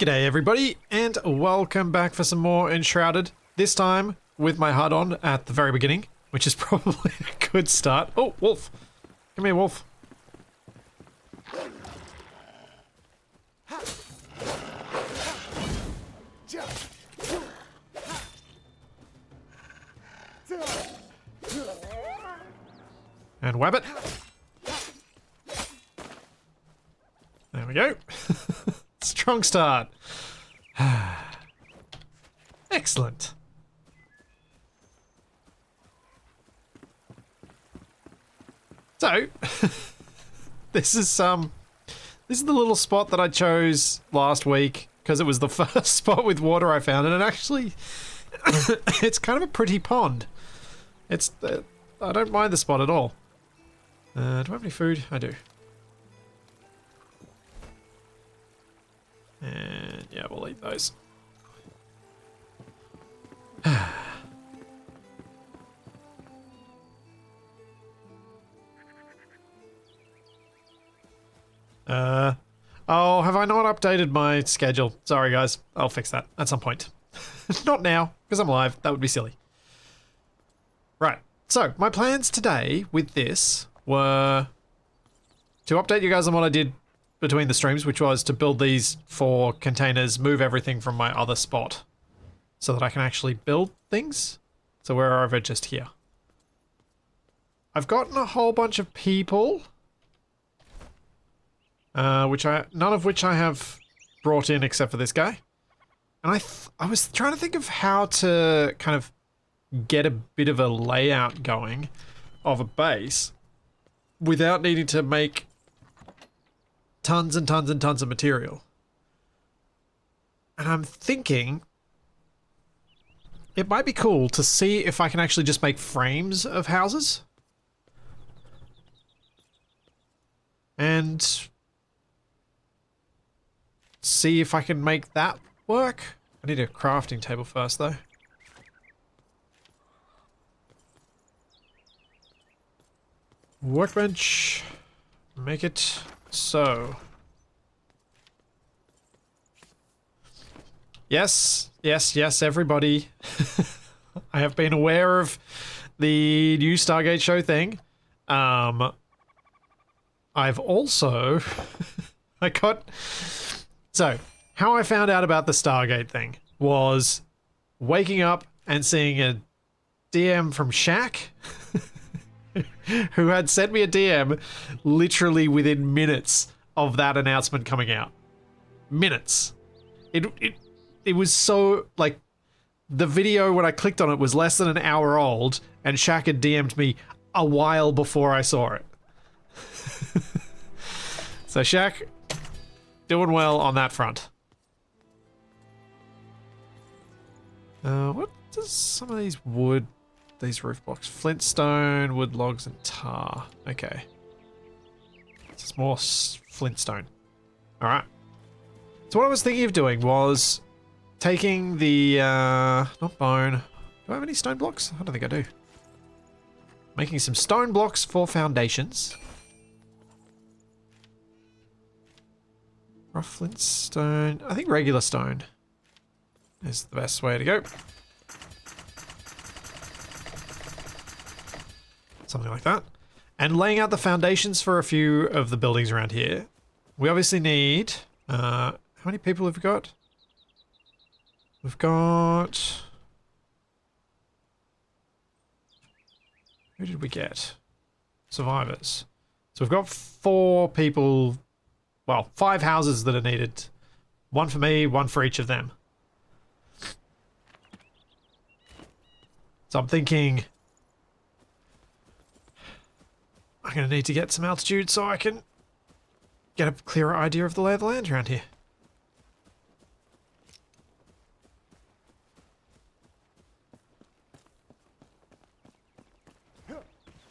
G'day everybody, and welcome back for some more Enshrouded. This time with my HUD on at the very beginning, which is probably a good start. Oh, wolf. Come here, wolf. And wabbit. There we go. Strong start. Excellent. So, this is the little spot that I chose last week because it was the first spot with water I found, and it actually it's kind of a pretty pond. It's I don't mind the spot at all. Do I have any food? I do. And yeah, we'll eat those. Oh, have I not updated my schedule? Sorry guys, I'll fix that at some point. Not now, because I'm live. That would be silly. Right, so my plans today with this were to update you guys on what I did between the streams, which was to build these 4 containers, move everything from my other spot so that I can actually build things. So we're over just here. I've gotten a whole bunch of people, none of which I have brought in except for this guy. And I was trying to think of how to kind of get a bit of a layout going of a base without needing to make tons and tons and tons of material. And I'm thinking it might be cool to see if I can actually just make frames of houses. And see if I can make that work. I need a crafting table first though. Workbench. Make it so. Yes, yes, yes, everybody. I have been aware of the new Stargate show thing. I've also so how I found out about the Stargate thing was waking up and seeing a DM from Shaq who had sent me a DM literally within minutes of that announcement coming out. Minutes. It was so, like, the video when I clicked on it was less than an hour old, and Shaq had DM'd me a while before I saw it. So Shaq, doing well on that front. What does some of these these roof blocks? Flintstone, wood logs, and tar. Okay. It's more flintstone. Alright. So what I was thinking of doing was taking the, not bone. Do I have any stone blocks? I don't think I do. Making some stone blocks for foundations. Rough flintstone. I think regular stone is the best way to go. Something like that. And laying out the foundations for a few of the buildings around here. We obviously need, how many people have we got? We've got, who did we get? Survivors. So we've got 4 people, well, 5 houses that are needed. 1 for me, 1 for each of them. So I'm thinking I'm going to need to get some altitude so I can get a clearer idea of the lay of the land around here.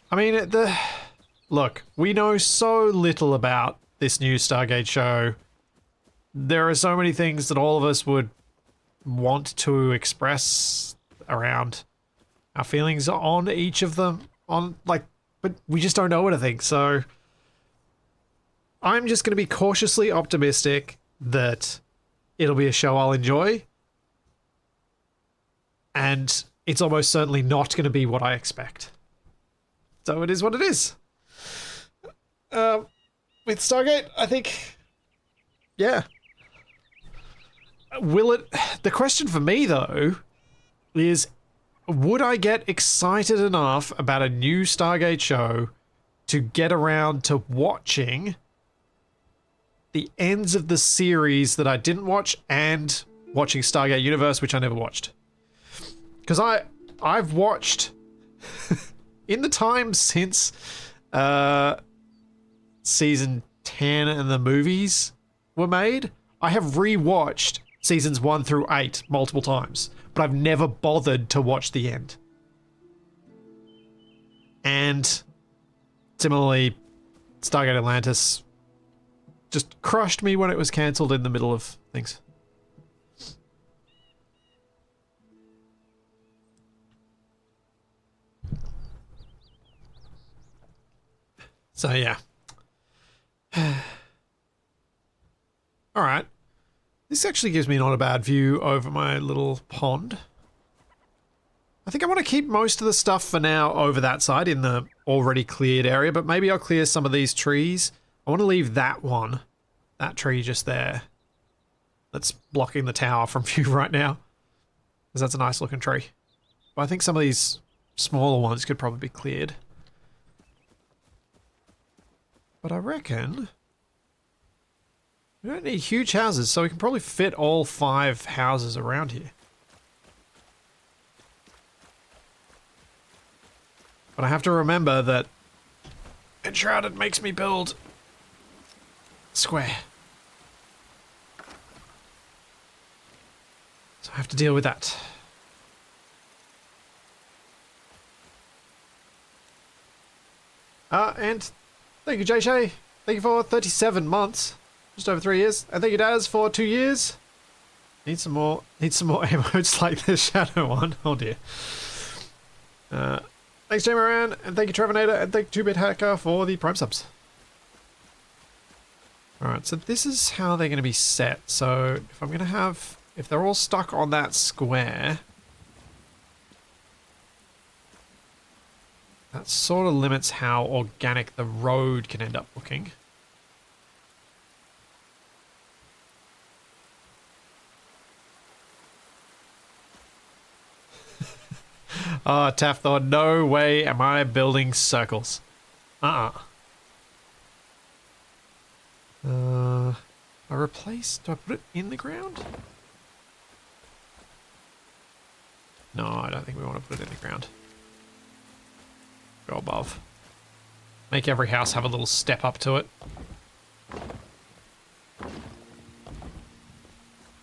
I mean, look, we know so little about this new Stargate show. There are so many things that all of us would want to express around our feelings on each of them, but we just don't know anything, so I'm just going to be cautiously optimistic that it'll be a show I'll enjoy. And it's almost certainly not going to be what I expect. So it is what it is. With Stargate, I think, yeah. Will it... The question for me, though, is would I get excited enough about a new Stargate show to get around to watching the ends of the series that I didn't watch and watching Stargate Universe, which I never watched? Because I've watched in the time since season 10 and the movies were made, I have rewatched seasons 1 through 8 multiple times, but I've never bothered to watch the end. And similarly, Stargate Atlantis just crushed me when it was cancelled in the middle of things. So yeah. Alright. This actually gives me not a bad view over my little pond. I think I want to keep most of the stuff for now over that side in the already cleared area, but maybe I'll clear some of these trees. I want to leave that one, that tree just there, that's blocking the tower from view right now, because that's a nice looking tree. But I think some of these smaller ones could probably be cleared. But I reckon we don't need huge houses, so we can probably fit all 5 houses around here. But I have to remember that Enshrouded makes me build square. So I have to deal with that. And thank you, JJ. Thank you for 37 months. Just over 3 years. And thank you, Daz, for 2 years. Need some more emotes like the shadow one. Oh dear. Thanks, Jay Moran, and thank you, Trevornator, and thank you, 2-Bit Hacker, for the Prime subs. Alright, so this is how they're going to be set. So if I'm going to have... If they're all stuck on that square... That sort of limits how organic the road can end up looking. Oh, Taff thought, no way am I building circles. I replace... Do I put it in the ground? No, I don't think we want to put it in the ground. Go above. Make every house have a little step up to it.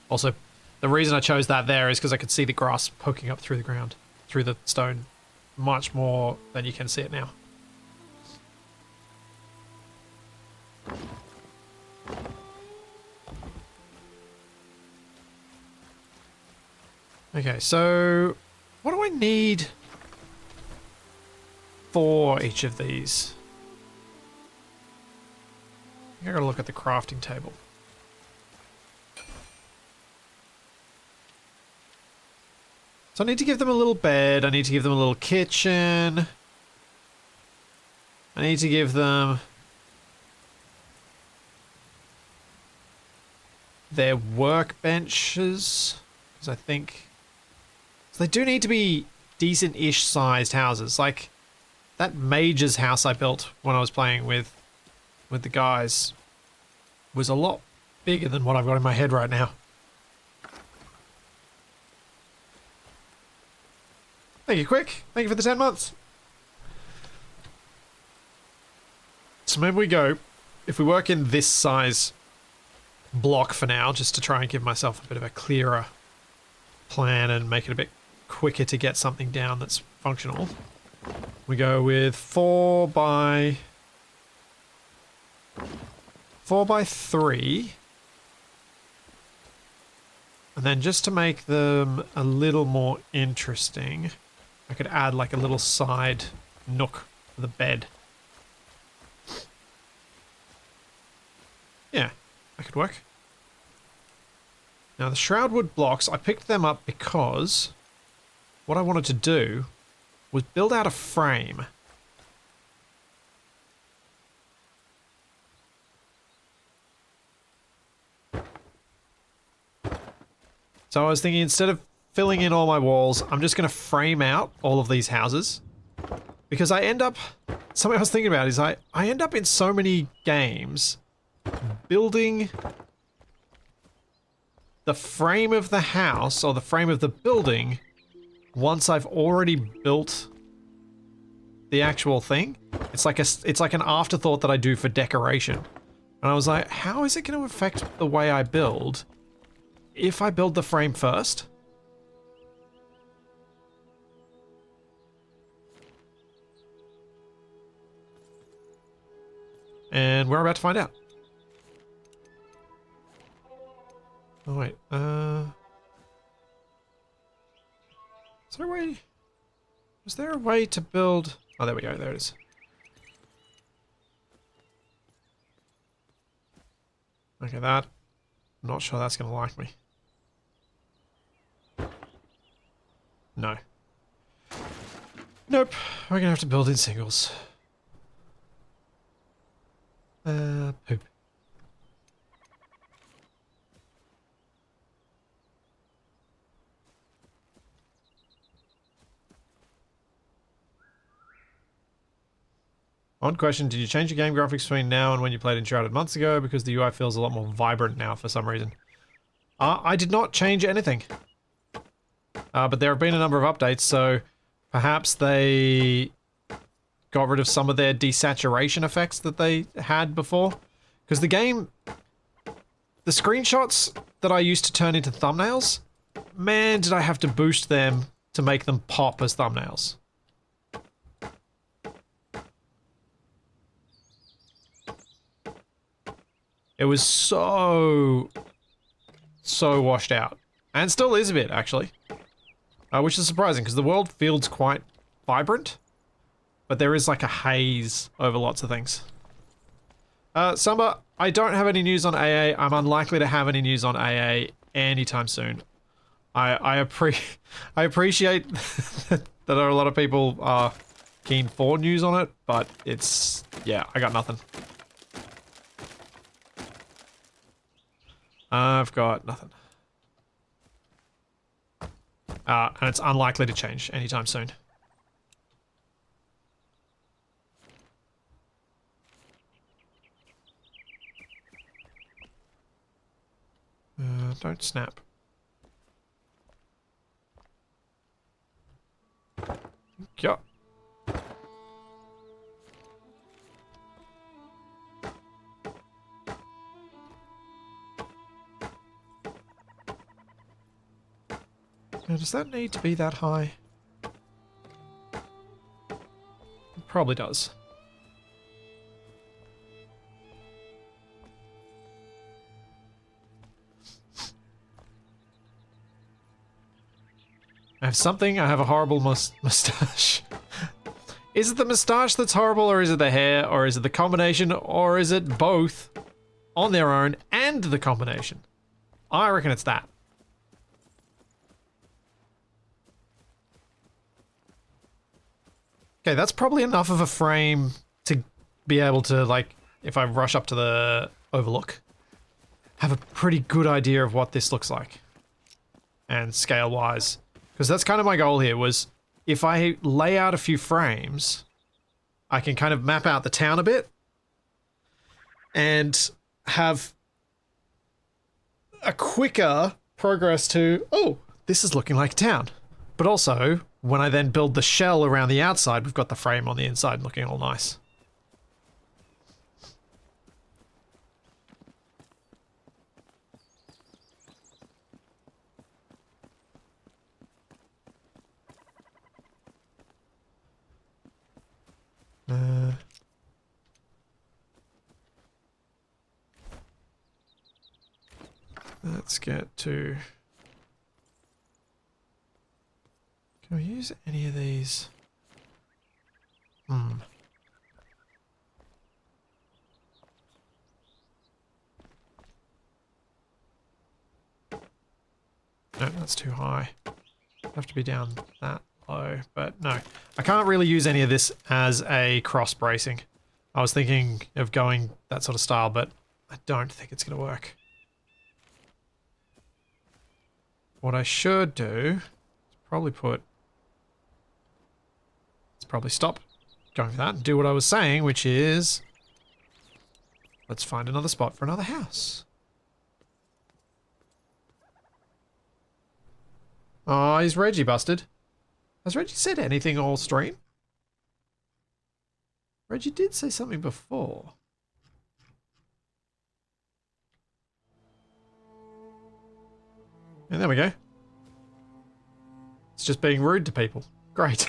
Also, the reason I chose that there is because I could see the grass poking up through the ground, through the stone, much more than you can see it now. Okay, so what do I need for each of these? I gotta look at the crafting table. So I need to give them a little bed, I need to give them a little kitchen. I need to give them their workbenches, because I think... So they do need to be decent-ish sized houses. Like, that Major's house I built when I was playing with the guys was a lot bigger than what I've got in my head right now. Thank you, Quick. Thank you for the 10 months. So maybe we go, if we work in this size block for now, just to try and give myself a bit of a clearer plan and make it a bit quicker to get something down that's functional. We go with 4 by 3. And then just to make them a little more interesting, I could add like a little side nook for the bed. Yeah, that could work. Now the Shroudwood blocks, I picked them up because what I wanted to do was build out a frame. So I was thinking instead of filling in all my walls, I'm just going to frame out all of these houses. Because I end up, something I was thinking about is I end up in so many games building the frame of the house or the frame of the building once I've already built the actual thing. It's like an afterthought that I do for decoration. And I was like, how is it going to affect the way I build if I build the frame first? And we're about to find out. Oh wait, is there a way? Is there a way to build? Oh, there we go. There it is. Okay, that. I'm not sure that's gonna like me. No. Nope. We're gonna have to build in singles. Poop. Odd question, did you change your game graphics between now and when you played Enshrouded months ago? Because the UI feels a lot more vibrant now for some reason. I did not change anything. But there have been a number of updates, so perhaps they got rid of some of their desaturation effects that they had before. Because the game... The screenshots that I used to turn into thumbnails, man, did I have to boost them to make them pop as thumbnails. It was so washed out. And still is a bit, actually. Which is surprising, because the world feels quite vibrant. But there is like a haze over lots of things. Samba, I don't have any news on AA. I'm unlikely to have any news on AA anytime soon. I appreciate that there are a lot of people keen for news on it, but it's... yeah, I got nothing. I've got nothing. And it's unlikely to change anytime soon. Don't snap. Yeah. Now, does that need to be that high? It probably does. I have something, I have a horrible mustache. Is it the mustache that's horrible, or is it the hair, or is it the combination, or is it both on their own and the combination? I reckon it's that. Okay, that's probably enough of a frame to be able to, like, if I rush up to the overlook, have a pretty good idea of what this looks like. And scale-wise. Because that's kind of my goal here, was if I lay out a few frames, I can kind of map out the town a bit and have a quicker progress to, oh, this is looking like a town. But also, when I then build the shell around the outside, we've got the frame on the inside looking all nice. Let's get to... Can we use any of these? that's too high. Have to be down that low, but no. I can't really use any of this as a cross bracing. I was thinking of going that sort of style, but I don't think it's going to work. What I should do is probably stop going for that and do what I was saying, which is let's find another spot for another house. Oh, he's Reggie busted. Has Reggie said anything all stream? Reggie did say something before. And there we go. It's just being rude to people. Great.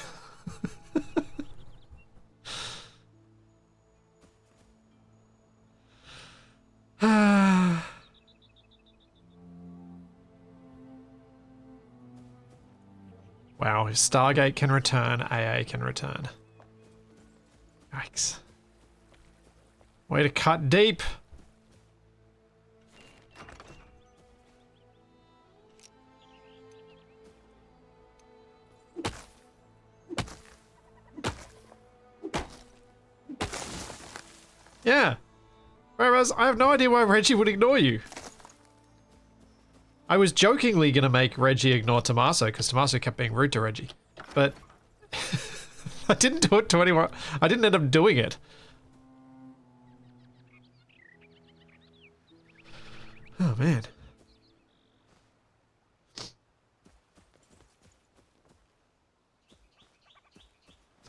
Wow, if Stargate can return, AA can return. Yikes. Way to cut deep. Yeah. Whereas I have no idea why Reggie would ignore you. I was jokingly going to make Reggie ignore Tommaso because Tommaso kept being rude to Reggie. But I didn't do it to anyone. I didn't end up doing it. Oh, man.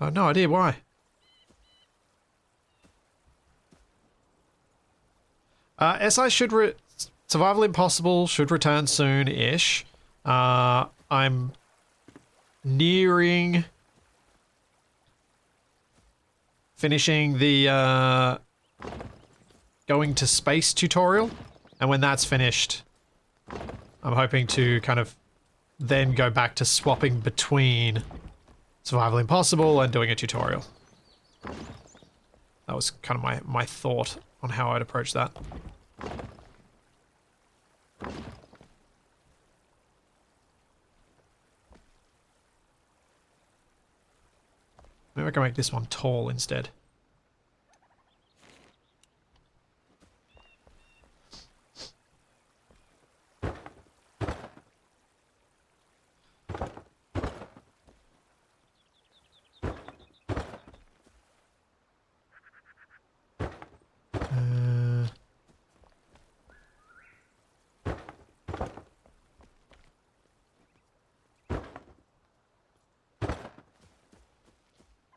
I have no idea why. SI should Survival Impossible should return soon-ish. I'm nearing finishing the going to space tutorial, and when that's finished, I'm hoping to kind of then go back to swapping between Survival Impossible and doing a tutorial. That was kind of my thought on how I'd approach that. Maybe I can make this one tall instead.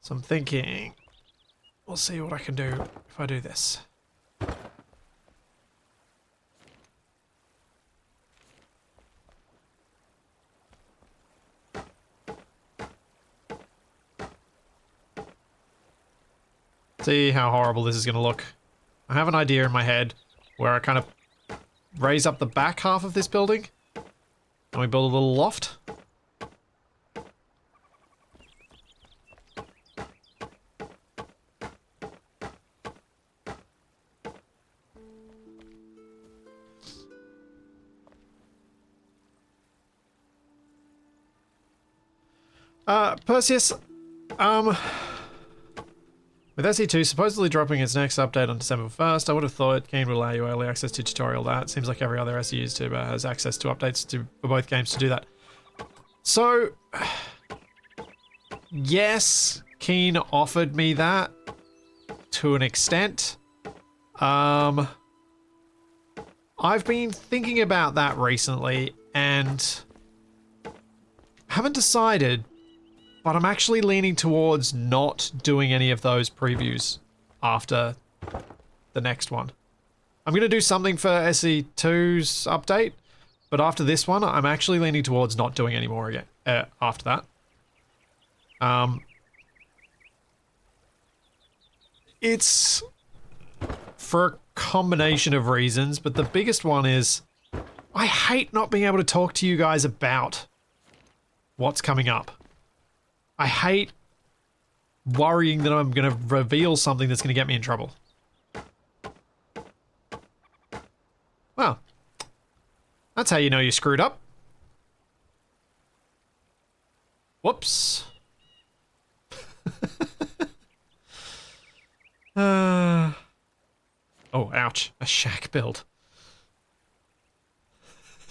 So I'm thinking, we'll see what I can do if I do this. See how horrible this is going to look. I have an idea in my head where I kind of raise up the back half of this building and we build a little loft. Perseus, with SE2 supposedly dropping its next update on December 1st, I would have thought Keen would allow you early access to tutorial that. Seems like every other SE YouTuber has access to updates for both games to do that. So, yes, Keen offered me that to an extent. I've been thinking about that recently and haven't decided, but I'm actually leaning towards not doing any of those previews after the next one. I'm going to do something for SE2's update, but after this one, I'm actually leaning towards not doing any more again after that. It's for a combination of reasons, but the biggest one is I hate not being able to talk to you guys about what's coming up. I hate worrying that I'm going to reveal something that's going to get me in trouble. Well, that's how you know you screwed up. Whoops. Oh, ouch. A shack build.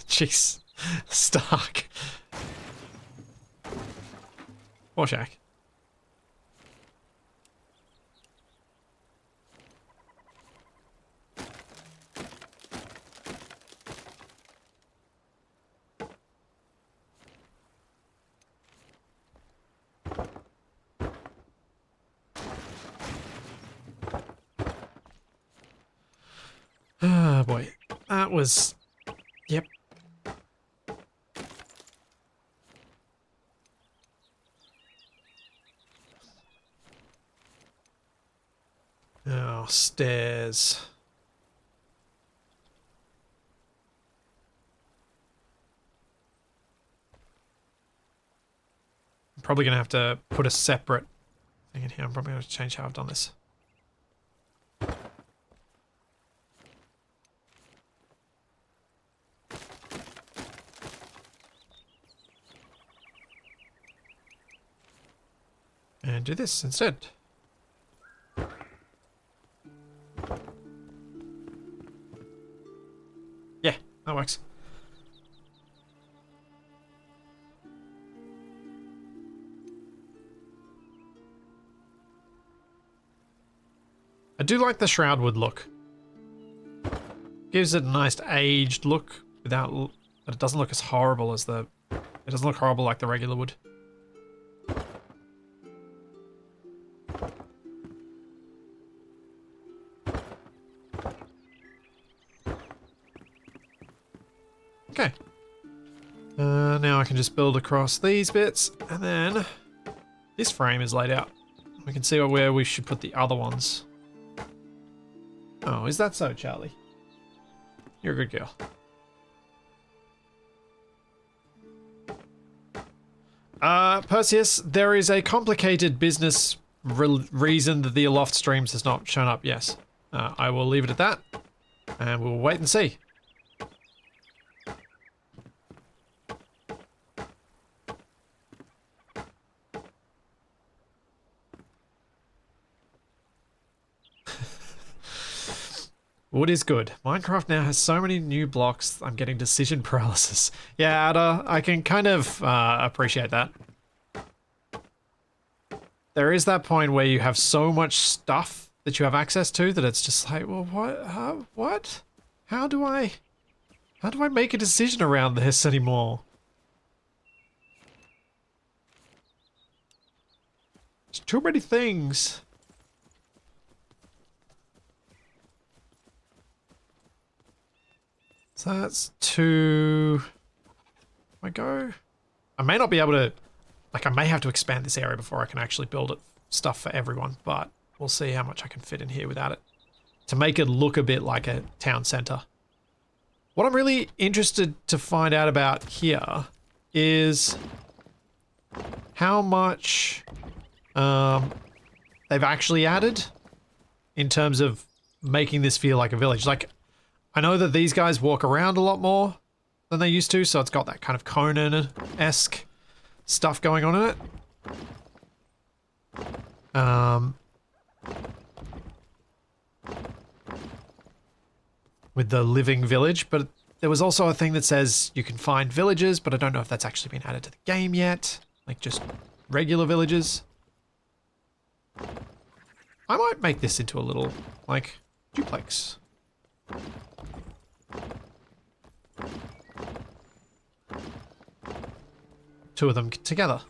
Jeez. Stark. Or shack. Oh boy. That was... Yep. Oh, stairs. I'm probably going to have to put a separate thing in here. I'm probably going to change how I've done this. And do this instead. Yeah, that works. I do like the Shroudwood look. Gives it a nice aged look without, but it doesn't look as horrible as the, it doesn't look horrible like the regular wood. Okay. Now I can just build across these bits, and then this frame is laid out. We can see where we should put the other ones. Oh, is that so, Charlie? You're a good girl. Perseus, there is a complicated business reason that the Aloft streams has not shown up. Yes. I will leave it at that, and we'll wait and see. Wood is good. Minecraft now has so many new blocks, I'm getting decision paralysis. Yeah, Ada, I can kind of appreciate that. There is that point where you have so much stuff that you have access to that it's just like, well, what? How do I make a decision around this anymore? There's too many things. So that's two. I go. I may not be able to, like, I may have to expand this area before I can actually build it stuff for everyone, but we'll see how much I can fit in here without it to make it look a bit like a town center. What I'm really interested to find out about here is how much they've actually added in terms of making this feel like a village. Like, I know that these guys walk around a lot more than they used to, so it's got that kind of Conan-esque stuff going on in it. With the living village, but there was also a thing that says you can find villages, but I don't know if that's actually been added to the game yet. Like, just regular villages. I might make this into a little, like, duplex. Two of them together.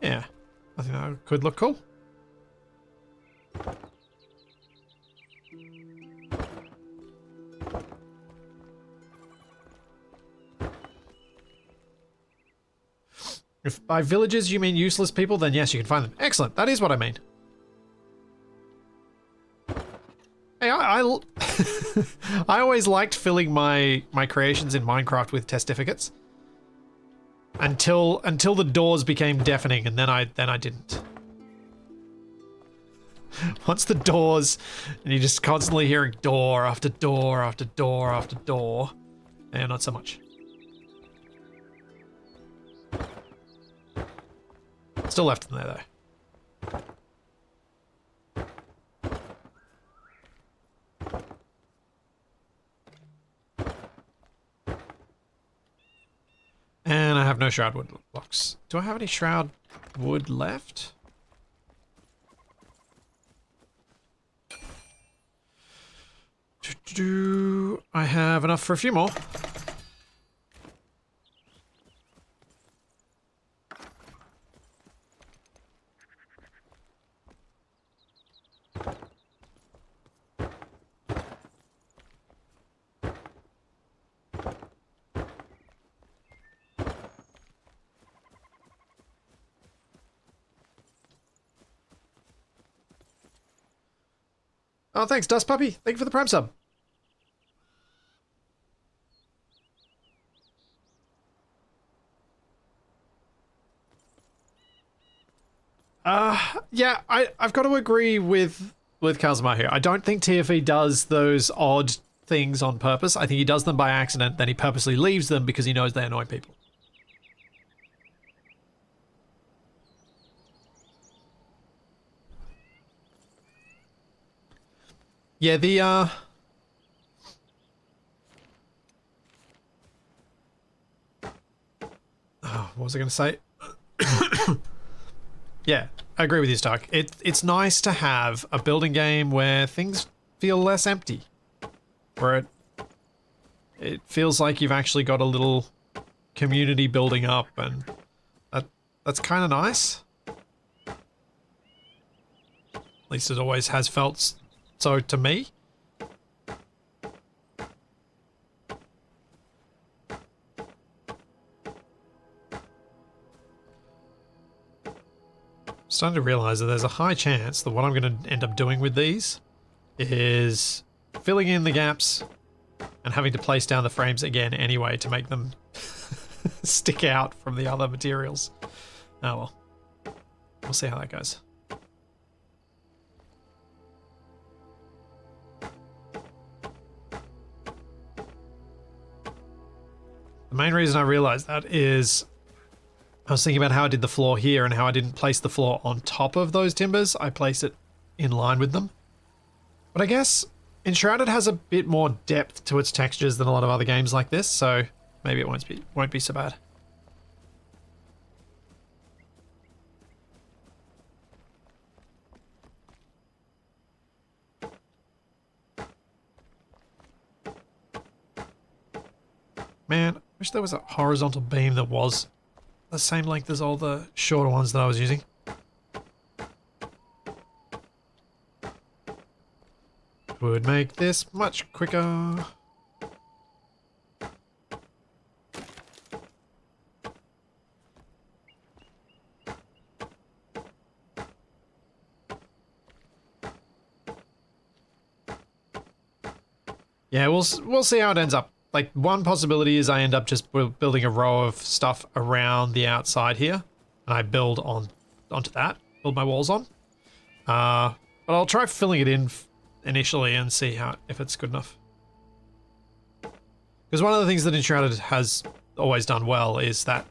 Yeah, I think that could look cool. If by villages you mean useless people, then yes, you can find them. Excellent, that is what I mean. Hey, I always liked filling my creations in Minecraft with testificates. until the doors became deafening, and then I didn't. Once the doors, and you're just constantly hearing door after door after door after door, and not so much. Still left in there though. And I have no shroud wood blocks. Do I have any shroud wood left? Do I have enough for a few more? Oh, thanks, Dust Puppy. Thank you for the Prime sub. Yeah, I've got to agree with Kazuma here. I don't think TFE does those odd things on purpose. I think he does them by accident, then he purposely leaves them because he knows they annoy people. Yeah, the oh, what was I going to say? Yeah, I agree with you, Stark. It's nice to have a building game where things feel less empty. Where it feels like you've actually got a little community building up, and that's kind of nice. At least it always has felt so to me. Starting to realize that there's a high chance that what I'm going to end up doing with these is filling in the gaps and having to place down the frames again anyway to make them stick out from the other materials. Oh well. We'll see how that goes. The main reason I realized that is I was thinking about how I did the floor here and how I didn't place the floor on top of those timbers. I placed it in line with them. But I guess Enshrouded has a bit more depth to its textures than a lot of other games like this, so maybe it won't be so bad. Man, I wish there was a horizontal beam that was the same length as all the shorter ones that I was using. Would make this much quicker. Yeah, we'll see how it ends up. Like, one possibility is I end up just building a row of stuff around the outside here, and I build onto that, build my walls on. But I'll try filling it in initially and see if it's good enough. Because one of the things that Enshrouded has always done well is that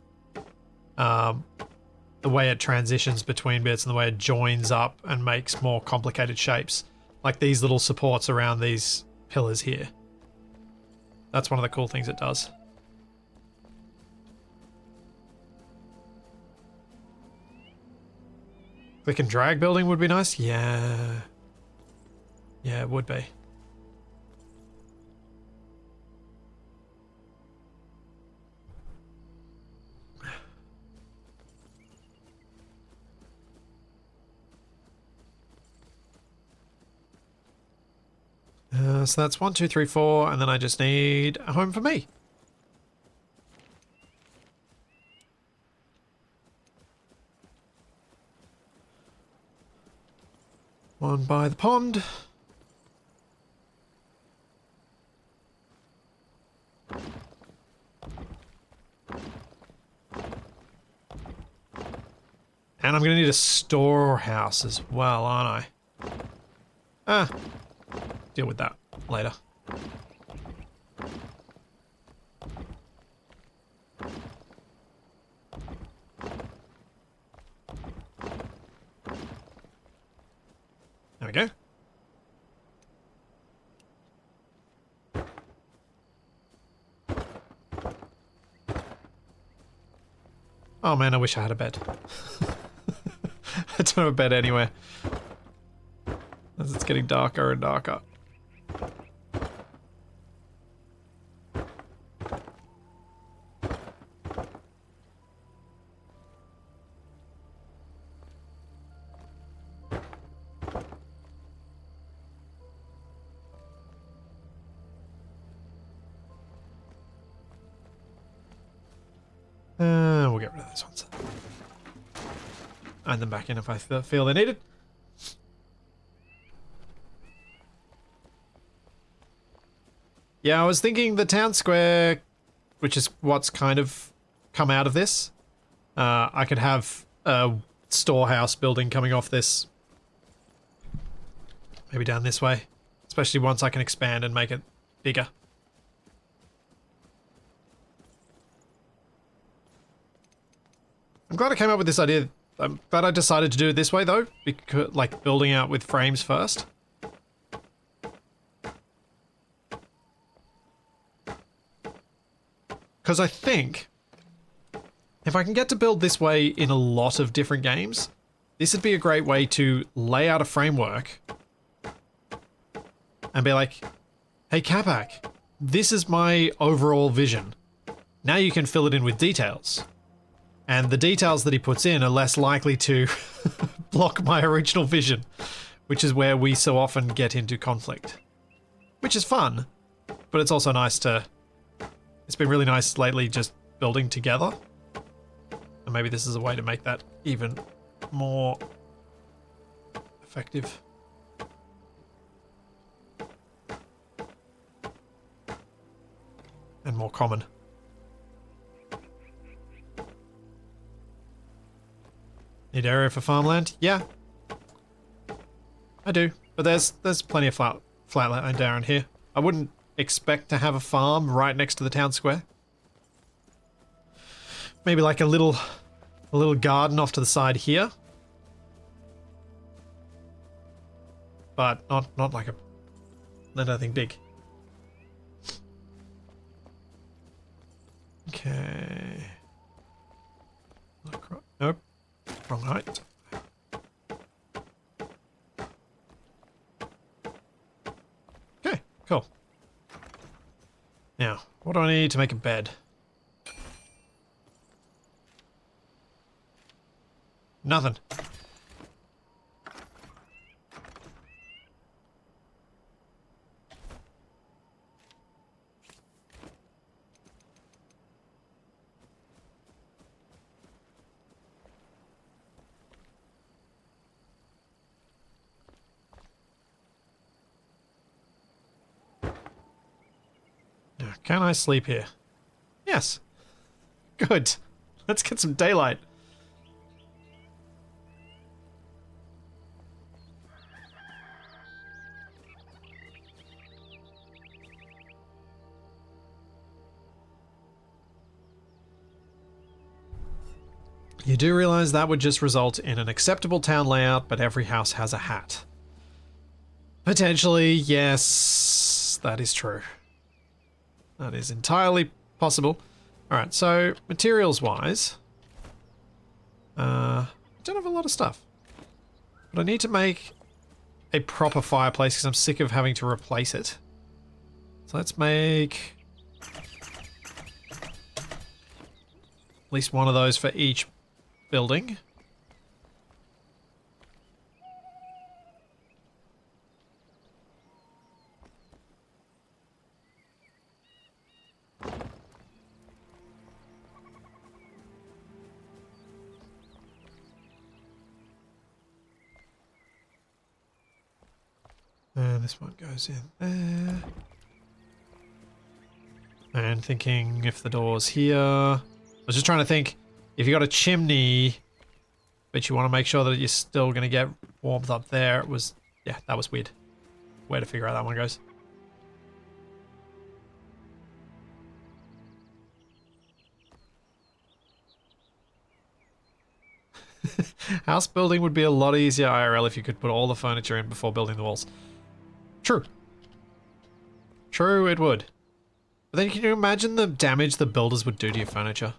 the way it transitions between bits and the way it joins up and makes more complicated shapes. Like these little supports around these pillars here. That's one of the cool things it does. Click and drag building would be nice. Yeah. Yeah, it would be. So that's 1, 2, 3, 4, and then I just need a home for me. One by the pond. And I'm going to need a storehouse as well, aren't I? Deal with that later. There we go. Oh man, I wish I had a bed. I don't have a bed anywhere. As it's getting darker and darker. We'll get rid of those ones. Add them back in if I feel they're needed. Yeah, I was thinking the town square, which is what's kind of come out of this. I could have a storehouse building coming off this. Maybe down this way. Especially once I can expand and make it bigger. I'm glad I came up with this idea. I'm glad I decided to do it this way though, because like building out with frames first. Because I think if I can get to build this way in a lot of different games, this would be a great way to lay out a framework and be like, hey Capac, this is my overall vision. Now you can fill it in with details. And the details that he puts in are less likely to block my original vision, which is where we so often get into conflict. Which is fun, but it's also nice to... It's been really nice lately just building together. And maybe this is a way to make that even more effective. And more common. Need area for farmland? Yeah. I do. But there's plenty of flat land down here. I wouldn't expect to have a farm right next to the town square. Maybe like a little garden off to the side here. But not like not anything big. Okay. Nope. Wrong height. Okay, cool. Now, what do I need to make a bed? Nothing. Can I sleep here? Yes. Good. Let's get some daylight. You do realize that would just result in an acceptable town layout, but every house has a hat. Potentially, yes, that is true. That is entirely possible. Alright, so materials-wise, I don't have a lot of stuff. But I need to make a proper fireplace because I'm sick of having to replace it. So let's make at least one of those for each building. And this one goes in there. And thinking if the door's here. I was just trying to think, if you got a chimney but you want to make sure that you're still going to get warmth up there. It was, yeah, that was weird. Way to figure out that one goes. House building would be a lot easier IRL if you could put all the furniture in before building the walls. True. True, it would. But then can you imagine the damage the builders would do to your furniture?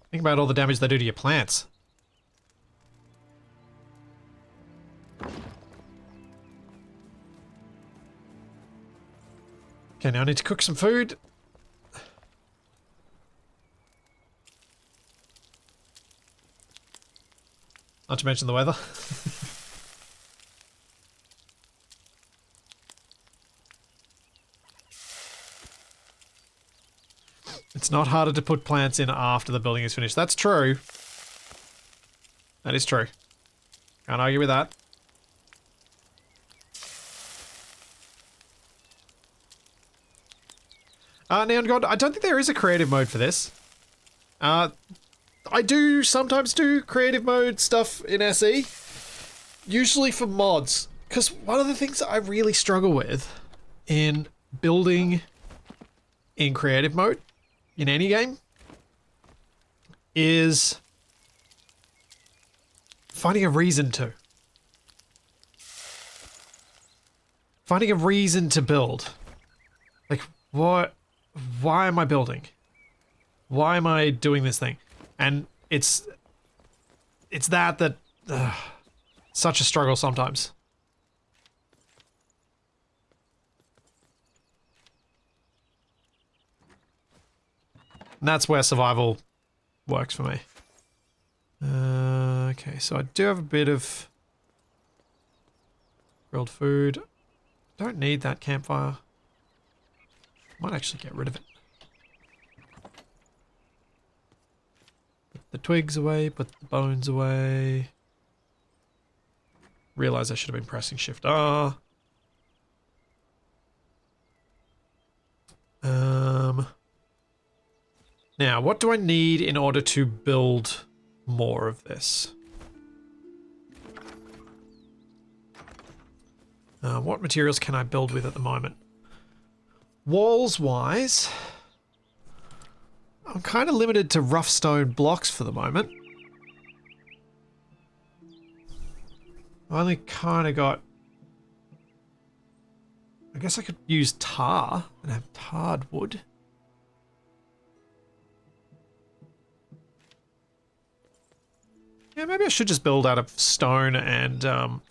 Think about all the damage they do to your plants. Okay, now I need to cook some food. Not to mention the weather. It's not harder to put plants in after the building is finished. That's true. That is true. Can't argue with that. Neon God, I don't think there is a creative mode for this. I do sometimes do creative mode stuff in SE. Usually for mods. Because one of the things that I really struggle with in building in creative mode in any game is finding a reason to. Finding a reason to build. Like, what? Why am I building? Why am I doing this thing? And it's that such a struggle sometimes. And that's where survival works for me. Okay, so I do have a bit of grilled food. Don't need that campfire. Might actually get rid of it. Put the twigs away, put the bones away. Realize I should have been pressing Shift R. Now, what do I need in order to build more of this? What materials can I build with at the moment? Walls-wise, I'm kind of limited to rough stone blocks for the moment. I only kind of got... I guess I could use tar and have tarred wood. Yeah, maybe I should just build out of stone and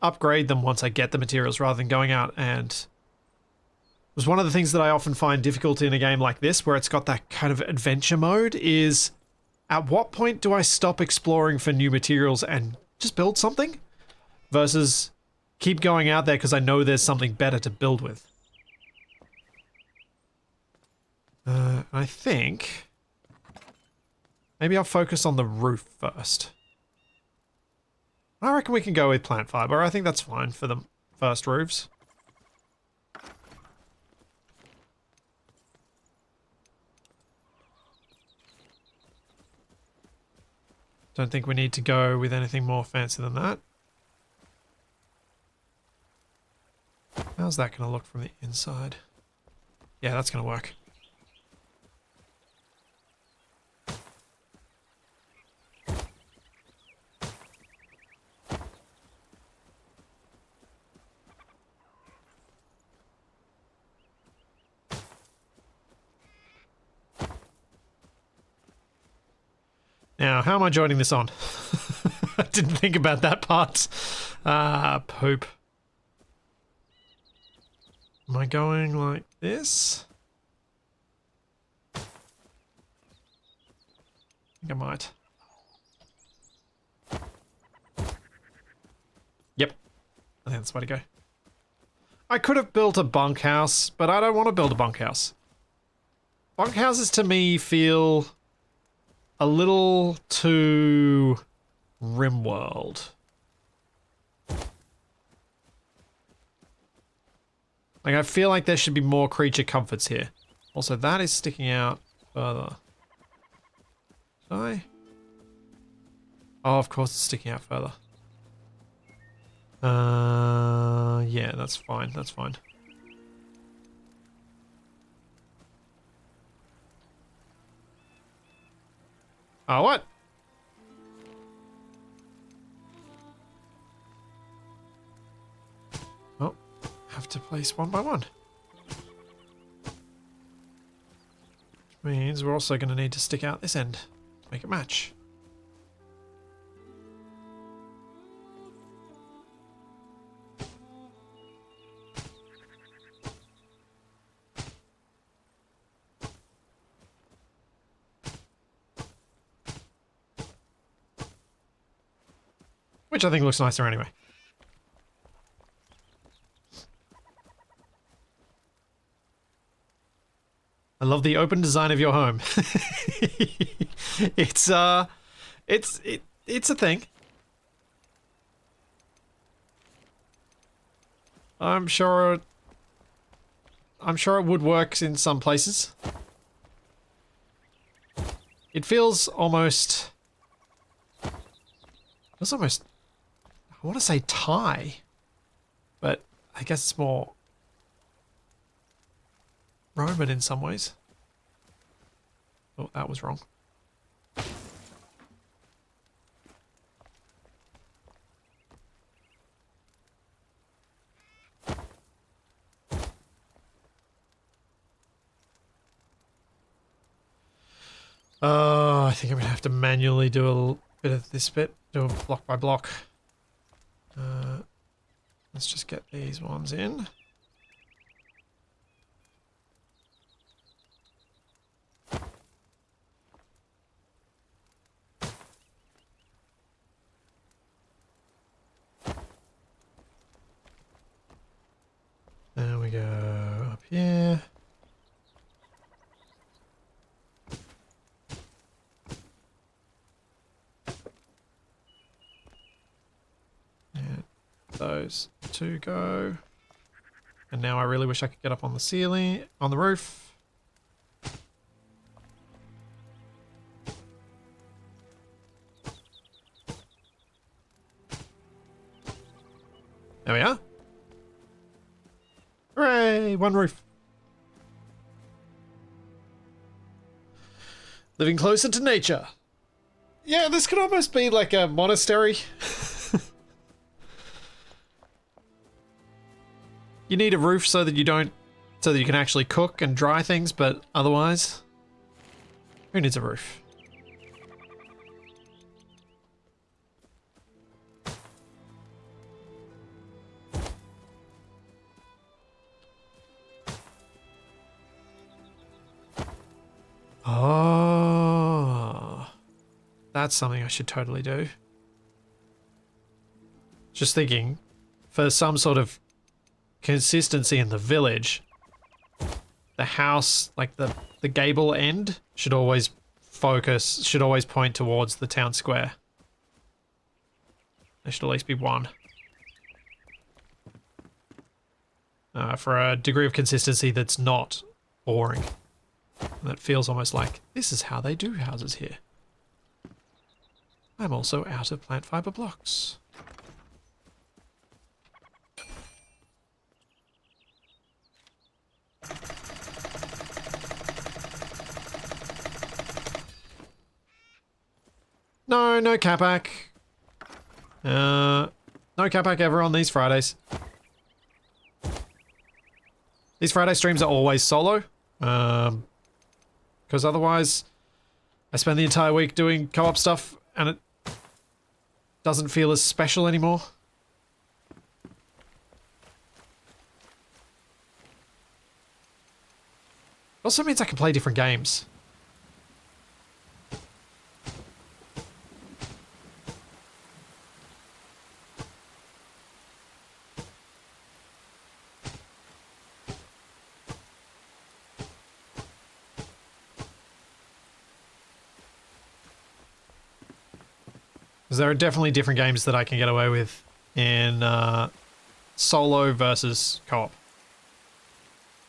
upgrade them once I get the materials rather than going out and... It was one of the things that I often find difficult in a game like this where it's got that kind of adventure mode is at what point do I stop exploring for new materials and just build something versus keep going out there because I know there's something better to build with. I think maybe I'll focus on the roof first. I reckon we can go with plant fiber. I think that's fine for the first roofs. Don't think we need to go with anything more fancy than that. How's that going to look from the inside? Yeah, that's going to work. Now, how am I joining this on? I didn't think about that part. Poop. Am I going like this? I think I might. Yep. I think that's the way to go. I could have built a bunkhouse, but I don't want to build a bunkhouse. Bunkhouses to me feel a little too RimWorld. Like, I feel like there should be more creature comforts here. Also, that is sticking out further. Should I? Oh, of course it's sticking out further. Yeah, that's fine. That's fine. Oh, what? Oh, have to place one by one. Which means we're also going to need to stick out this end to make it match. Which I think looks nicer anyway. I love the open design of your home. It's a thing. I'm sure it would work in some places. It feels almost I want to say Thai, but I guess it's more Roman in some ways. Oh, that was wrong. Oh, I think I'm going to have to manually do a bit of this bit, do it block by block. Let's just get these ones in. There we go, up here. And those two go. And now I really wish I could get up on the ceiling, on the roof. There we are. Hooray! One roof. Living closer to nature. Yeah, this could almost be like a monastery. You need a roof so that you can actually cook and dry things, but otherwise, who needs a roof? Oh, that's something I should totally do. Just thinking, for some sort of consistency in the village, the house, like the gable end, should always point towards the town square. There should at least be one. For a degree of consistency that's not boring. That feels almost like, this is how they do houses here. I'm also out of plant fiber blocks. No Capac. No Capac ever on these Fridays. These Friday streams are always solo. Because otherwise, I spend the entire week doing co-op stuff and it doesn't feel as special anymore. It also means I can play different games. Because there are definitely different games that I can get away with in solo versus co-op.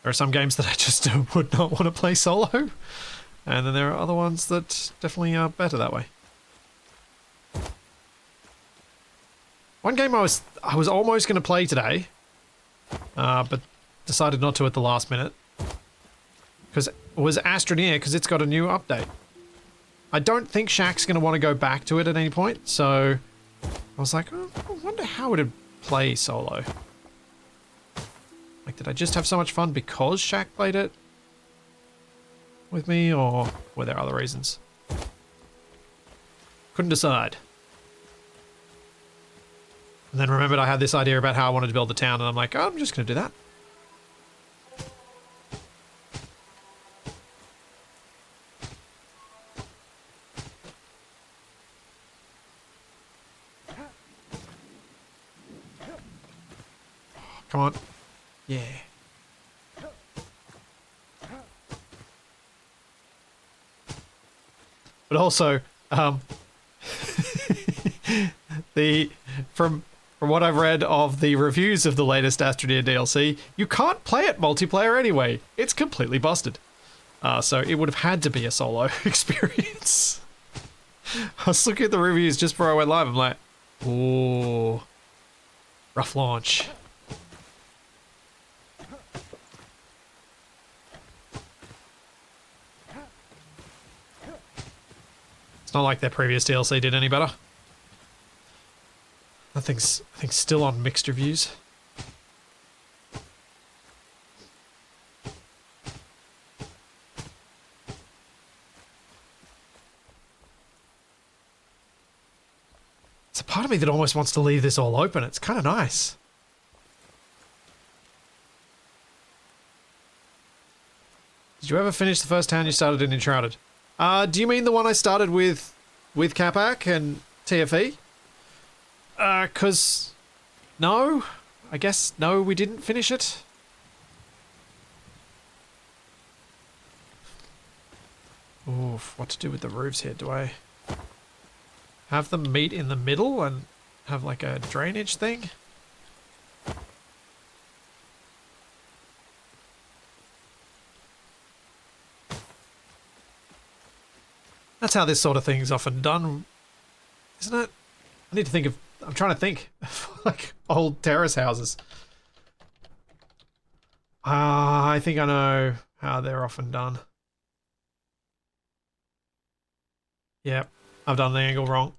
There are some games that I just would not want to play solo. And then there are other ones that definitely are better that way. One game I was almost going to play today, but decided not to at the last minute. Because it was Astroneer, because it's got a new update. I don't think Shaq's going to want to go back to it at any point, so I was like, oh, I wonder how it'd play solo. Like, did I just have so much fun because Shaq played it with me, or were there other reasons? Couldn't decide. And then remembered I had this idea about how I wanted to build the town, and I'm like, oh, I'm just going to do that. Come on. Yeah. But also, from what I've read of the reviews of the latest Astroneer DLC, you can't play it multiplayer anyway. It's completely busted. So it would have had to be a solo experience. I was looking at the reviews just before I went live. I'm like, ooh, rough launch. It's not like their previous DLC did any better. I think still on mixed reviews. It's a part of me that almost wants to leave this all open. It's kind of nice. Did you ever finish the first town you started in Enshrouded? Do you mean the one I started with Capac and TFE? 'Cause no, I guess no, we didn't finish it. Oof, what to do with the roofs here? Do I have them meet in the middle and have like a drainage thing? That's how this sort of thing is often done, isn't it? I need to think of... I'm trying to think of, like, old terrace houses. I think I know how they're often done. Yep, I've done the angle wrong.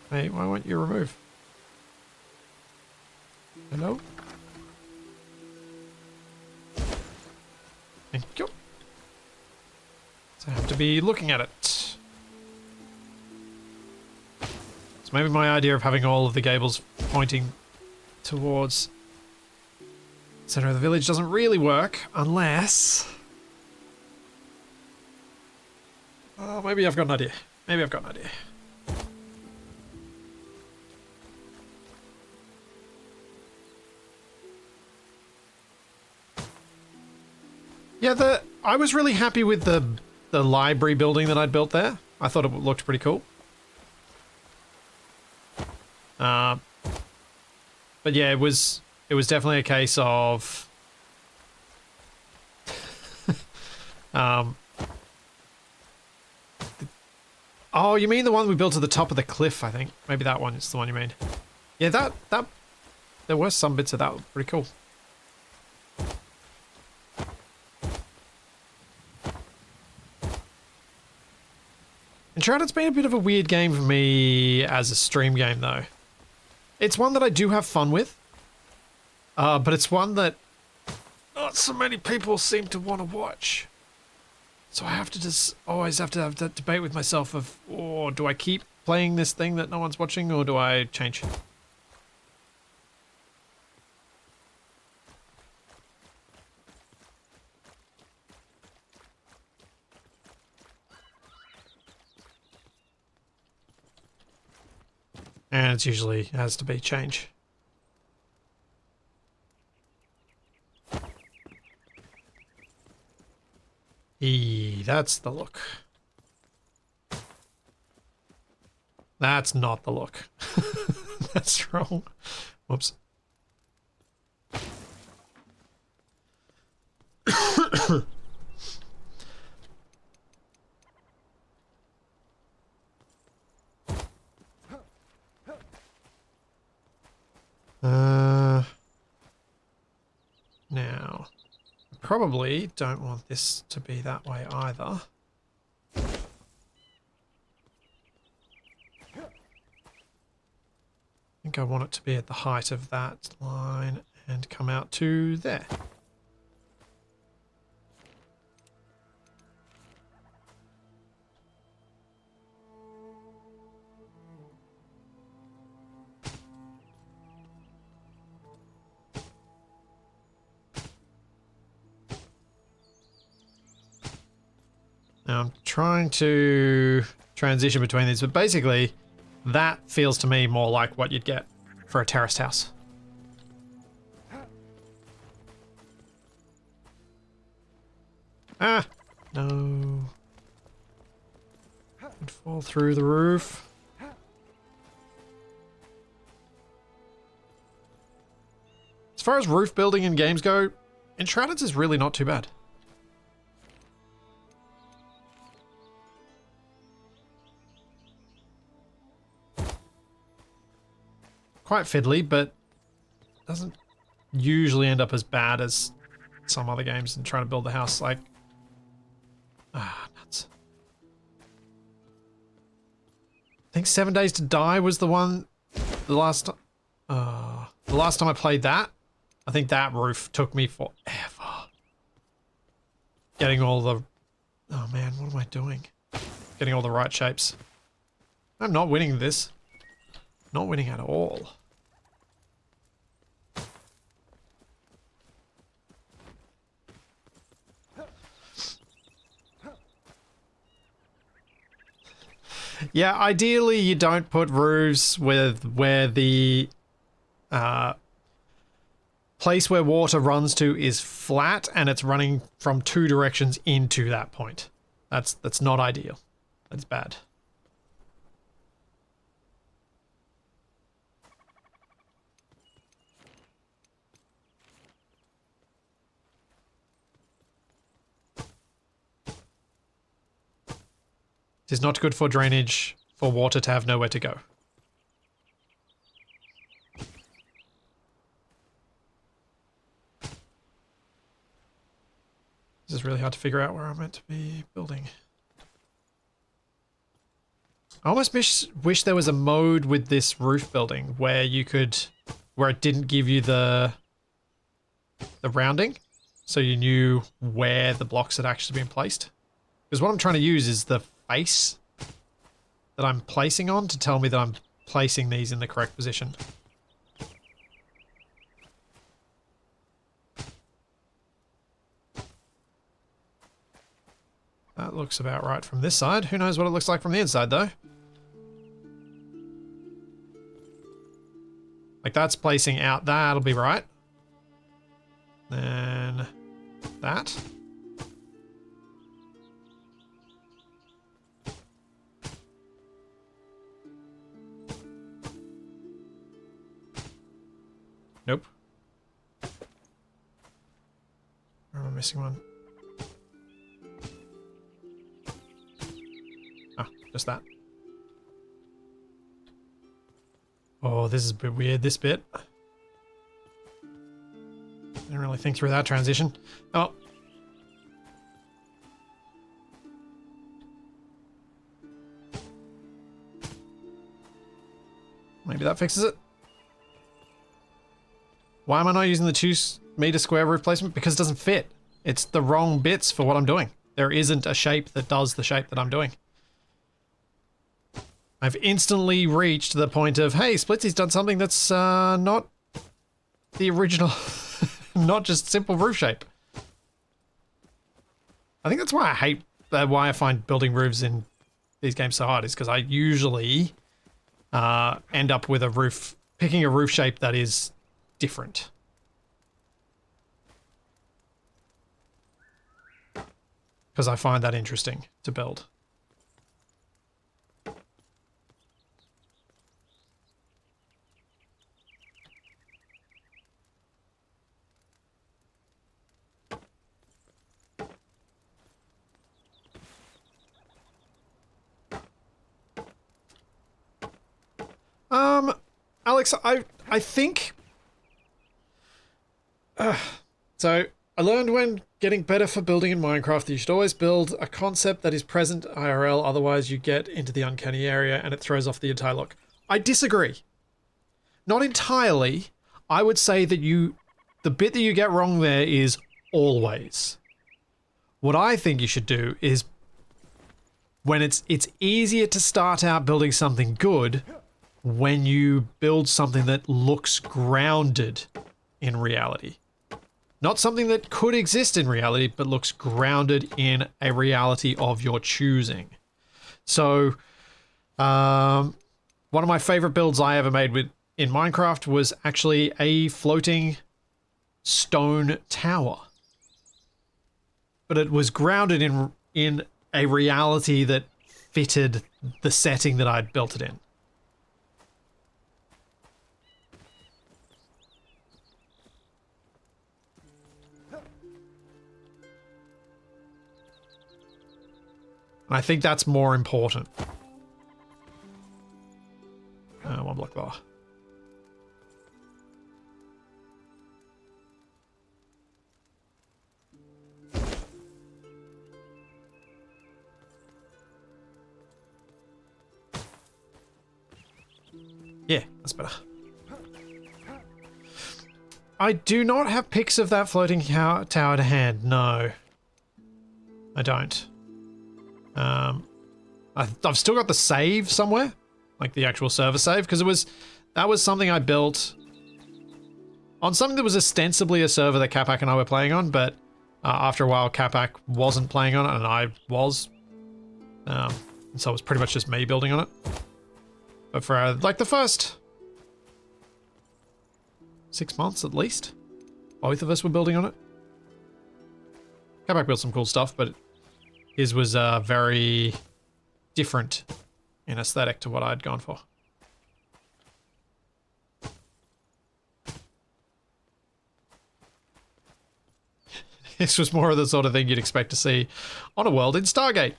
Hey, why won't you remove? Hello? Thank you. So I have to be looking at it. So maybe my idea of having all of the gables pointing towards the center of the village doesn't really work unless... Oh, maybe I've got an idea. Maybe I've got an idea. Yeah, I was really happy with the library building that I'd built there. I thought it looked pretty cool. But yeah, it was definitely a case of oh, you mean the one we built at the top of the cliff, I think. Maybe that one is the one you mean. Yeah, that there were some bits of that were pretty cool. Enshrouded's been a bit of a weird game for me as a stream game, though. It's one that I do have fun with, but it's one that not so many people seem to want to watch. So I have to just always have to have that debate with myself of, oh, do I keep playing this thing that no one's watching, or do I change? And it usually has to be change. That's the look. That's not the look. That's wrong. Whoops. Now, probably don't want this to be that way either. I think I want it to be at the height of that line and come out to there. Now I'm trying to transition between these, but basically that feels to me more like what you'd get for a terraced house. Ah, no. Would fall through the roof. As far as roof building in games go, Enshrouded is really not too bad. Quite fiddly, but doesn't usually end up as bad as some other games and trying to build the house like... Ah, nuts. I think 7 Days to Die was the one, the last time I played that. I think that roof took me forever. Getting all the... Oh man, what am I doing? Getting all the right shapes. I'm not winning this. Not winning at all. Yeah, ideally you don't put roofs with where the place where water runs to is flat and it's running from two directions into that point. That's not ideal. That's bad. It is not good for drainage for water to have nowhere to go. This is really hard to figure out where I'm meant to be building. I almost wish there was a mode with this roof building where you could, where it didn't give you the rounding, so you knew where the blocks had actually been placed. Because what I'm trying to use is the face that I'm placing on to tell me that I'm placing these in the correct position. That looks about right from this side. Who knows what it looks like from the inside though? Like that's placing out, that'll be right. Then that. Nope. Or am I missing one? Ah, just that. Oh, this is a bit weird, this bit. Didn't really think through that transition. Oh. Maybe that fixes it. Why am I not using the 2-meter square roof placement? Because it doesn't fit. It's the wrong bits for what I'm doing. There isn't a shape that does the shape that I'm doing. I've instantly reached the point of, hey, Splitsy's done something that's not the original, not just simple roof shape. I think that's why I hate, why I find building roofs in these games so hard, is because I usually end up with a roof, picking a roof shape that is different. Because I find that interesting to build. Alex, I think... so, I learned when getting better for building in Minecraft that you should always build a concept that is present IRL, otherwise you get into the uncanny area and it throws off the entire look. I disagree. Not entirely. I would say that the bit that you get wrong there is always. What I think you should do is when it's easier to start out building something good when you build something that looks grounded in reality. Not something that could exist in reality, but looks grounded in a reality of your choosing. So, one of my favorite builds I ever made in Minecraft was actually a floating stone tower. But it was grounded in a reality that fitted the setting that I'd built it in. And I think that's more important. One block bar. Yeah, that's better. I do not have pics of that floating tower to hand. No. I don't. I've still got the save somewhere, like the actual server save, because that was something I built on something that was ostensibly a server that Capac and I were playing on, but after a while Capac wasn't playing on it and I was, and so it was pretty much just me building on it. But for like the first 6 months at least, both of us were building on it. Capac built some cool stuff, but his was very different in aesthetic to what I'd gone for. This was more of the sort of thing you'd expect to see on a world in Stargate.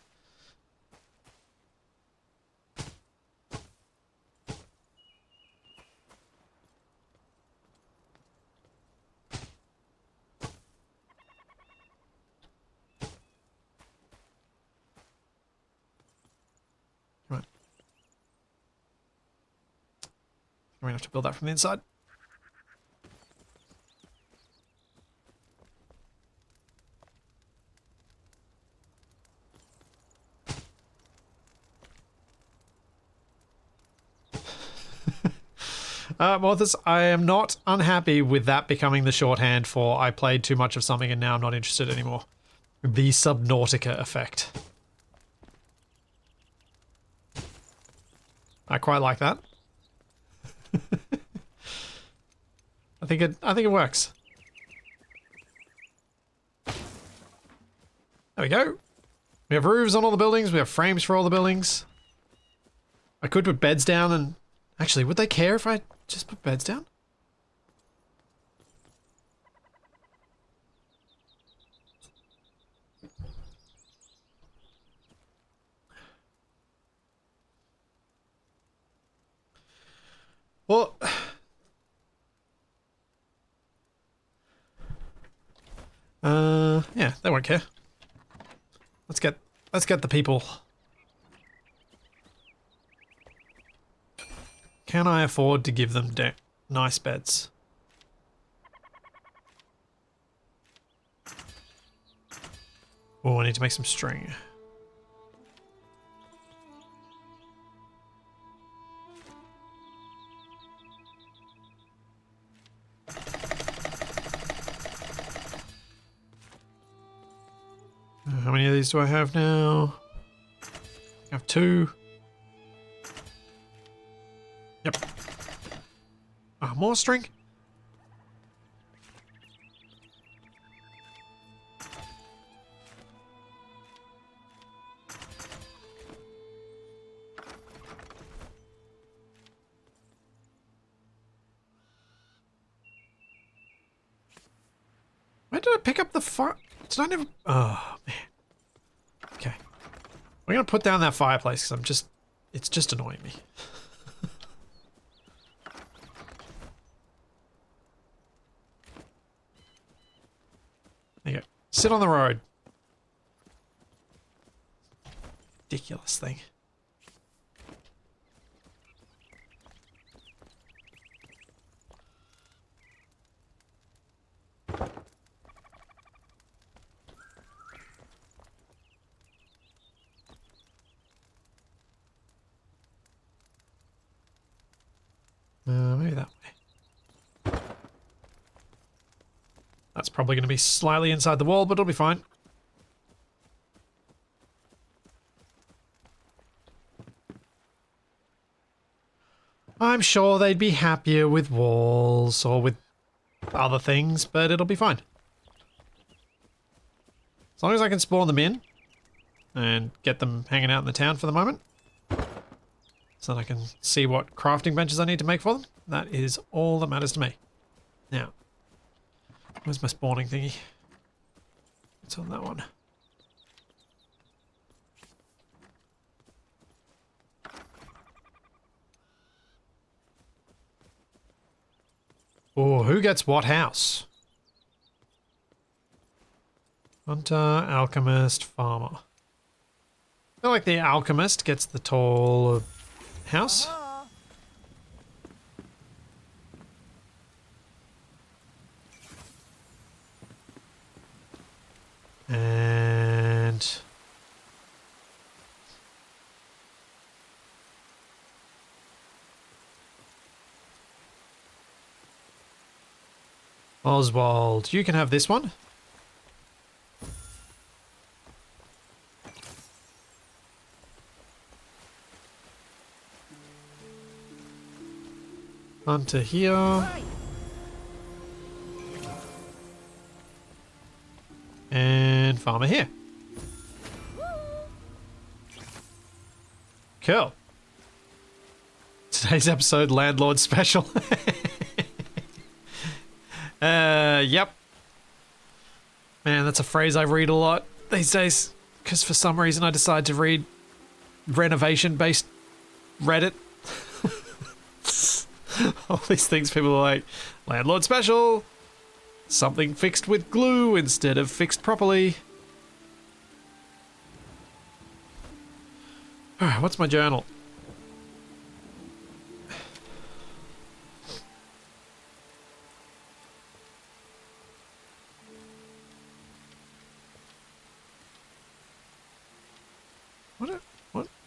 We're gonna have to build that from the inside. Morthus, I am not unhappy with that becoming the shorthand for I played too much of something and now I'm not interested anymore. The Subnautica effect. I quite like that. I think it works. There we go. We have roofs on all the buildings. We have frames for all the buildings. I could put beds down and... Actually, would they care if I just put beds down? Well... yeah, they won't care. Let's get the people. Can I afford to give them nice beds? Oh, I need to make some string. How many of these do I have now? I have 2. Yep. More string. Where did I pick up the fire? Did I never... Oh, man. Okay. We're going to put down that fireplace because it's just annoying me. There you go. Sit on the road. Ridiculous thing. Maybe that way. That's probably going to be slightly inside the wall, but it'll be fine. I'm sure they'd be happier with walls or with other things, but it'll be fine. As long as I can spawn them in and get them hanging out in the town for the moment, so that I can see what crafting benches I need to make for them, that is all that matters to me. Now, where's my spawning thingy? It's on that one. Oh, who gets what house? Hunter, alchemist, farmer. I feel like the alchemist gets the tall house. And Oswald, you can have this one. Hunter here. And farmer here. Cool. Today's episode, landlord special. Yep. Man, that's a phrase I read a lot these days, because for some reason I decide to read renovation-based Reddit. All these things people are like, landlord special, something fixed with glue instead of fixed properly. Alright, what's my journal?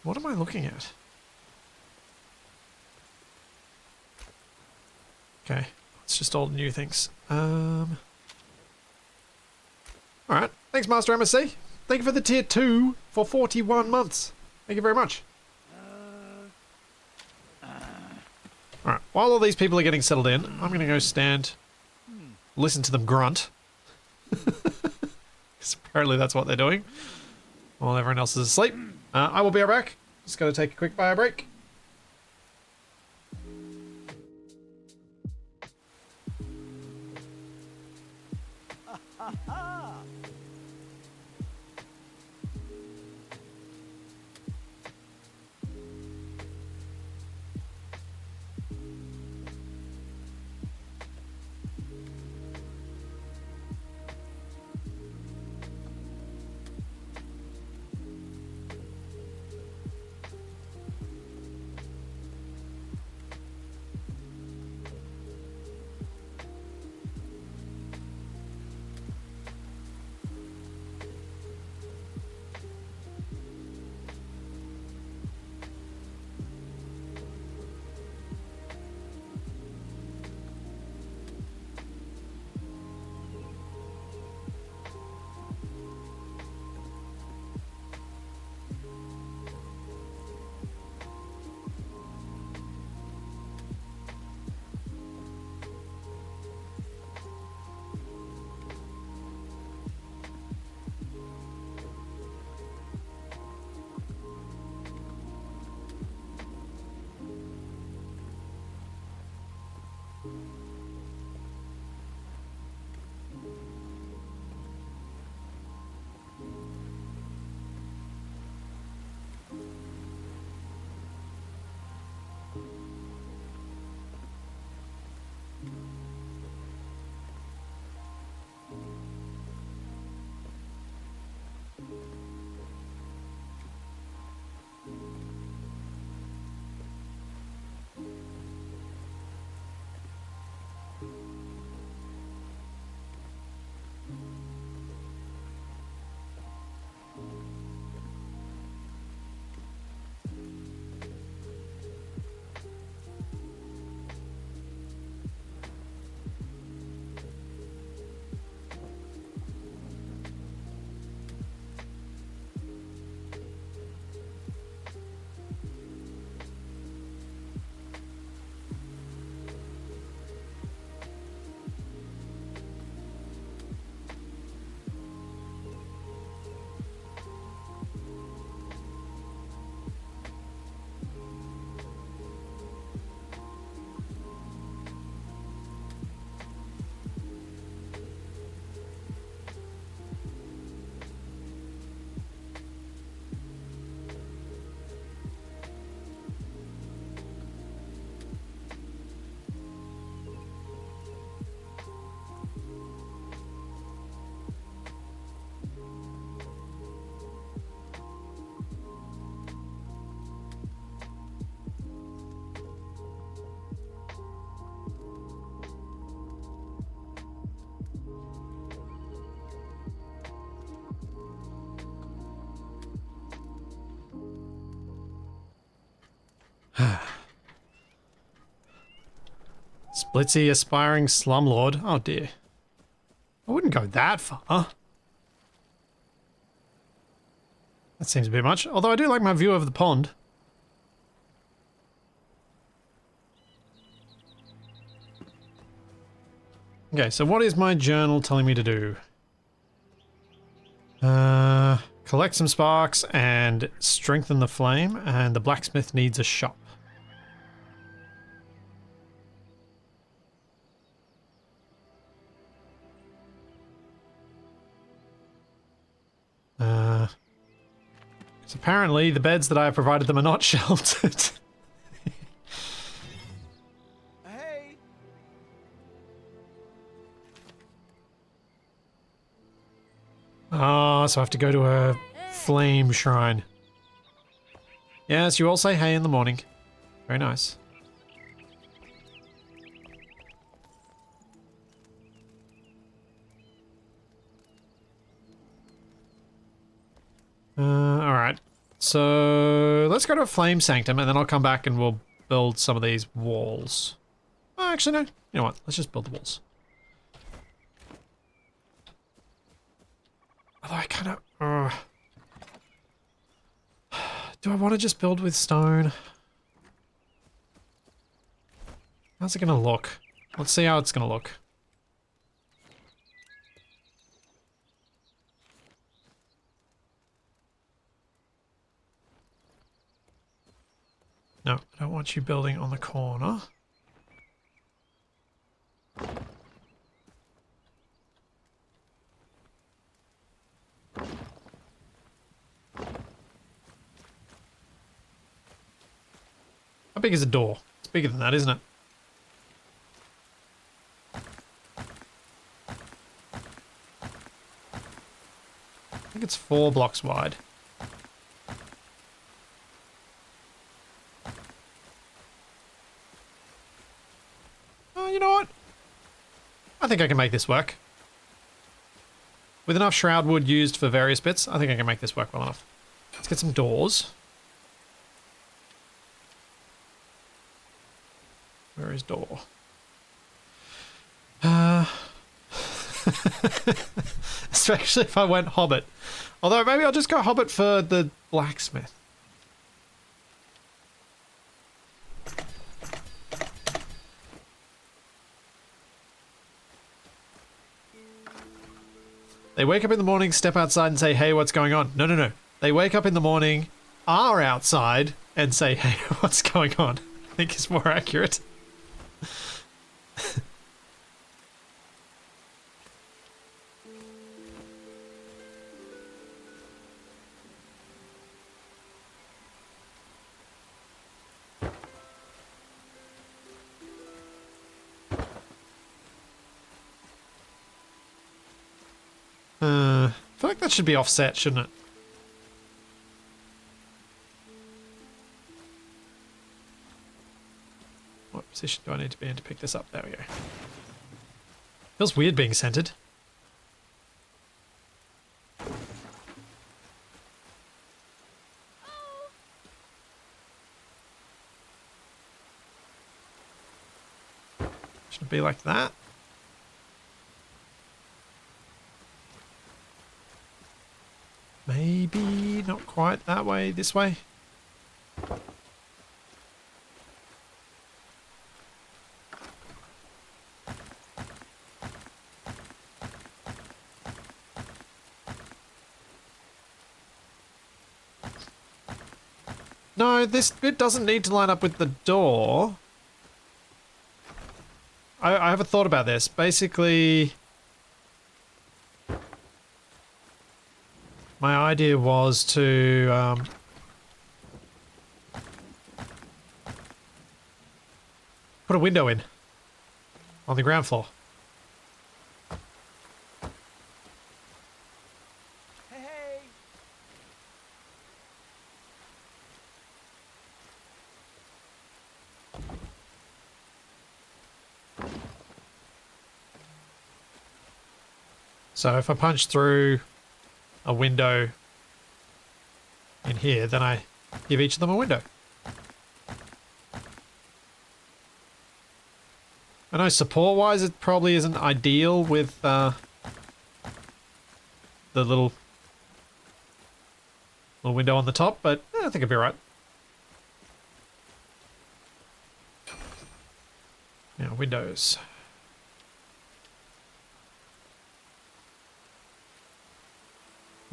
What am I looking at? Okay, it's just all new things. Alright, thanks Master MSC. Thank you for the tier 2 for 41 months. Thank you very much. Alright, while all these people are getting settled in, I'm going to go stand, listen to them grunt. Because apparently that's what they're doing. While everyone else is asleep. I will be right back. Just got to take a quick bio break. Splitsy aspiring slumlord. Oh dear. I wouldn't go that far. That seems a bit much. Although I do like my view of the pond. Okay, so what is my journal telling me to do? Collect some sparks and strengthen the flame, and the blacksmith needs a shop. So apparently the beds that I have provided them are not sheltered. Hey. Oh, so I have to go to a flame shrine. Yes, you all say hey in the morning. Very nice. Alright. So let's go to a flame sanctum and then I'll come back and we'll build some of these walls. Oh, actually, no. You know what? Let's just build the walls. Although I kind of... do I want to just build with stone? How's it going to look? Let's see how it's going to look. No, I don't want you building on the corner. How big is a door? It's bigger than that, isn't it? I think it's 4 blocks wide. Oh, you know what? I think I can make this work. With enough shroud wood used for various bits, I think I can make this work well enough. Let's get some doors. Where is door? Especially if I went Hobbit. Although maybe I'll just go Hobbit for the blacksmith. They wake up in the morning, step outside and say, hey, what's going on? No, no, no. They wake up in the morning, are outside, and say, hey, what's going on? I think it's more accurate. feel like that should be offset, shouldn't it? What position do I need to be in to pick this up? There we go. Feels weird being centered. Should it be like that? Maybe not quite that way, this way. No, this bit doesn't need to line up with the door. I have a thought about this. Basically, my idea was to put a window in on the ground floor. Hey. So if I punch through a window in here, then I give each of them a window. I know support-wise it probably isn't ideal with the little window on the top, but I think it'd be alright. Now, windows.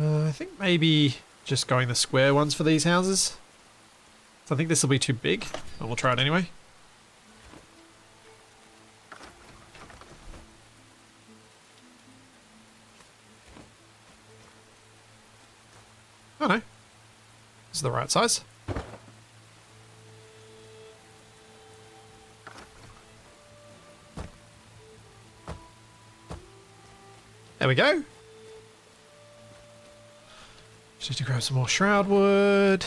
I think maybe just going the square ones for these houses. So I think this will be too big, but we'll try it anyway. Oh no, this is the right size. There we go. Just need to grab some more shroud wood.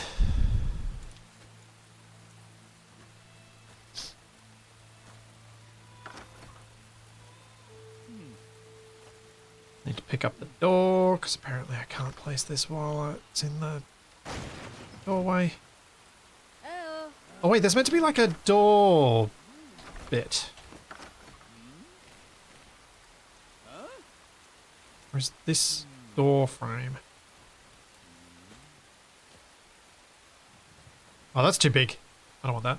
Need to pick up the door, because apparently I can't place this while it's in the doorway. Oh wait, there's meant to be like a door bit. Where's this door frame? Oh, that's too big. I don't want that.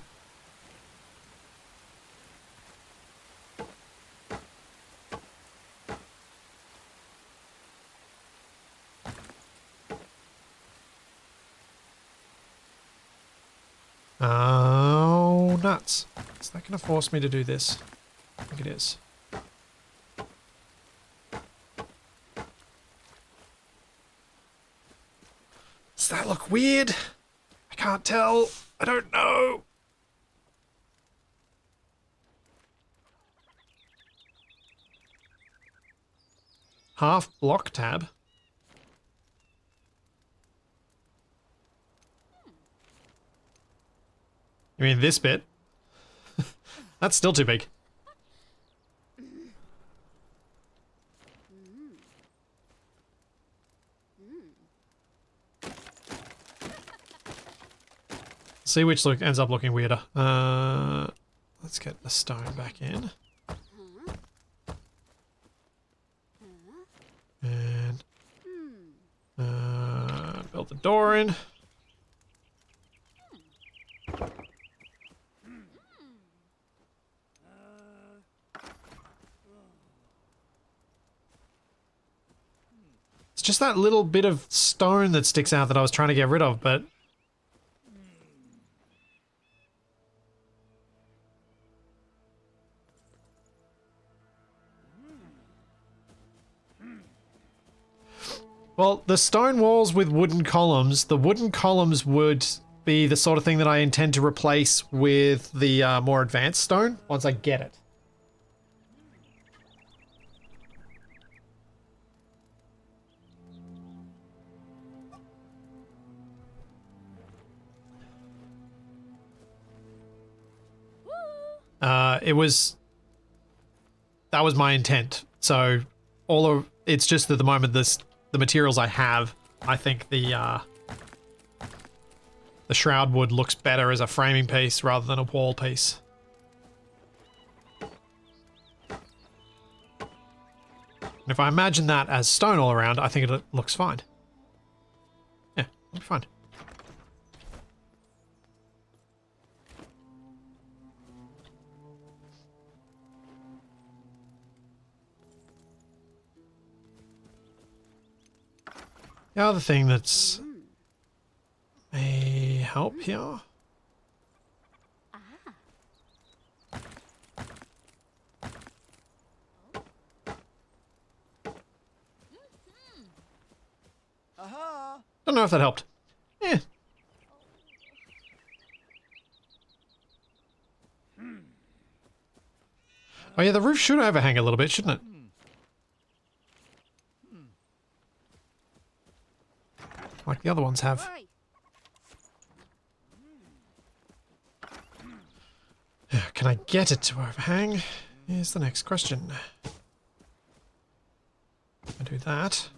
Oh, nuts. Is that going to force me to do this? I think it is. Does that look weird? I can't tell. I don't know. Half block tab. You mean this bit? That's still too big. See which ends up looking weirder. Let's get the stone back in. And build the door in. It's just that little bit of stone that sticks out that I was trying to get rid of, but well, the stone walls with wooden columns, the wooden columns would be the sort of thing that I intend to replace with the more advanced stone once I get it. That was my intent. So it's just at the moment the materials I have, I think the shroud wood looks better as a framing piece rather than a wall piece. And if I imagine that as stone all around, I think it looks fine. Yeah, it'll be fine. The other thing that's may help here. Don't know if that helped. Yeah. Oh yeah, the roof should overhang a little bit, shouldn't it? Like the other ones have. Can I get it to overhang? Here's the next question. I do that.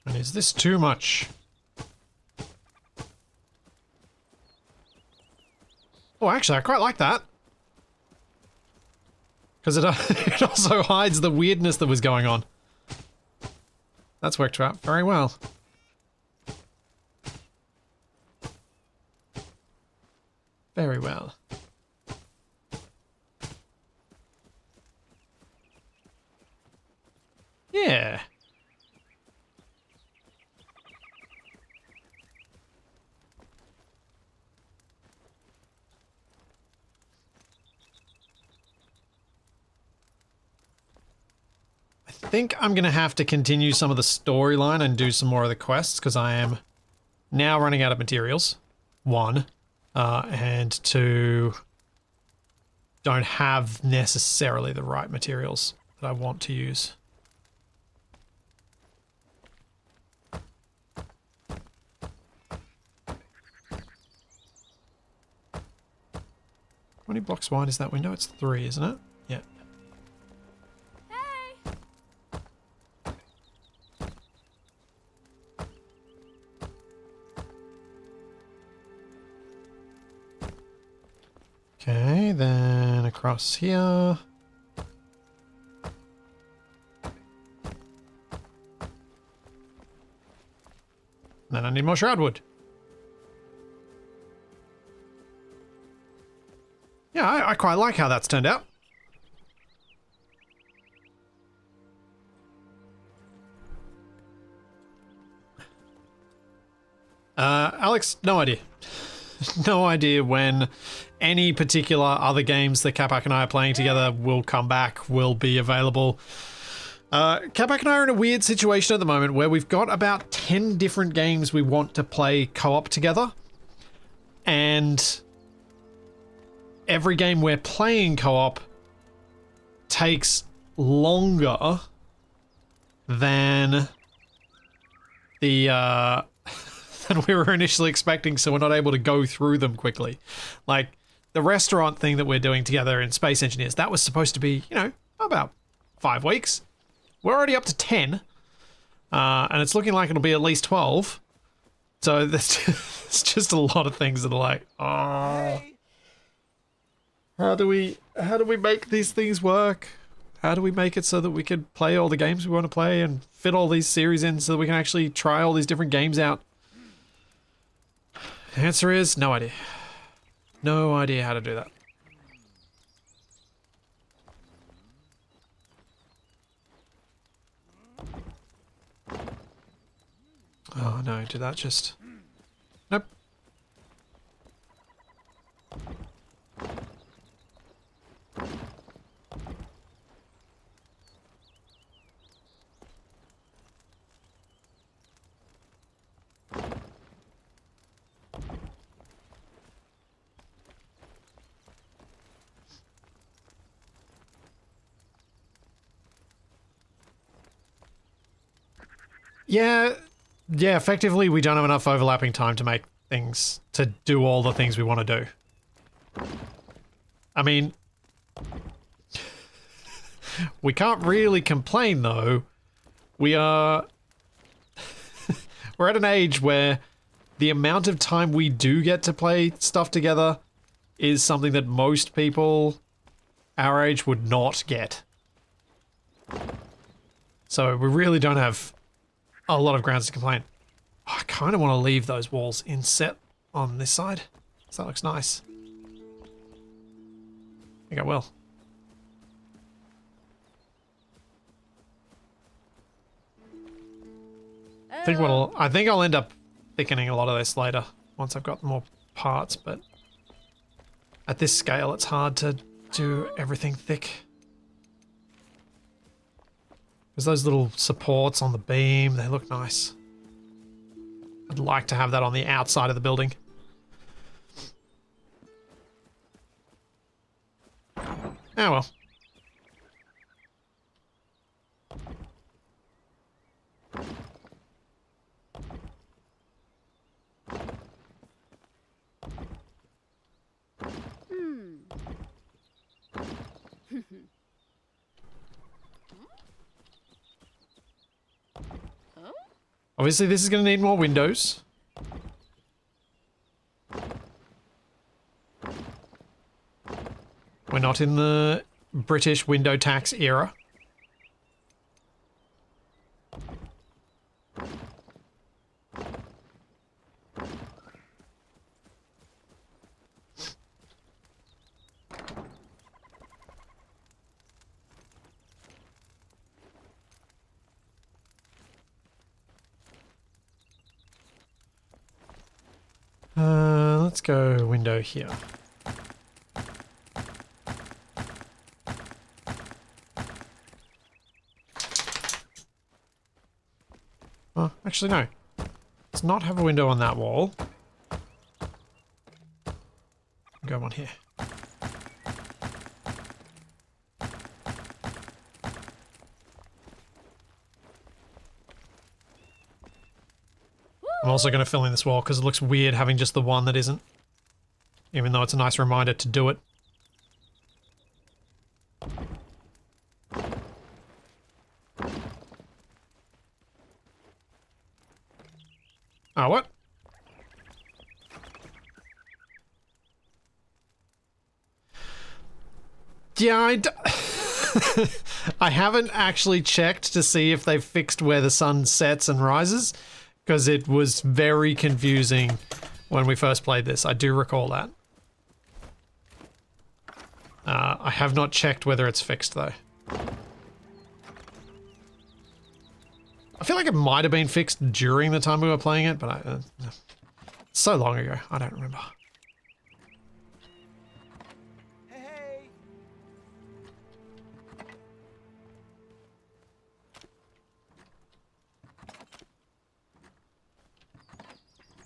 And is this too much? Oh, actually, I quite like that. Because it also hides the weirdness that was going on. That's worked out very well. Very well. Yeah. I think I'm going to have to continue some of the storyline and do some more of the quests because I am now running out of materials. One. And two, don't have necessarily the right materials that I want to use. How many blocks wide is that window? It's 3, isn't it? Yeah. Okay, then across here. Then I need more shroud wood. Yeah, I quite like how that's turned out. Alex, no idea. No idea when any particular other games that Capac and I are playing together will come back, will be available. Capac and I are in a weird situation at the moment where we've got about 10 different games we want to play co-op together. And every game we're playing co-op takes longer than the than we were initially expecting, so we're not able to go through them quickly. Like the restaurant thing that we're doing together in Space Engineers, that was supposed to be, you know, about 5 weeks. We're already up to 10, and it's looking like it'll be at least 12. So there's just a lot of things that are like, oh, how do we make these things work? How do we make it so that we could play all the games we want to play and fit all these series in so that we can actually try all these different games out? The answer is no idea. No idea how to do that. Oh no, did that just... Nope. Yeah, effectively we don't have enough overlapping time to make things, to do all the things we want to do. I mean, we can't really complain though. We are... we're at an age where the amount of time we do get to play stuff together is something that most people our age would not get. So we really don't have a lot of grounds to complain. I kind of want to leave those walls inset on this side, so that looks nice. I think I will. I think I'll end up thickening a lot of this later once I've got more parts, but at this scale it's hard to do everything thick. There's those little supports on the beam, they look nice. I'd like to have that on the outside of the building. Oh well. Obviously this is going to need more windows. We're not in the British window tax era. Let's go window here. Oh, actually no. Let's not have a window on that wall. Go one here. I'm also going to fill in this wall because it looks weird having just the one that isn't. Even though it's a nice reminder to do it. Oh, what? Yeah, I haven't actually checked to see if they've fixed where the sun sets and rises. Because it was very confusing when we first played this. I do recall that. I have not checked whether it's fixed though. I feel like it might have been fixed during the time we were playing it, but so long ago, I don't remember. Hey.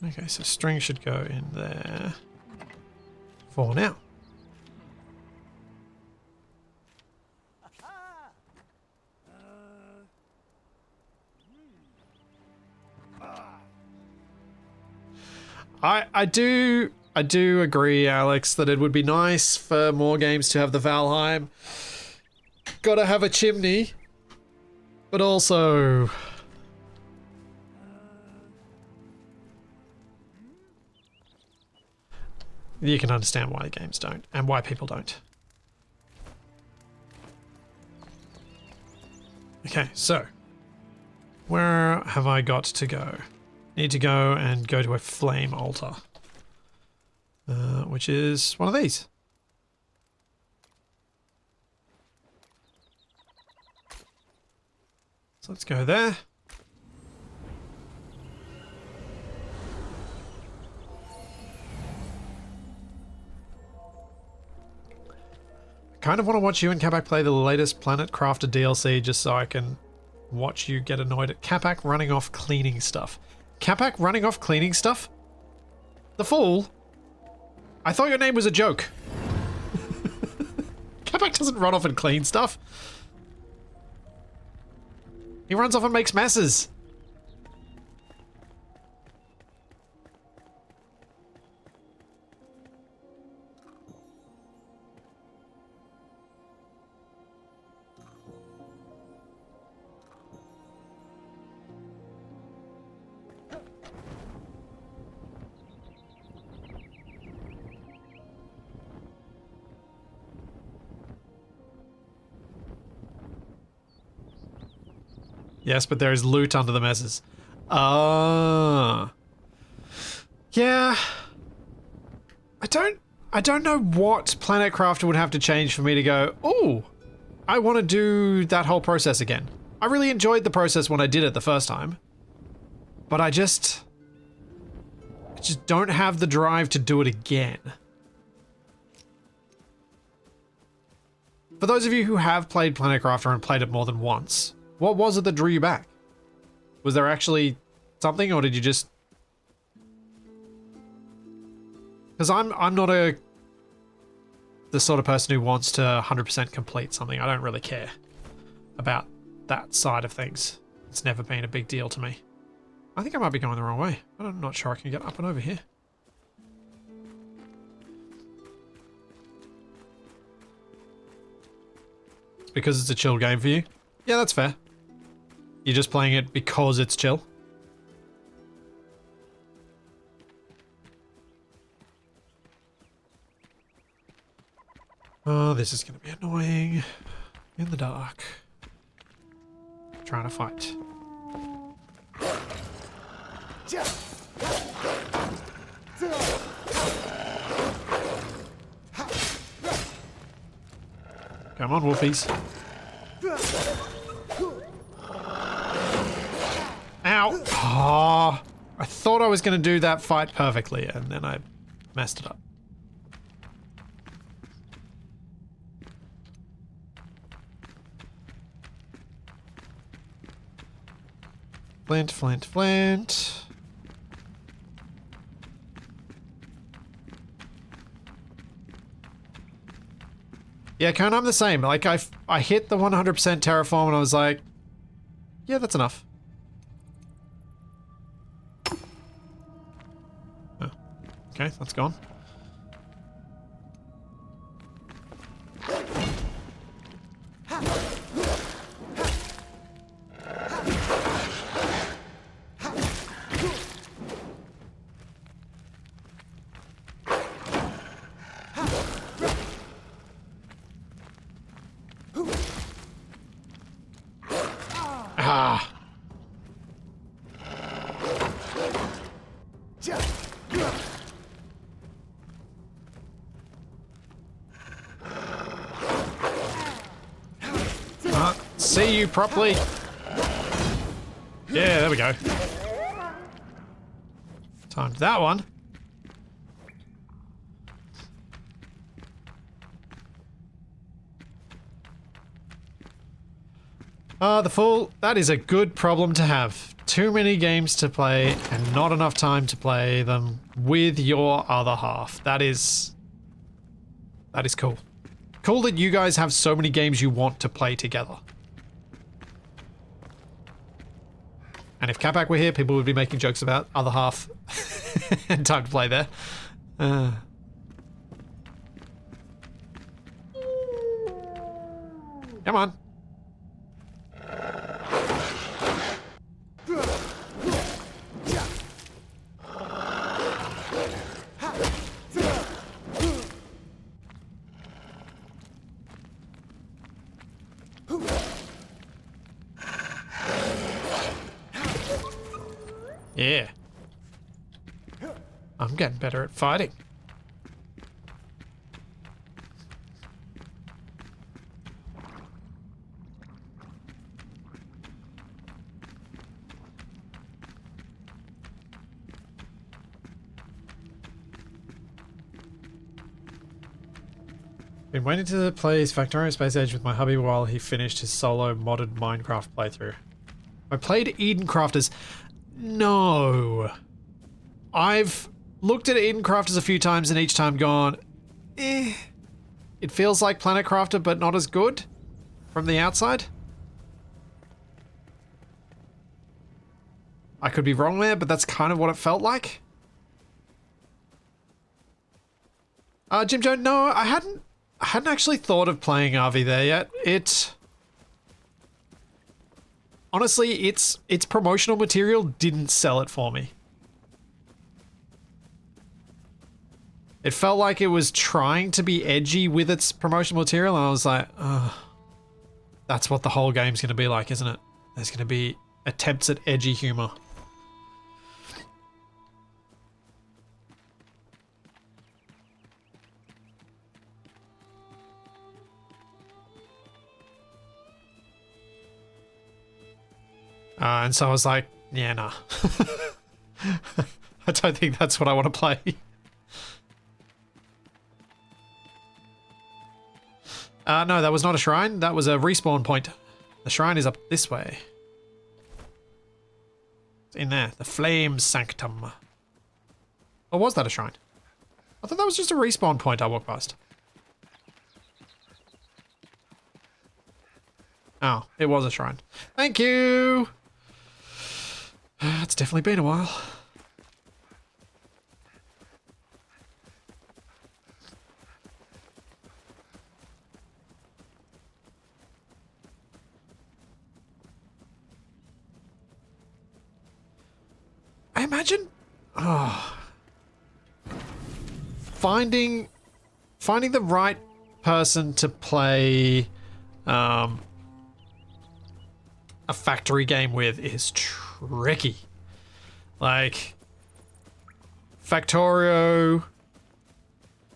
Okay, so string should go in there for now. I do agree, Alex, that it would be nice for more games to have the Valheim. Gotta have a chimney, but also you can understand why the games don't and why people don't. Okay, so where have I got to go? Need to go and go to a flame altar, which is one of these. So let's go there. I kind of want to watch you and Capac play the latest Planet Crafter DLC just so I can watch you get annoyed at Capac running off cleaning stuff. Capac running off cleaning stuff? The fool? I thought your name was a joke. Capac doesn't run off and clean stuff. He runs off and makes messes. Yes, but there is loot under the messes. Ah. Yeah. I don't know what Planet Crafter would have to change for me to go, oh, I want to do that whole process again. I really enjoyed the process when I did it the first time. But I just don't have the drive to do it again. For those of you who have played Planet Crafter and played it more than once, what was it that drew you back? Was there actually something, or did you just... Because I'm not the sort of person who wants to 100% complete something. I don't really care about that side of things. It's never been a big deal to me. I think I might be going the wrong way. I'm not sure I can get up and over here. It's because it's a chill game for you? Yeah, that's fair. You're just playing it because it's chill? Oh, this is going to be annoying. In the dark. Trying to fight. Come on, wolfies. Ow! Oh, I thought I was going to do that fight perfectly, and then I messed it up. Flint, flint, flint. Yeah, Cone, I'm the same. Like, I hit the 100% terraform and I was like, yeah, that's enough. Oh, okay, that's gone. Ah. See you properly. Yeah, there we go. Timed that one. The Fool, that is a good problem to have. Too many games to play and not enough time to play them with your other half. That is cool. Cool that you guys have so many games you want to play together. And if Capac were here, people would be making jokes about other half and time to play there. Come on. Yeah. I'm getting better at fighting. Been waiting to play his Factorio Space Age with my hubby while he finished his solo modded Minecraft playthrough. I played Eden Crafters. No. I've looked at Eden Crafters a few times and each time gone, eh. It feels like Planet Crafter, but not as good from the outside. I could be wrong there, but that's kind of what it felt like. Jim Joe, no, I hadn't actually thought of playing RV there yet. Honestly, its promotional material didn't sell it for me. It felt like it was trying to be edgy with its promotional material, and I was like, oh, that's what the whole game's going to be like, isn't it? There's going to be attempts at edgy humor. And so I was like, yeah, nah. I don't think that's what I want to play. No, that was not a shrine. That was a respawn point. The shrine is up this way. It's in there. The flame sanctum. Or was that a shrine? I thought that was just a respawn point I walked past. Oh, it was a shrine. Thank you! It's definitely been a while. I imagine... Oh, finding the right person to play a factory game with is tricky. Like Factorio,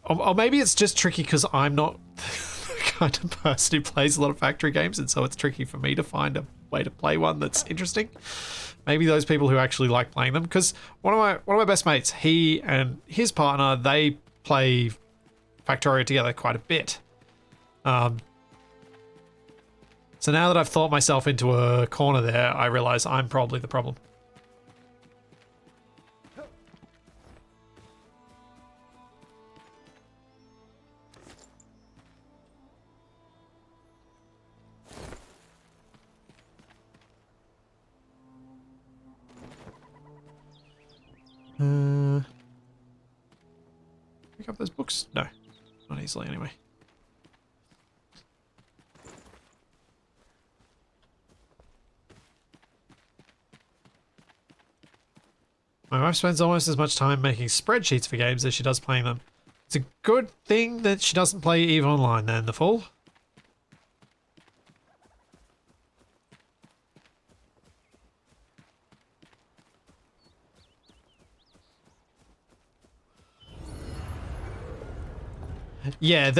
or maybe it's just tricky because I'm not the kind of person who plays a lot of factory games, and so it's tricky for me to find a way to play one that's interesting. Maybe those people who actually like playing them, because one of my best mates, he and his partner, they play Factorio together quite a bit. So now that I've thought myself into a corner there, I realize I'm probably the problem. Pick up those books? No, not easily anyway. My wife spends almost as much time making spreadsheets for games as she does playing them. It's a good thing that she doesn't play EVE Online then, the fool. Yeah,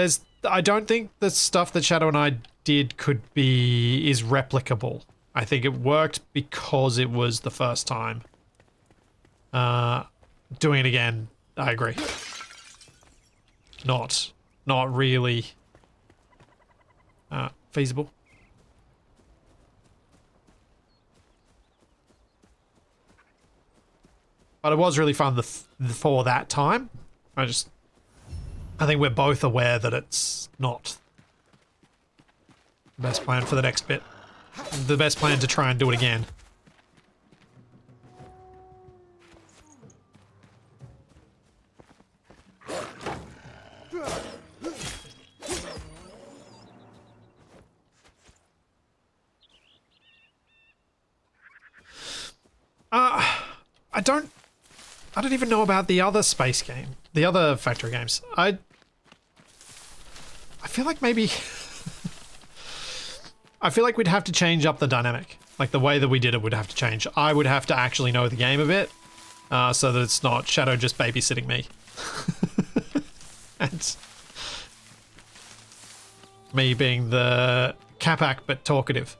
I don't think the stuff that Shadow and I did is replicable. I think it worked because it was the first time. Doing it again, I agree. Not really feasible. But it was really fun for that time. I think we're both aware that it's not the best plan for the next bit. The best plan to try and do it again. I don't even know about the other space game, the other factory games. I feel like maybe I feel like we'd have to change up the dynamic. Like the way that we did it would have to change. I would have to actually know the game a bit, so that it's not Shadow just babysitting me. And me being the Capac but talkative.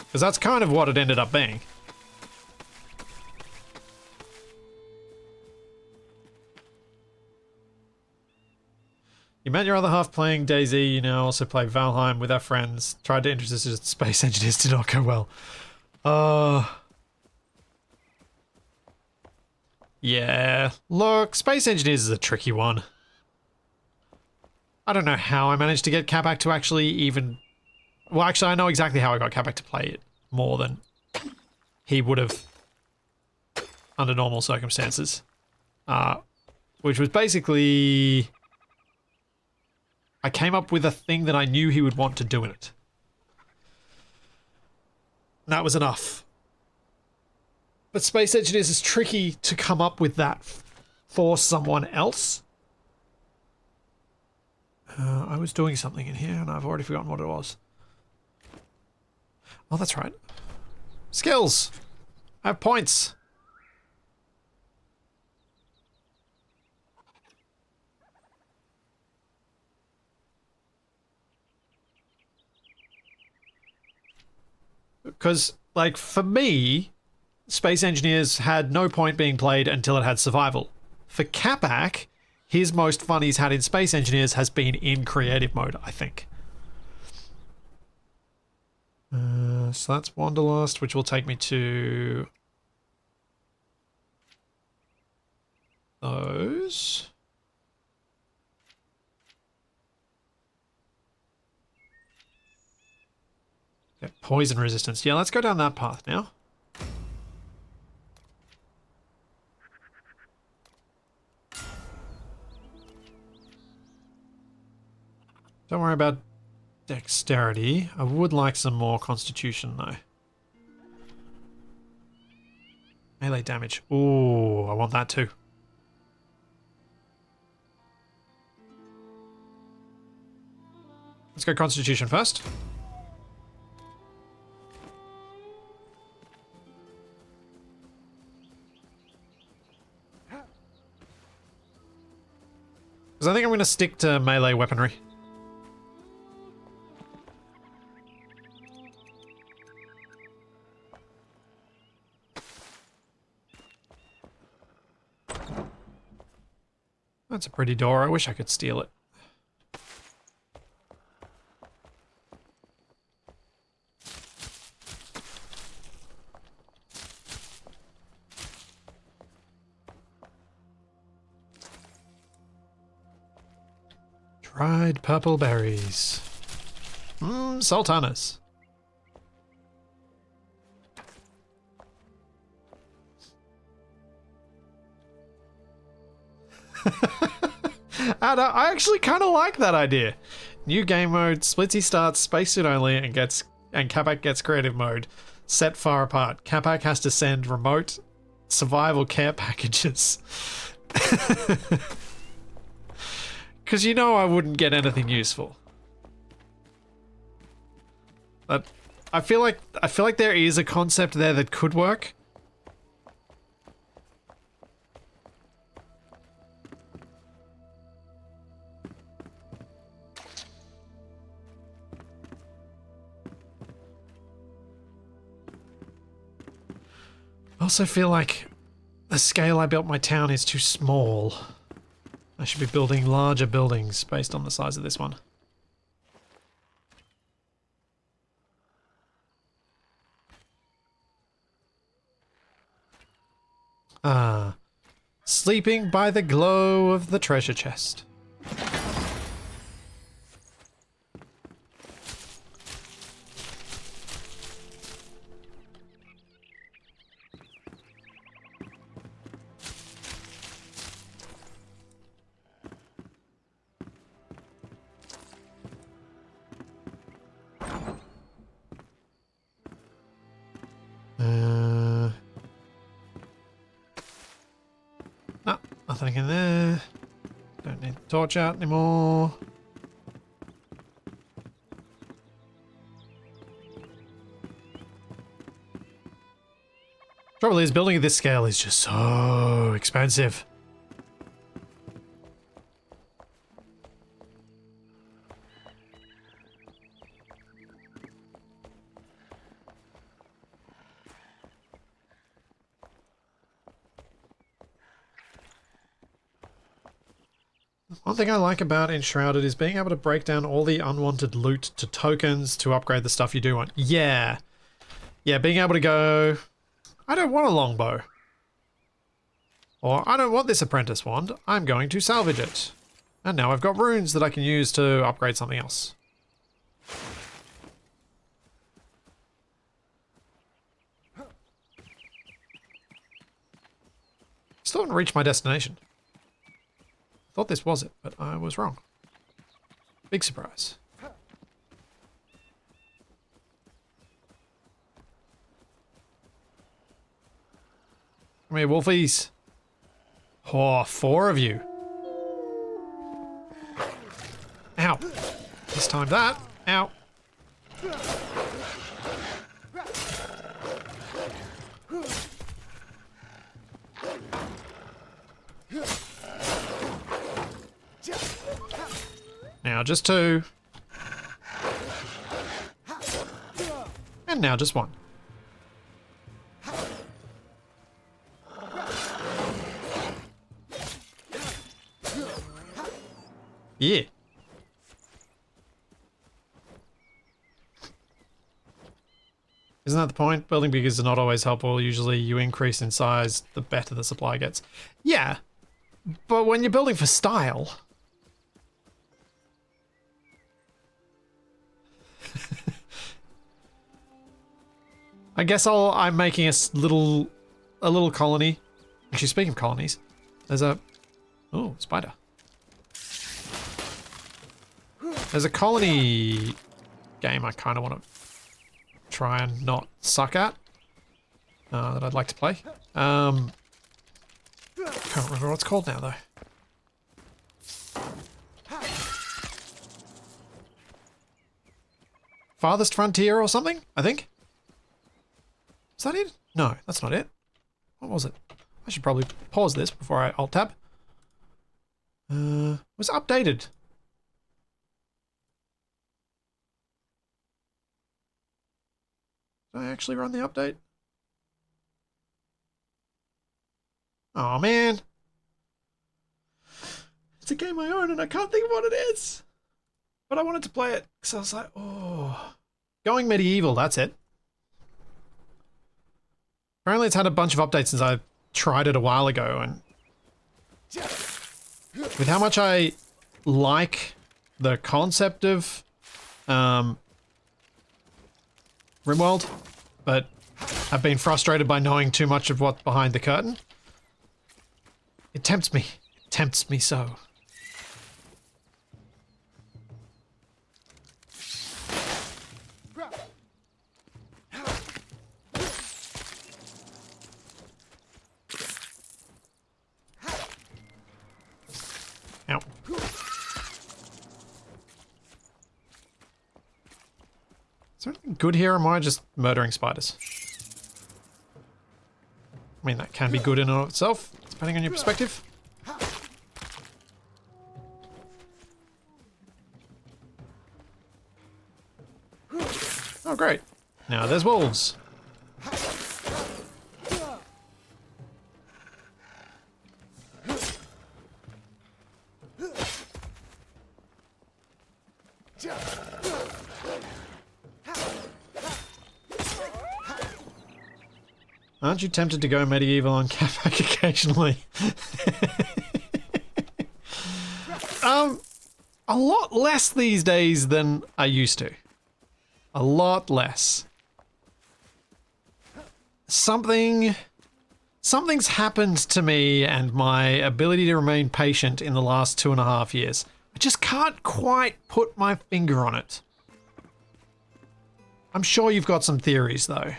Because that's kind of what it ended up being. You met your other half playing DayZ, you now also play Valheim with our friends. Tried to introduce us to Space Engineers, did not go well. Yeah, look, Space Engineers is a tricky one. I don't know how I managed to get Capac to actually even... Well, actually, I know exactly how I got Capac to play it more than he would have under normal circumstances. Which was basically... I came up with a thing that I knew he would want to do in it. And that was enough. But Space Engineers is tricky to come up with that for someone else. I was doing something in here and I've already forgotten what it was. Oh, that's right. Skills! I have points! Because, like, for me, Space Engineers had no point being played until it had survival. For Capac, his most fun he's had in Space Engineers has been in creative mode, I think. So that's Wanderlust, which will take me to those. Yeah, poison resistance. Yeah, let's go down that path now. Don't worry about dexterity. I would like some more constitution though. Melee damage. Ooh, I want that too. Let's go constitution first. Because I think I'm going to stick to melee weaponry. That's a pretty door. I wish I could steal it. Dried purple berries. Sultanas. And I actually kind of like that idea. New game mode, Splitsy starts spacesuit only and Capac gets creative mode. Set far apart. Capac has to send remote survival care packages. Because you know I wouldn't get anything useful. But I feel like there is a concept there that could work. I also feel like the scale I built my town is too small. I should be building larger buildings based on the size of this one. Ah, sleeping by the glow of the treasure chest. No, nothing in there. Don't need the torch out anymore. Trouble is, building at this scale is just so expensive. One thing I like about Enshrouded is being able to break down all the unwanted loot to tokens to upgrade the stuff you do want. Yeah. Yeah, being able to go, I don't want a longbow. Or I don't want this apprentice wand, I'm going to salvage it. And now I've got runes that I can use to upgrade something else. Still haven't reached my destination. Thought this was it, but I was wrong. Big surprise. Come here, wolfies. Oh, 4 of you. Ow. This time that. Ow. Now just 2. And now just 1. Yeah. Isn't that the point? Building big is not always helpful. Usually you increase in size, the better the supply gets. Yeah, but when you're building for style... I guess I'm making a little colony. Actually, speaking of colonies, there's a... Oh, spider. There's a colony game I kind of want to try and not suck at. That I'd like to play. Can't remember what it's called now, though. Farthest Frontier or something, I think? Is that it? No, that's not it. What was it? I should probably pause this before I alt-tab. It was updated. Did I actually run the update? Oh man. It's a game I own and I can't think of what it is. But I wanted to play it because I was like, oh. Going Medieval, that's it. Apparently it's had a bunch of updates since I tried it a while ago, and with how much I like the concept of RimWorld, but I've been frustrated by knowing too much of what's behind the curtain. It tempts me. It tempts me so. Ow. Is there anything good here, or am I just murdering spiders? I mean, that can be good in and of itself, depending on your perspective. Oh, great. Now there's wolves. Aren't you tempted to go medieval on Capac occasionally? A lot less these days than I used to. A lot less. Something's happened to me and my ability to remain patient in the last 2.5 years. I just can't quite put my finger on it. I'm sure you've got some theories though.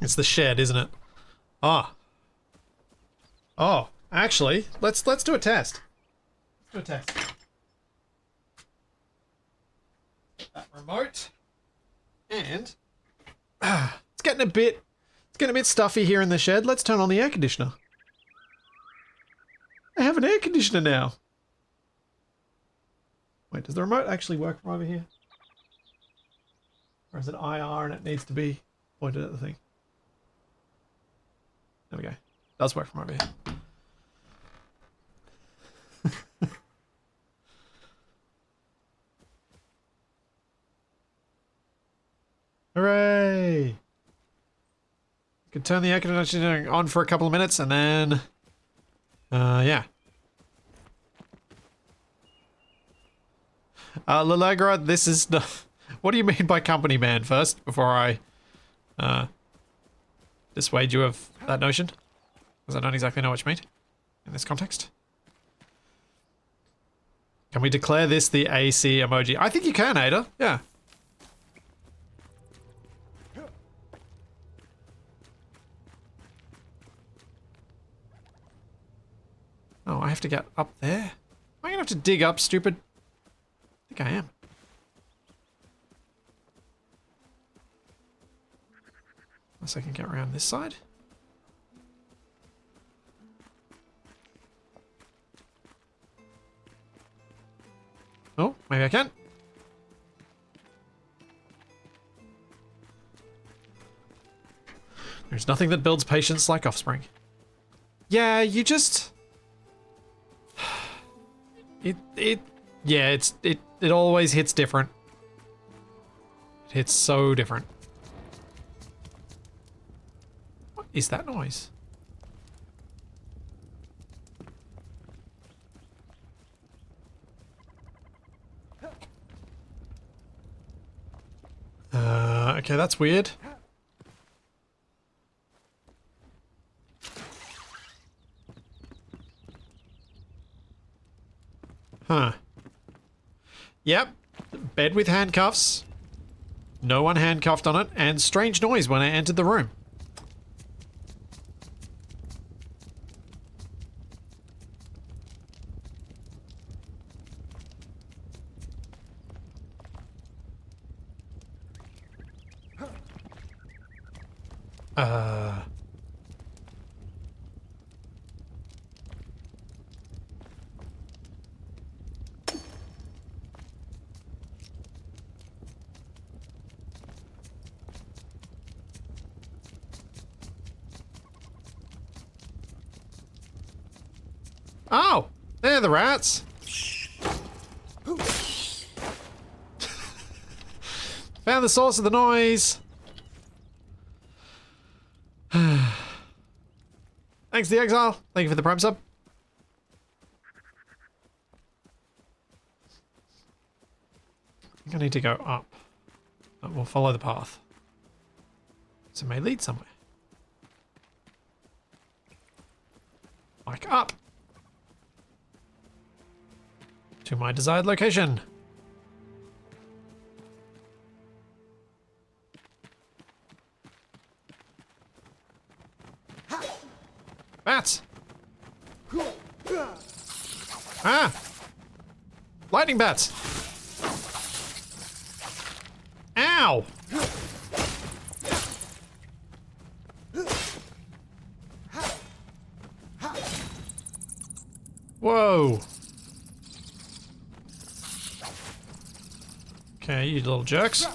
It's the shed, isn't it? Ah. Oh, actually, let's do a test. Let's do a test. That remote. And it's getting a bit stuffy here in the shed. Let's turn on the air conditioner. I have an air conditioner now. Wait, does the remote actually work from over here? Or is it IR and it needs to be pointed at the thing? There we go. Does work from over here. Hooray! You can turn the air conditioning on for a couple of minutes and then... yeah. Lalagra, this is not... What do you mean by company man first, before I dissuade you of that notion? Because I don't exactly know what you mean in this context. Can we declare this the AC emoji? I think you can, Ada. Yeah. Oh, I have to get up there? Am I gonna have to dig up, stupid? I think I am. Unless I can get around this side. Oh, maybe I can. There's nothing that builds patience like offspring. Yeah, you just... It always hits different. It hits so different. What is that noise? Okay, that's weird. Huh. Yep. Bed with handcuffs. No one handcuffed on it, and strange noise when I entered the room. Oh, they're the rats. Found the source of the noise. Thanks, The Exile. Thank you for the Prime sub. I think I need to go up. But we'll follow the path. So it may lead somewhere. Like up. To my desired location. Bats! Ah! Lightning bats! Ow! Whoa! Okay, you little jerks.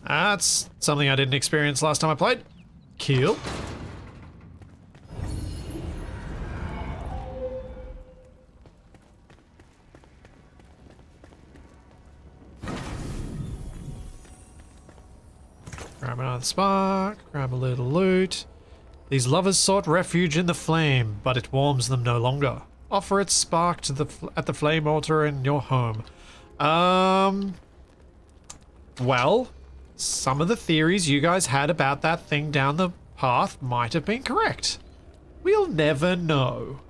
That's something I didn't experience last time I played. Kill. Grab another spark, grab a little loot. These lovers sought refuge in the flame, but it warms them no longer. Offer its spark to at the flame altar in your home. Well, some of the theories you guys had about that thing down the path might have been correct. We'll never know.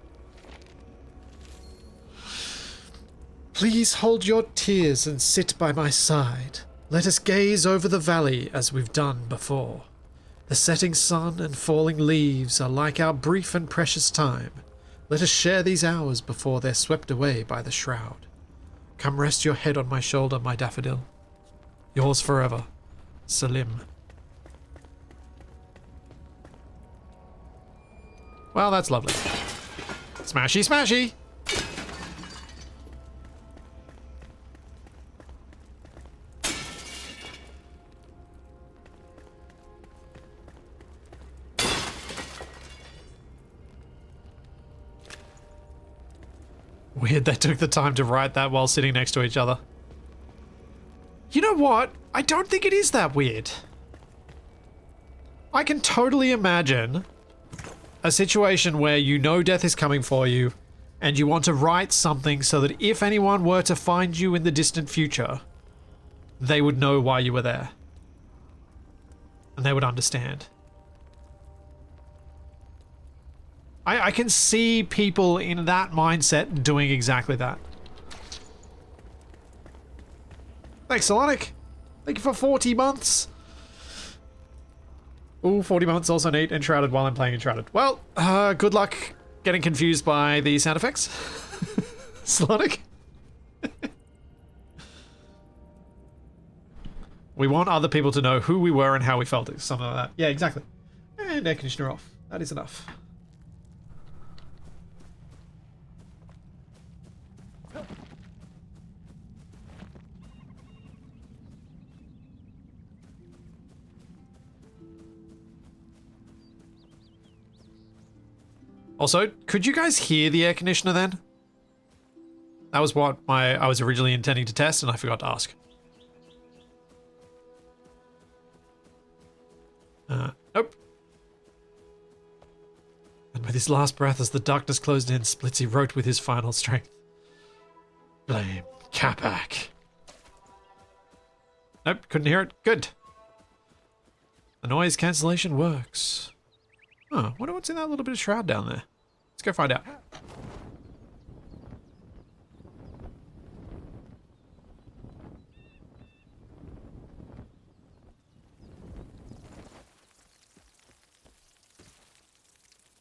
Please hold your tears and sit by my side. Let us gaze over the valley as we've done before. The setting sun and falling leaves are like our brief and precious time. Let us share these hours before they're swept away by the shroud. Come rest your head on my shoulder, my daffodil. Yours forever, Salim. Well, that's lovely. Smashy, smashy! Weird they took the time to write that while sitting next to each other. You know what? I don't think it is that weird. I can totally imagine a situation where you know death is coming for you, and you want to write something so that if anyone were to find you in the distant future, they would know why you were there. And they would understand. I can see people in that mindset doing exactly that. Thanks, Solonic. Thank you for 40 months. Ooh, 40 months also need Enshrouded while I'm playing Enshrouded. Well, good luck getting confused by the sound effects. Solonic. We want other people to know who we were and how we felt. Something like that. Yeah, exactly. And air conditioner off. That is enough. Also, could you guys hear the air conditioner then? That was what I was originally intending to test, and I forgot to ask. Nope. And with his last breath as the darkness closed in, Splitsy wrote with his final strength. Blame Capac. Nope, couldn't hear it. Good. The noise cancellation works. Oh, wonder what's in that little bit of shroud down there. Let's go find out.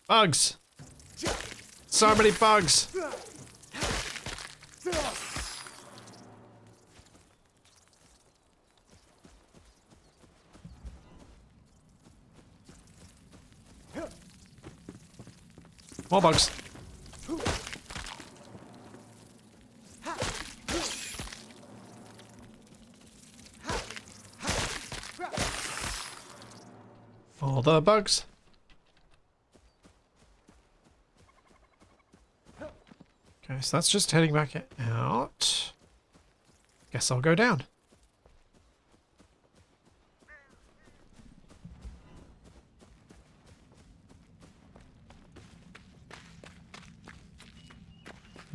Bugs! So many bugs! More bugs. All the bugs. Okay, so that's just heading back out. Guess I'll go down.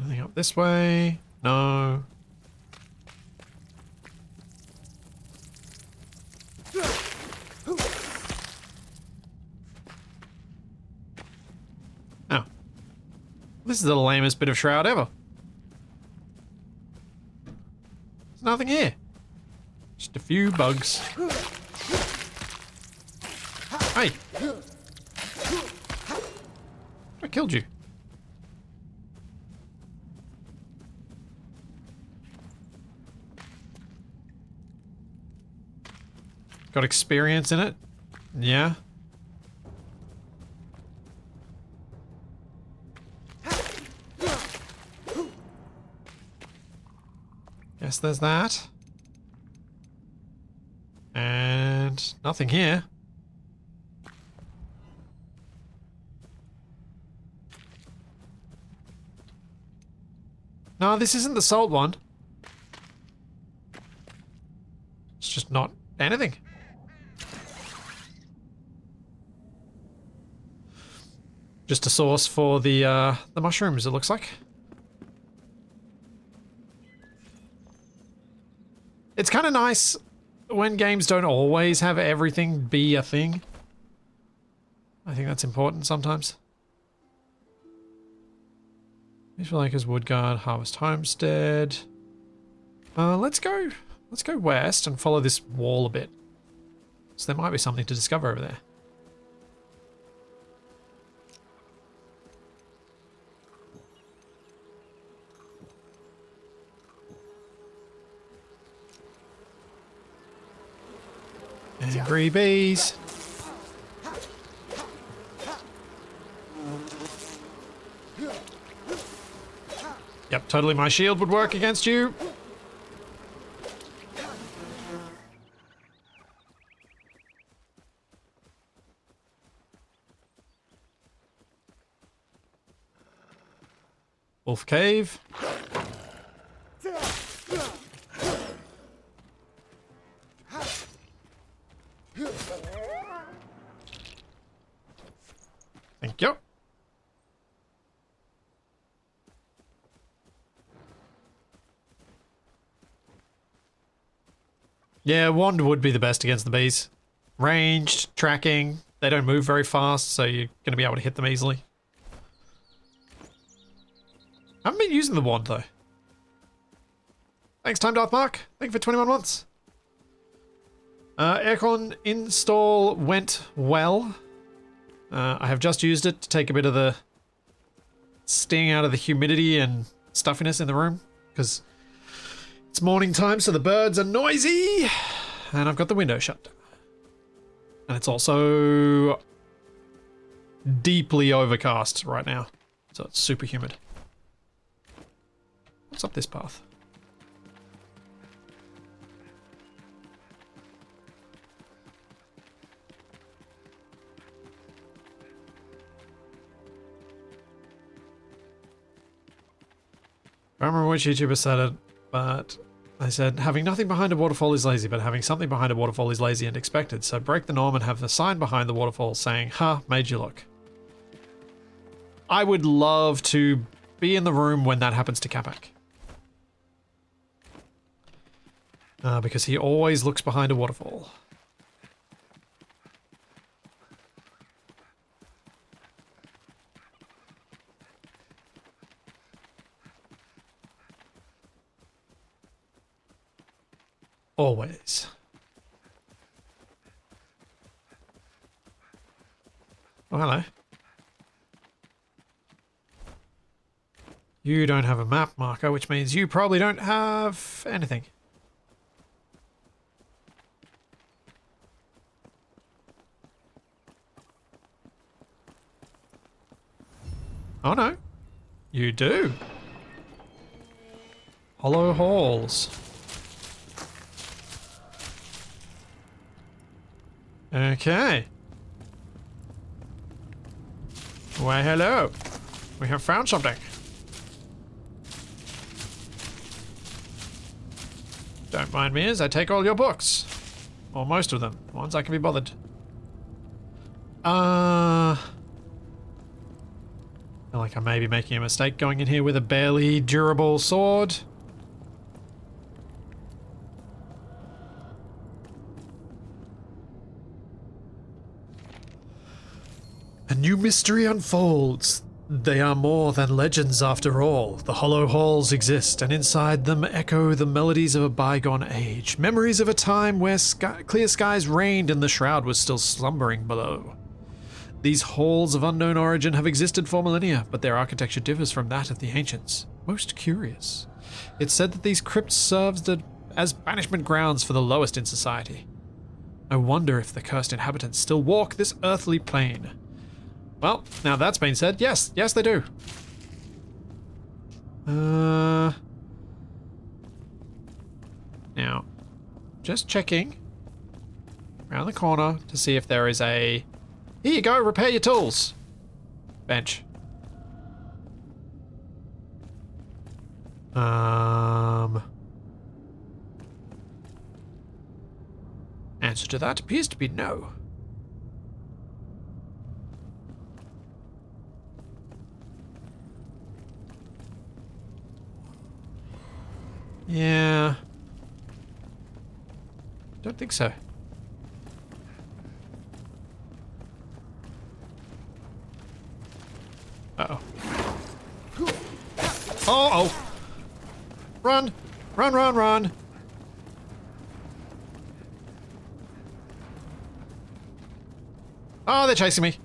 Anything up this way? No. Oh. This is the lamest bit of shroud ever. There's nothing here. Just a few bugs. Hey! I killed you. Got experience in it? Yeah. Guess there's that. And nothing here. No, this isn't the salt one. It's just not anything. Just a source for the mushrooms, it looks like. It's kind of nice when games don't always have everything be a thing. I think that's important sometimes. Peaceful Acres, Woodguard, Harvest Homestead. Let's go west and follow this wall a bit. So there might be something to discover over there. Angry bees. Yep, totally my shield would work against you. Wolf Cave. Thank Thank you. Yeah, wand would be the best against the bees. Ranged, tracking, they don't move very fast, so you're going to be able to hit them easily. I haven't been using the wand, though. Thanks, Time Darth Mark. Thank you for 21 months. Aircon install went well. I have just used it to take a bit of the sting out of the humidity and stuffiness in the room, because it's morning time, so the birds are noisy, and I've got the window shut. And it's also deeply overcast right now, so it's super humid. What's up this path? I don't remember which YouTuber said it, but they said, having nothing behind a waterfall is lazy, but having something behind a waterfall is lazy and expected. So break the norm and have a sign behind the waterfall saying, ha, made you look. I would love to be in the room when that happens to Capac. Because he always looks behind a waterfall. Always. Oh, hello. You don't have a map marker, which means you probably don't have anything. Oh no. You do. Hollow halls. Okay. Why, hello. We have found something. Don't mind me as I take all your books. Or most of them. Ones I can be bothered. I feel like I may be making a mistake going in here with a barely durable sword. A new mystery unfolds. They are more than legends after all. The hollow halls exist, and inside them echo the melodies of a bygone age. Memories of a time where clear skies reigned and the shroud was still slumbering below. These halls of unknown origin have existed for millennia, but their architecture differs from that of the ancients. Most curious. It's said that these crypts served as banishment grounds for the lowest in society. I wonder if the cursed inhabitants still walk this earthly plane. Well, now that's been said, yes, they do. Now, just checking around the corner to see if there is a... Here you go, repair your tools. Bench. Answer to that appears to be no. Yeah. Don't think so. Uh-oh. Oh! Run! Run, run, run! Oh, they're chasing me.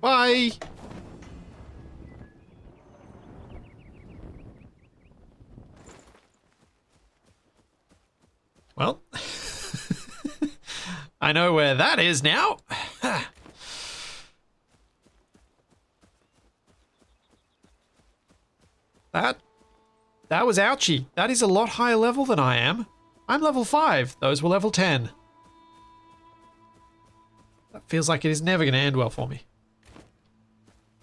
Bye! Well, I know where that is now. That was ouchy. That is a lot higher level than I am. I'm level 5. Those were level 10. That feels like it is never going to end well for me.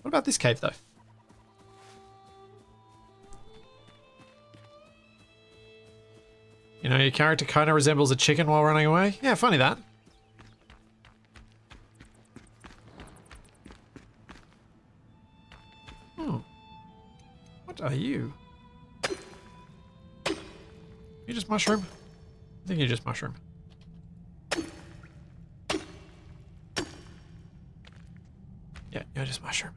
What about this cave, though? You know, your character kind of resembles a chicken while running away. Yeah, funny that. Hmm. What are you? You just mushroom? I think you just mushroom. Yeah, you're just mushroom.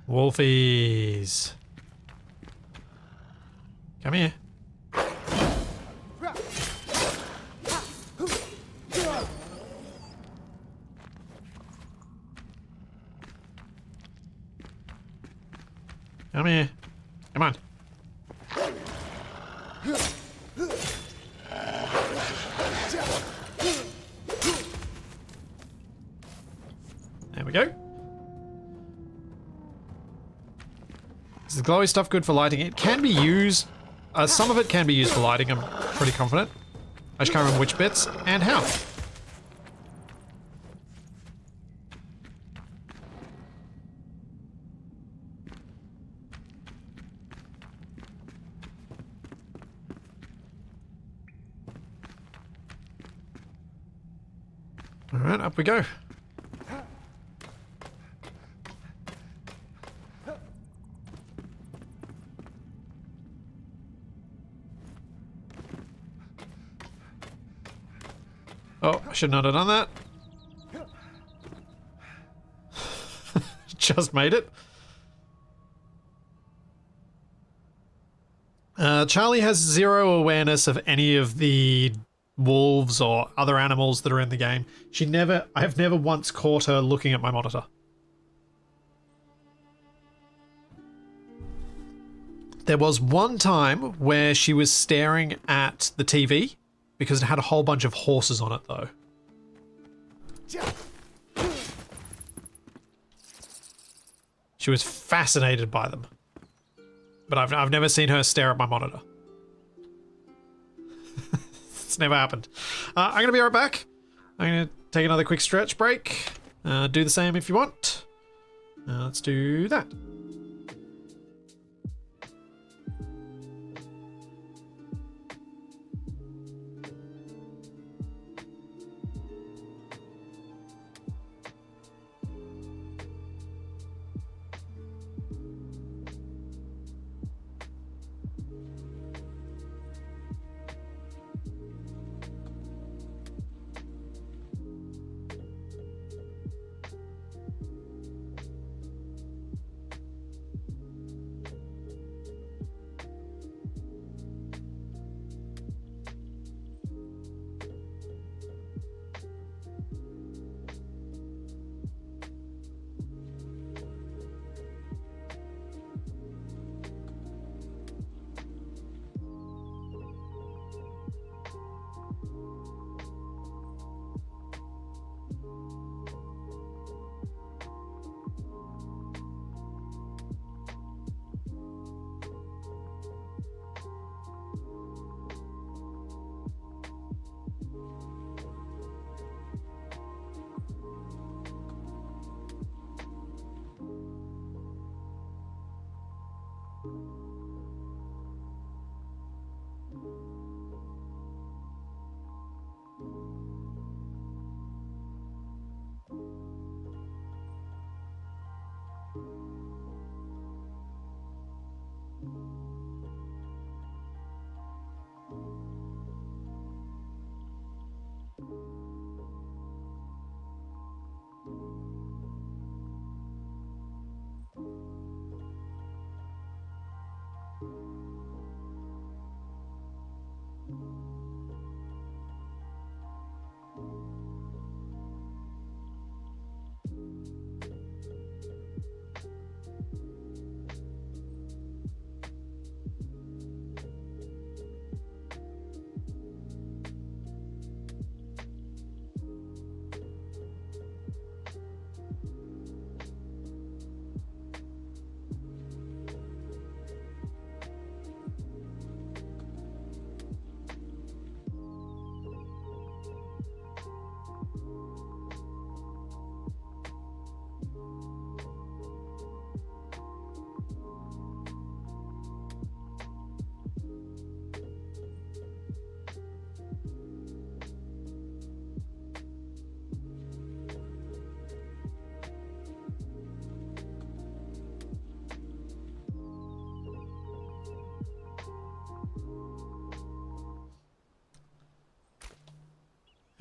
Wolfies. Come here. Come here. Come on. There we go. Is the glowy stuff good for lighting? It can be used. Some of it can be used for lighting, I'm pretty confident. I just can't remember which bits and how. Alright, up we go. Oh, I should not have done that. Just made it. Charlie has zero awareness of any of the wolves or other animals that are in the game. I have never once caught her looking at my monitor. There was one time where she was staring at the TV because it had a whole bunch of horses on it though. She was fascinated by them. But I've never seen her stare at my monitor. It's never happened. I'm going to be right back. I'm going to take another quick stretch break. Do the same if you want. Let's do that.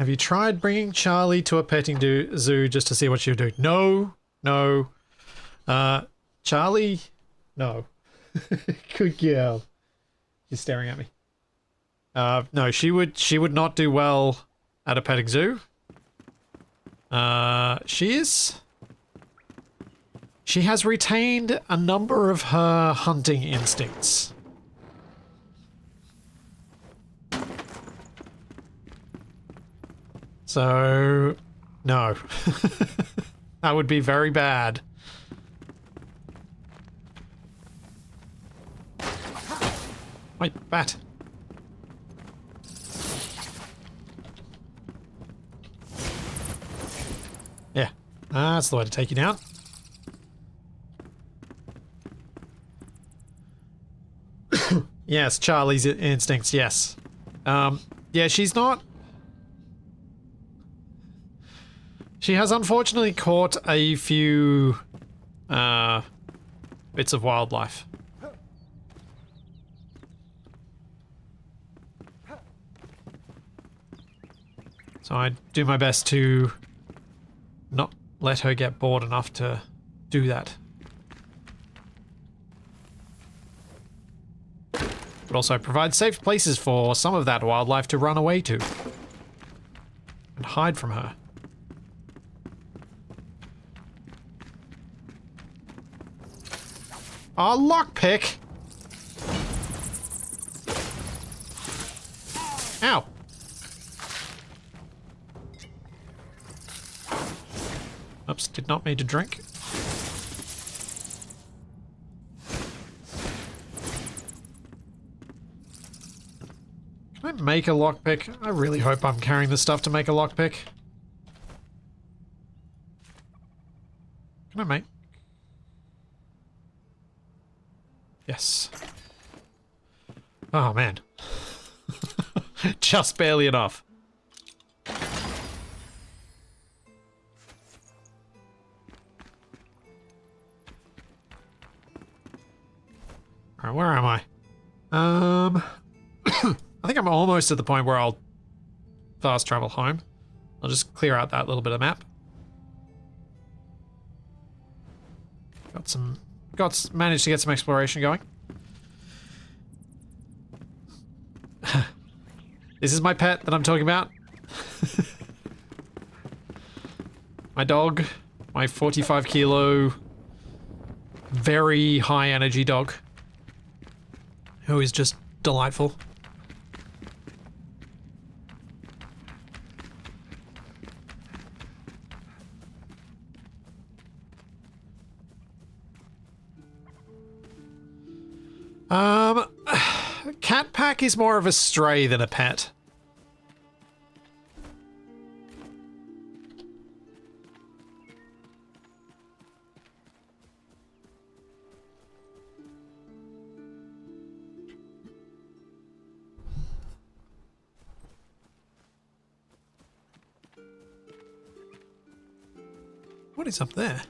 Have you tried bringing Charlie to a petting zoo just to see what she'll do? No, no. Charlie, no. Good girl. She's staring at me. No, she would not do well at a petting zoo. She has retained a number of her hunting instincts. So, no. That would be very bad. Wait, bat. Yeah, that's the way to take you down. Yes, Charlie's instincts, yes. Yeah, she's not... She has unfortunately caught a few bits of wildlife. So I do my best to not let her get bored enough to do that. But also provide safe places for some of that wildlife to run away to. And hide from her. Oh, lockpick! Ow! Oops, did not mean to drink. Can I make a lockpick? I really hope I'm carrying the stuff to make a lockpick. Can I make... Yes. Oh, man. Just barely enough. Alright, where am I? I think I'm almost at the point where I'll fast travel home. I'll just clear out that little bit of map. Managed to get some exploration going. This is my pet that I'm talking about. My dog, my 45 kilo, very high energy dog, who is just delightful. Cat Pack is more of a stray than a pet. What is up there?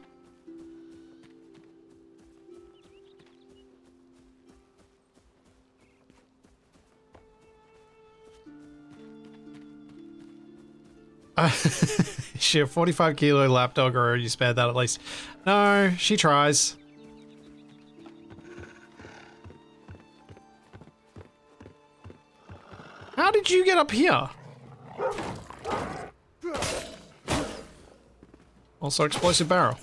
Is she a 45 kilo lapdog, or you spared that at least? No, she tries. How did you get up here? Also explosive barrel.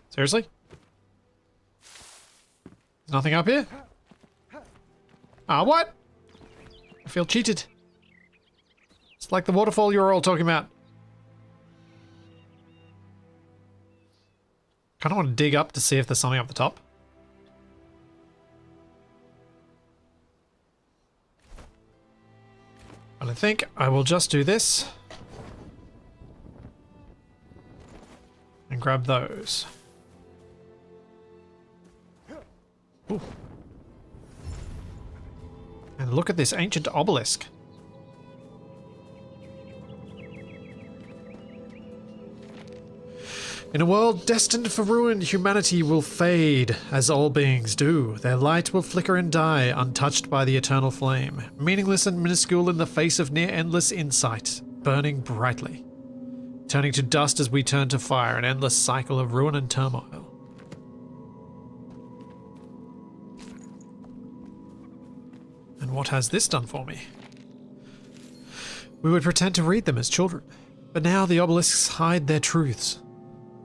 Seriously? There's nothing up here? Ah, what? I feel cheated. It's like the waterfall you were all talking about. Kind of want to dig up to see if there's something up the top. But I think I will just do this. And grab those. Ooh. And look at this ancient obelisk. In a world destined for ruin, humanity will fade, as all beings do. Their light will flicker and die, untouched by the eternal flame, meaningless and minuscule in the face of near-endless insight, burning brightly, turning to dust as we turn to fire, an endless cycle of ruin and turmoil. And what has this done for me? We would pretend to read them as children, but now the obelisks hide their truths.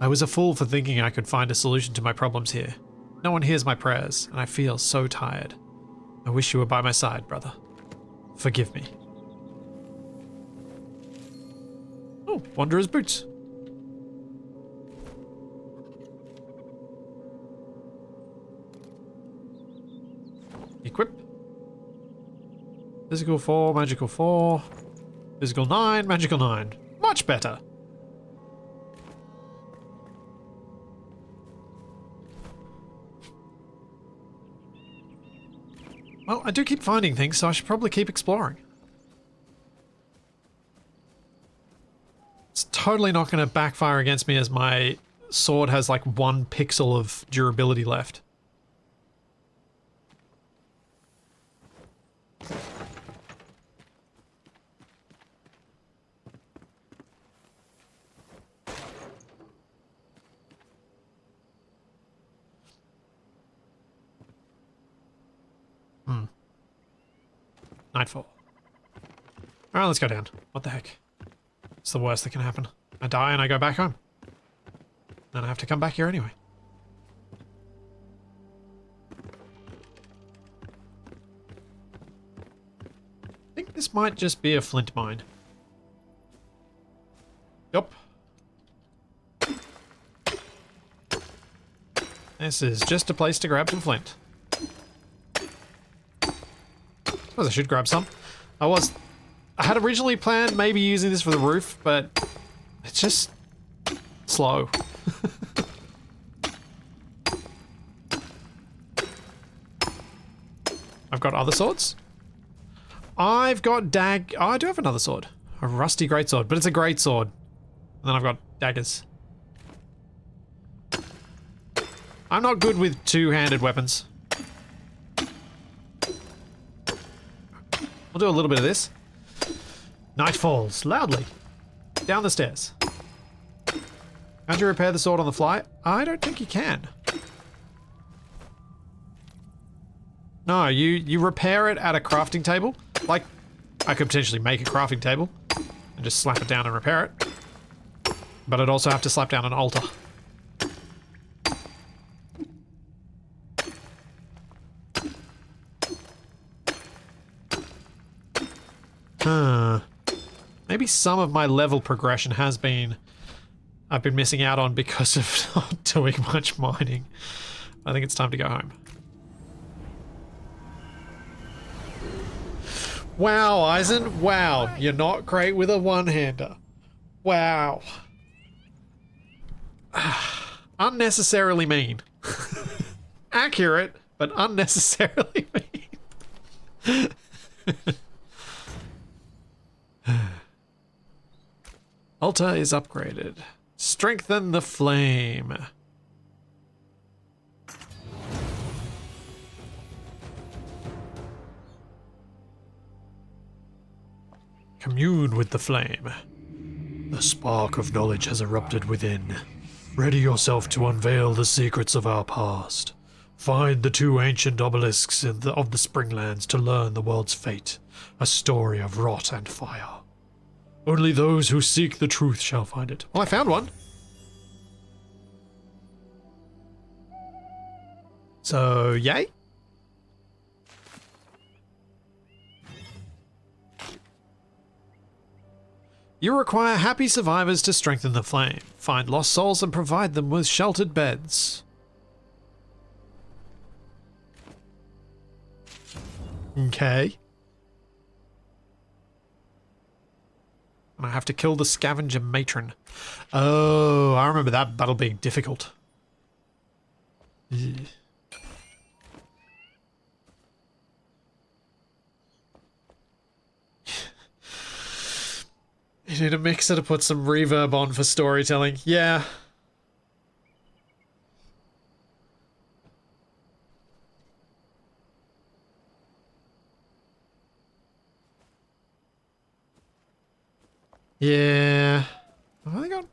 I was a fool for thinking I could find a solution to my problems here. No one hears my prayers, and I feel so tired. I wish you were by my side, brother. Forgive me. Oh, Wanderer's boots. Equip. Physical 4, magical 4. Physical 9, magical 9. Much better. Well, I do keep finding things, so I should probably keep exploring. It's totally not going to backfire against me as my sword has like 1 pixel of durability left. Nightfall. Alright, let's go down. What the heck? It's the worst that can happen. I die and I go back home. Then I have to come back here anyway. I think this might just be a flint mine. Yup. This is just a place to grab some flint. Suppose I should grab some. I had originally planned maybe using this for the roof, but it's just slow. I've got other swords. I've got oh, I do have another sword. A rusty greatsword, but it's a great sword. And then I've got daggers. I'm not good with two-handed weapons. We'll do a little bit of this. Night falls loudly down the stairs. Can't you repair the sword on the fly? I don't think you can. No, you repair it at a crafting table. Like, I could potentially make a crafting table and just slap it down and repair it. But I'd also have to slap down an altar. Maybe some of my level progression I've been missing out on because of not doing much mining. I think it's time to go home. Wow, Eisen. Wow, you're not great with a one-hander. Wow. Unnecessarily mean. Accurate, but unnecessarily mean. Altar is upgraded. Strengthen the flame. Commune with the flame. The spark of knowledge has erupted within. Ready yourself to unveil the secrets of our past. Find the 2 ancient obelisks of the Springlands to learn the world's fate. A story of rot and fire. Only those who seek the truth shall find it. Well, I found one. So, yay? You require happy survivors to strengthen the flame. Find lost souls and provide them with sheltered beds. Okay. And I have to kill the scavenger matron. Oh, I remember that battle being difficult. Ugh. You need a mixer to put some reverb on for storytelling. Yeah. Yeah. Have I got...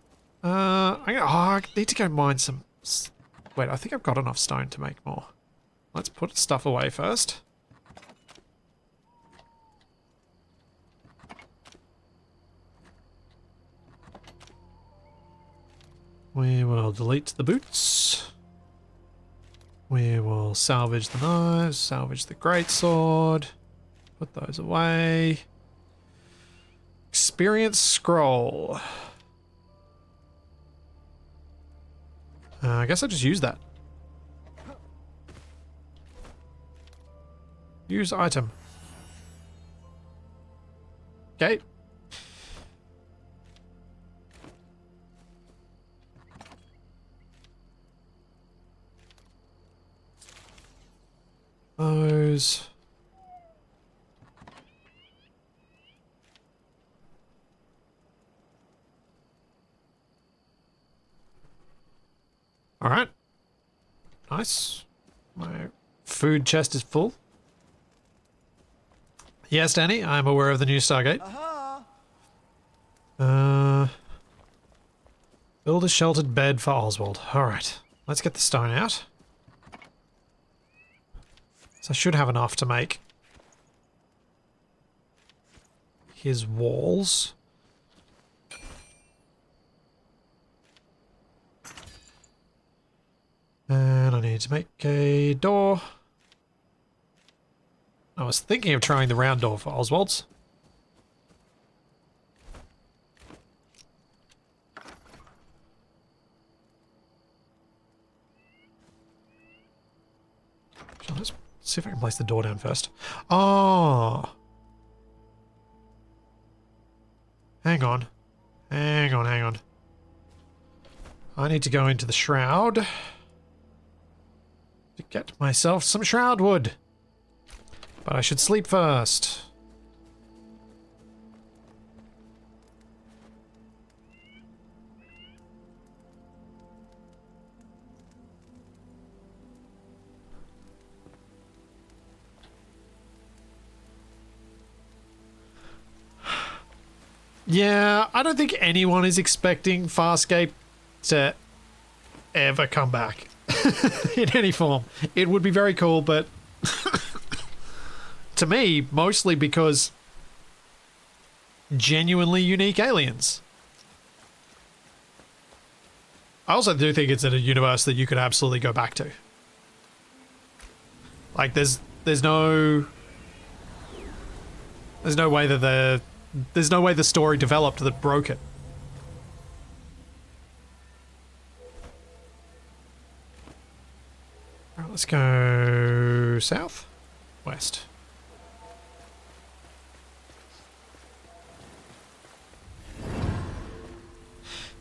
I need to go mine some... Wait, I think I've got enough stone to make more. Let's put stuff away first. We will delete the boots. We will salvage the knives, salvage the greatsword. Put those away. Experience scroll. I guess I'll just use that. Use item. Okay. Those. All right. Nice. My food chest is full. Yes, Danny, I'm aware of the new Stargate. Build a sheltered bed for Oswald. All right. Let's get the stone out. So I should have enough to make his walls. And I need to make a door. I was thinking of trying the round door for Oswald's. So let's see if I can place the door down first. Oh! Hang on. Hang on, hang on. I need to go into the shroud to get myself some shroud wood. But I should sleep first. Yeah, I don't think anyone is expecting Farscape to ever come back in any form. It would be very cool, but to me, mostly because genuinely unique aliens. I also do think it's in a universe that you could absolutely go back to. Like, there's no way that there's no way the story developed that broke it. All right, let's go south, west.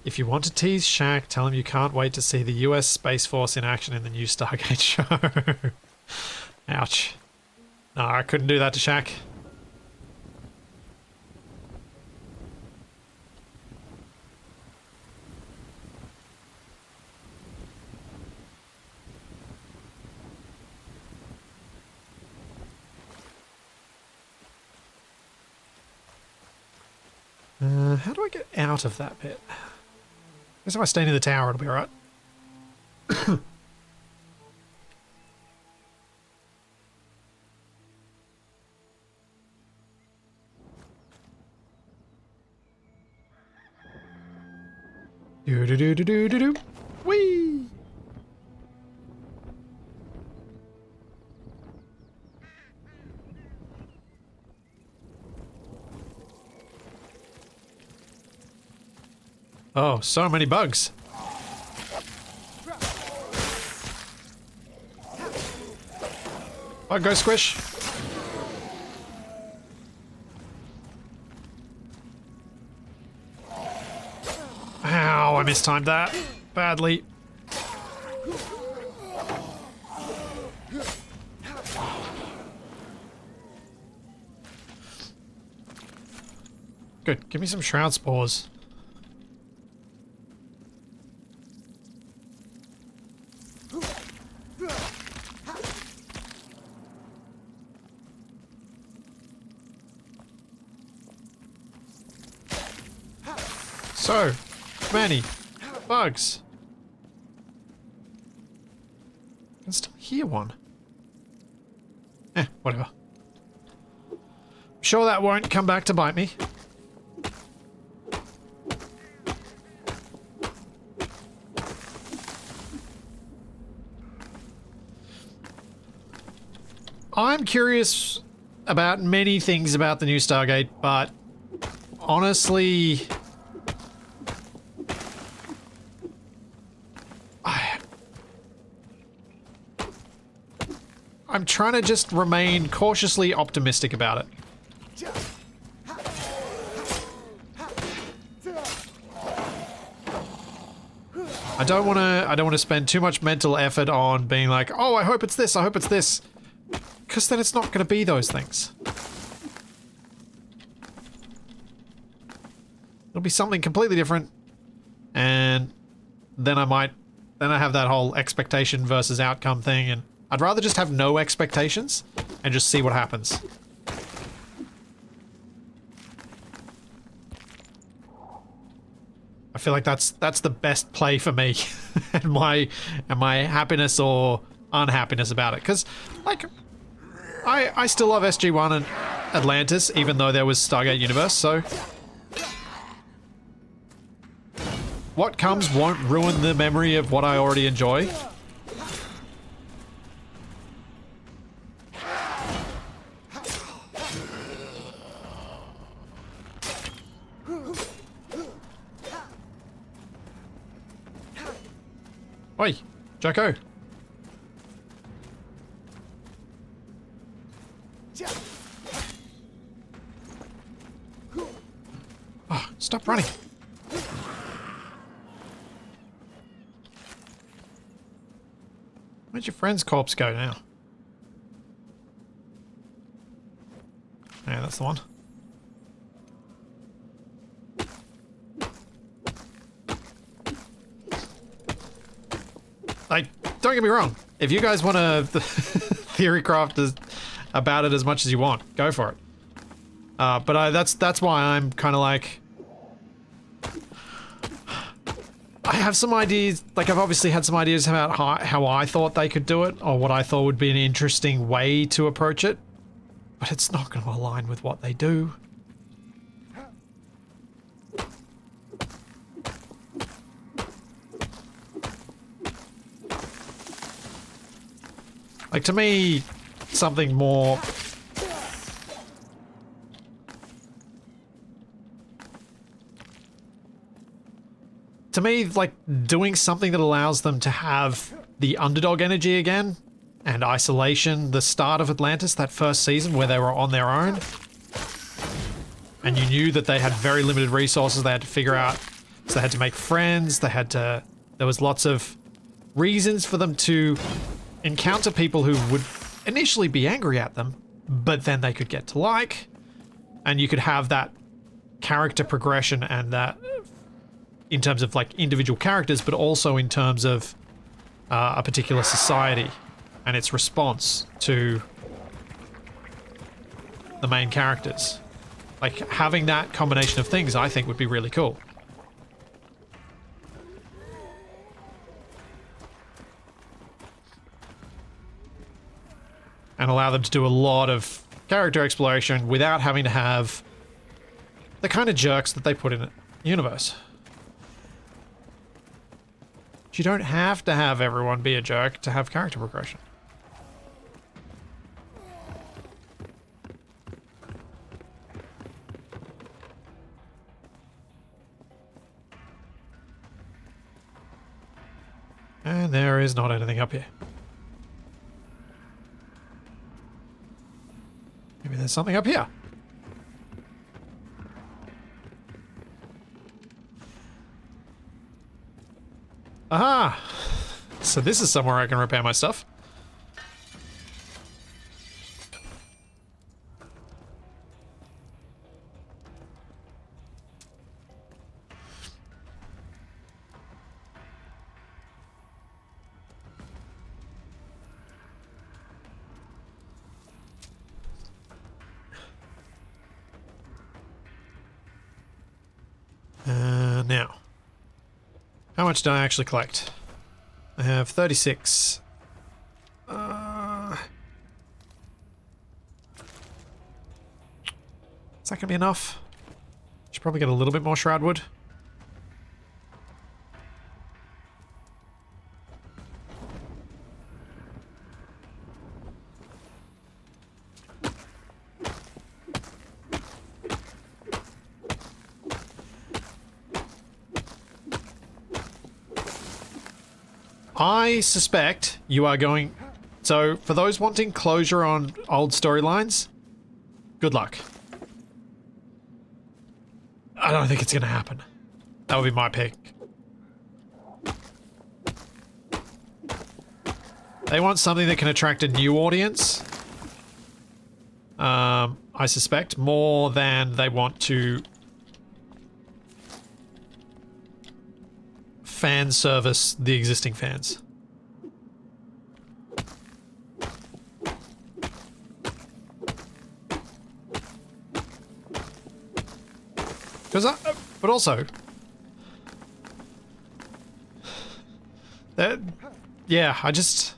If you want to tease Shaq, tell him you can't wait to see the US Space Force in action in the new Stargate show. Ouch. No, I couldn't do that to Shaq. How do I get out of that pit? I guess if I stay near the tower, it'll be alright. Do do do do do do do. Whee! Oh, so many bugs. Oh, go squish. Ow, I mistimed that badly. Good. Give me some shroud spores. So many bugs. I can still hear one. Whatever. I'm sure that won't come back to bite me. I'm curious about many things about the new Stargate, but honestly, I'm trying to just remain cautiously optimistic about it. I don't want to spend too much mental effort on being like, oh, I hope it's this, I hope it's this. Because then it's not going to be those things. It'll be something completely different. And then I have that whole expectation versus outcome thing, and I'd rather just have no expectations and just see what happens. I feel like that's the best play for me and my happiness or unhappiness about it. Because, like, I still love SG-1 and Atlantis, even though there was Stargate Universe, so what comes won't ruin the memory of what I already enjoy. Oi, Jacko. Oh, stop running. Where'd your friend's corpse go now? Yeah, that's the one. Like, don't get me wrong. If you guys want to theory craft about it as much as you want, go for it. But that's why I'm kind of like, I have some ideas. Like, I've obviously had some ideas about how I thought they could do it, or what I thought would be an interesting way to approach it. But it's not going to align with what they do. Like, to me, something more... To me, like, doing something that allows them to have the underdog energy again, and isolation, the start of Atlantis, that first season where they were on their own, and you knew that they had very limited resources, they had to figure out, so they had to make friends, there was lots of reasons for them to encounter people who would initially be angry at them, but then they could get to like, and you could have that character progression and that in terms of like individual characters, but also in terms of a particular society and its response to the main characters. Like, having that combination of things, I think, would be really cool. And allow them to do a lot of character exploration without having to have the kind of jerks that they put in the universe. You don't have to have everyone be a jerk to have character progression. And there is not anything up here. Maybe there's something up here. Aha! So this is somewhere I can repair my stuff. now. How much did I actually collect? I have 36. Is that gonna be enough? Should probably get a little bit more shroud wood. I suspect you are going... So, for those wanting closure on old storylines, good luck. I don't think it's going to happen. That would be my pick. They want something that can attract a new audience. I suspect more than they want to fan service the existing fans. But also, yeah, I just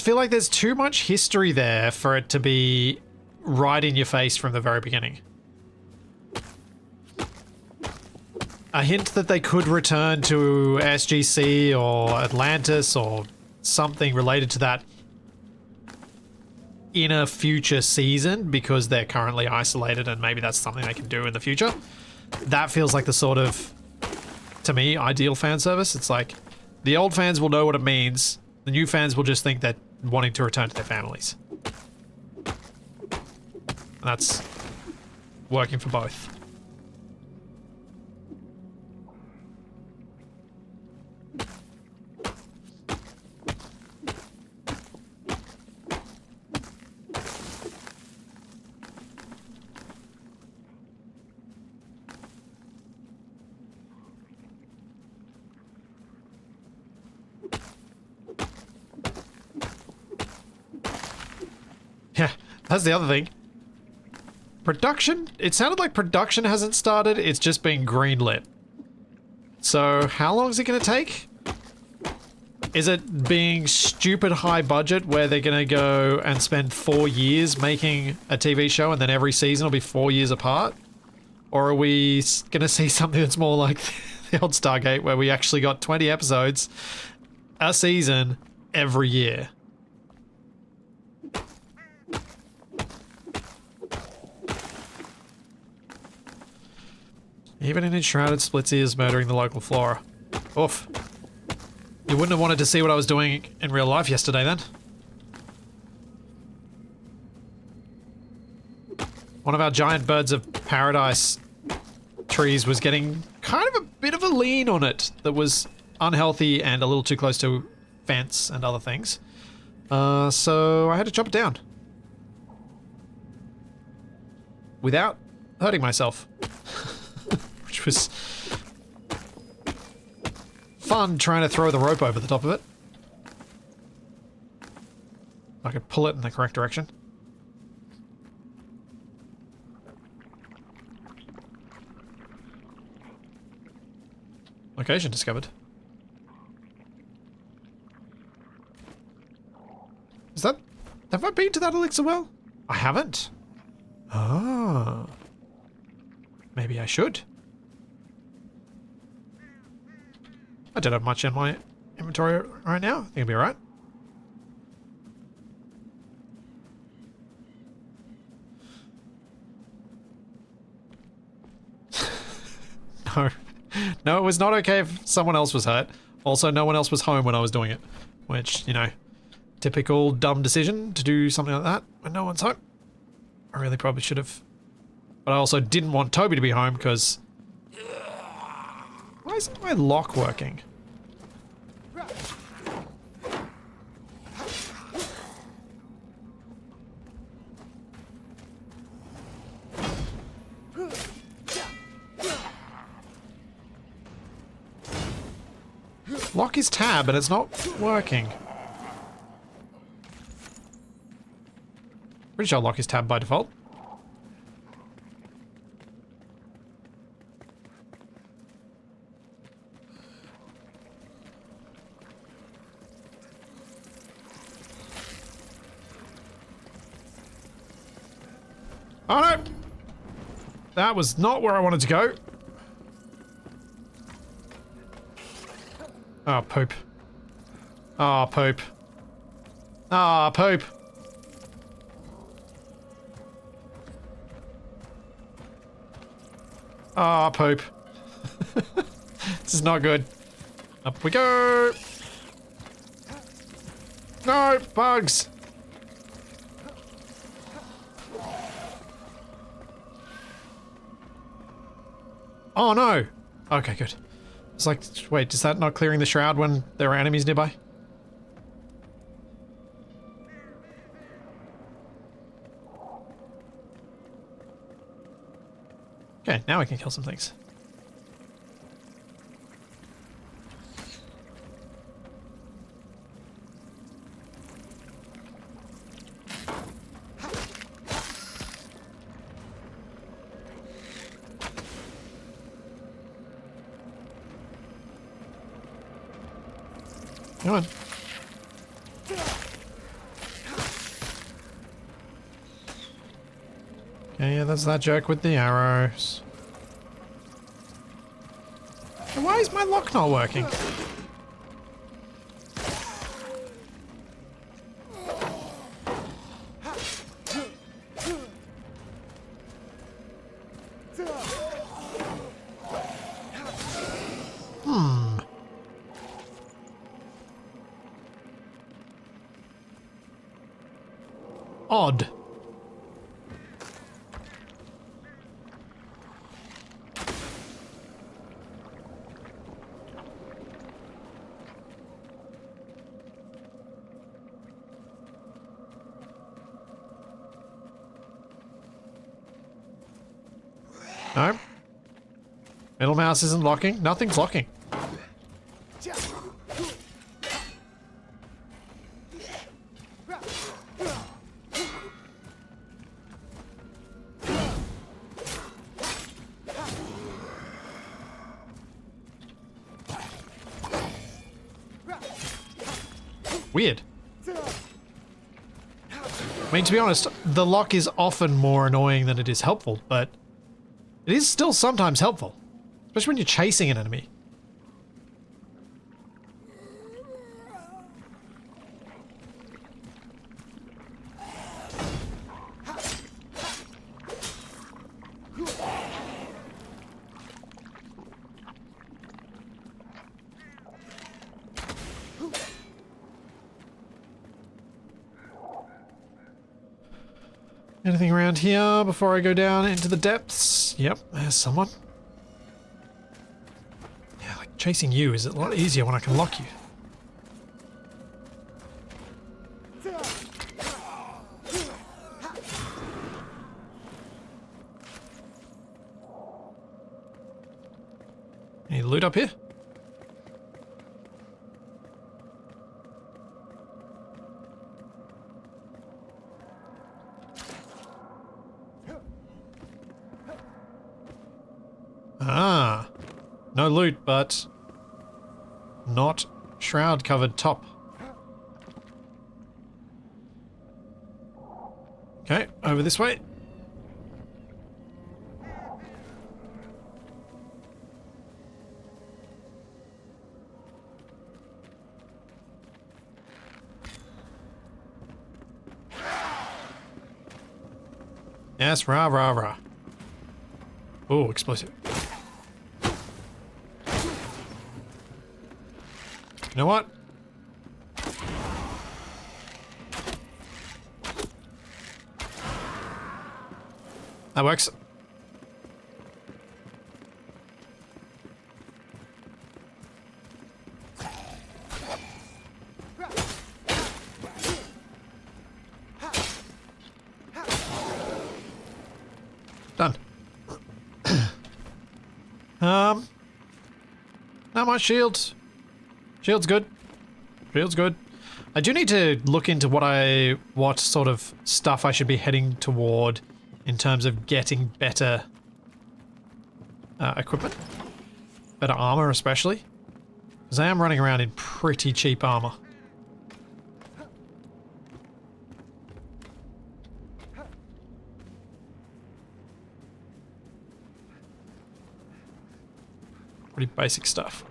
feel like there's too much history there for it to be right in your face from the very beginning. A hint that they could return to SGC or Atlantis or something related to that in a future season because they're currently isolated and maybe that's something they can do in the future. That feels like the sort of, to me, ideal fan service. It's like the old fans will know what it means. The new fans will just think that wanting to return to their families. And that's working for both. Yeah, that's the other thing. Production? It sounded like production hasn't started, it's just been greenlit. So, how long is it going to take? Is it being stupid high budget where they're going to go and spend 4 years making a TV show and then every season will be 4 years apart? Or are we going to see something that's more like the old Stargate where we actually got 20 episodes a season every year? Even in Enshrouded, Splitsy is murdering the local flora. Oof. You wouldn't have wanted to see what I was doing in real life yesterday then. One of our giant birds of paradise trees was getting kind of a bit of a lean on it that was unhealthy and a little too close to fence and other things. So I had to chop it down. Without hurting myself. Which was fun trying to throw the rope over the top of it. I could pull it in the correct direction. Location discovered. Is that... Have I been to that elixir well? I haven't. Oh. Maybe I should. I don't have much in my inventory right now. I think it'll be alright. No. No, it was not okay if someone else was hurt. Also, no one else was home when I was doing it. Which, you know, typical dumb decision to do something like that when no one's home. I really probably should have. But I also didn't want Toby to be home because... Why isn't my lock working? Lock is tab and it's not working. Pretty sure lock is tab by default. Oh no! That was not where I wanted to go. Oh, poop. Oh, poop. Ah, poop. Ah, poop. This is not good. Up we go. No, bugs. Oh no. Okay, good. It's like, wait, is that not clearing the shroud when there are enemies nearby? Okay, now I can kill some things. Come on. Okay, yeah, that's that jerk with the arrows. Why is my lock not working? Odd. No. Middle mouse isn't locking. Nothing's locking. Weird. I mean, to be honest, the lock is often more annoying than it is helpful, but it is still sometimes helpful. Especially when you're chasing an enemy. Anything around here before I go down into the depths? Yep, there's someone. Yeah, like chasing you is a lot easier when I can lock you. Any loot up here? Ah, no loot, but not shroud covered top. Okay, over this way. Yes, rah, rah, rah. Oh, explosive. You know what? That works. Done. Not much shields. Shield's good. Shield's good. I do need to look into what sort of stuff I should be heading toward in terms of getting better equipment. Better armor especially. Because I am running around in pretty cheap armor. Pretty basic stuff.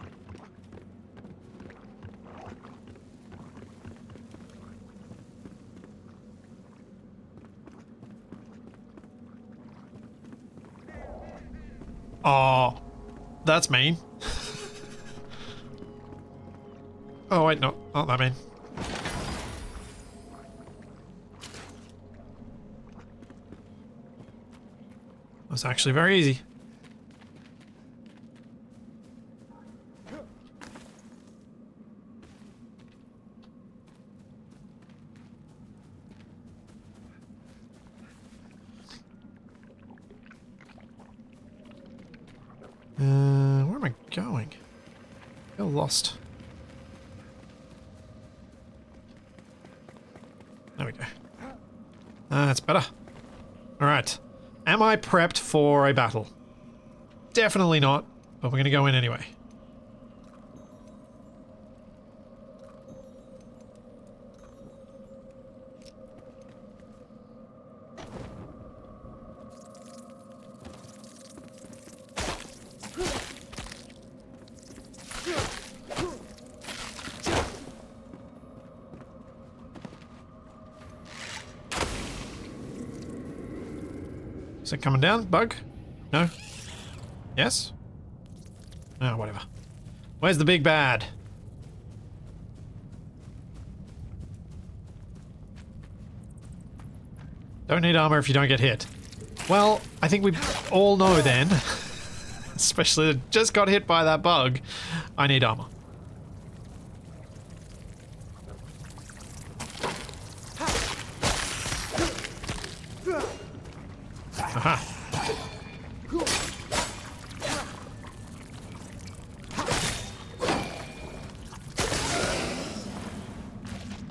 Oh, that's mean. Oh wait, no, not that mean. That's actually very easy. Where am I going? I feel lost. There we go. That's better. Alright. Am I prepped for a battle? Definitely not, but we're gonna go in anyway. Is it coming down? Bug? No? Yes? Oh, whatever. Where's the big bad? Don't need armor if you don't get hit. Well, I think we all know then, especially that just got hit by that bug, I need armor. Aha.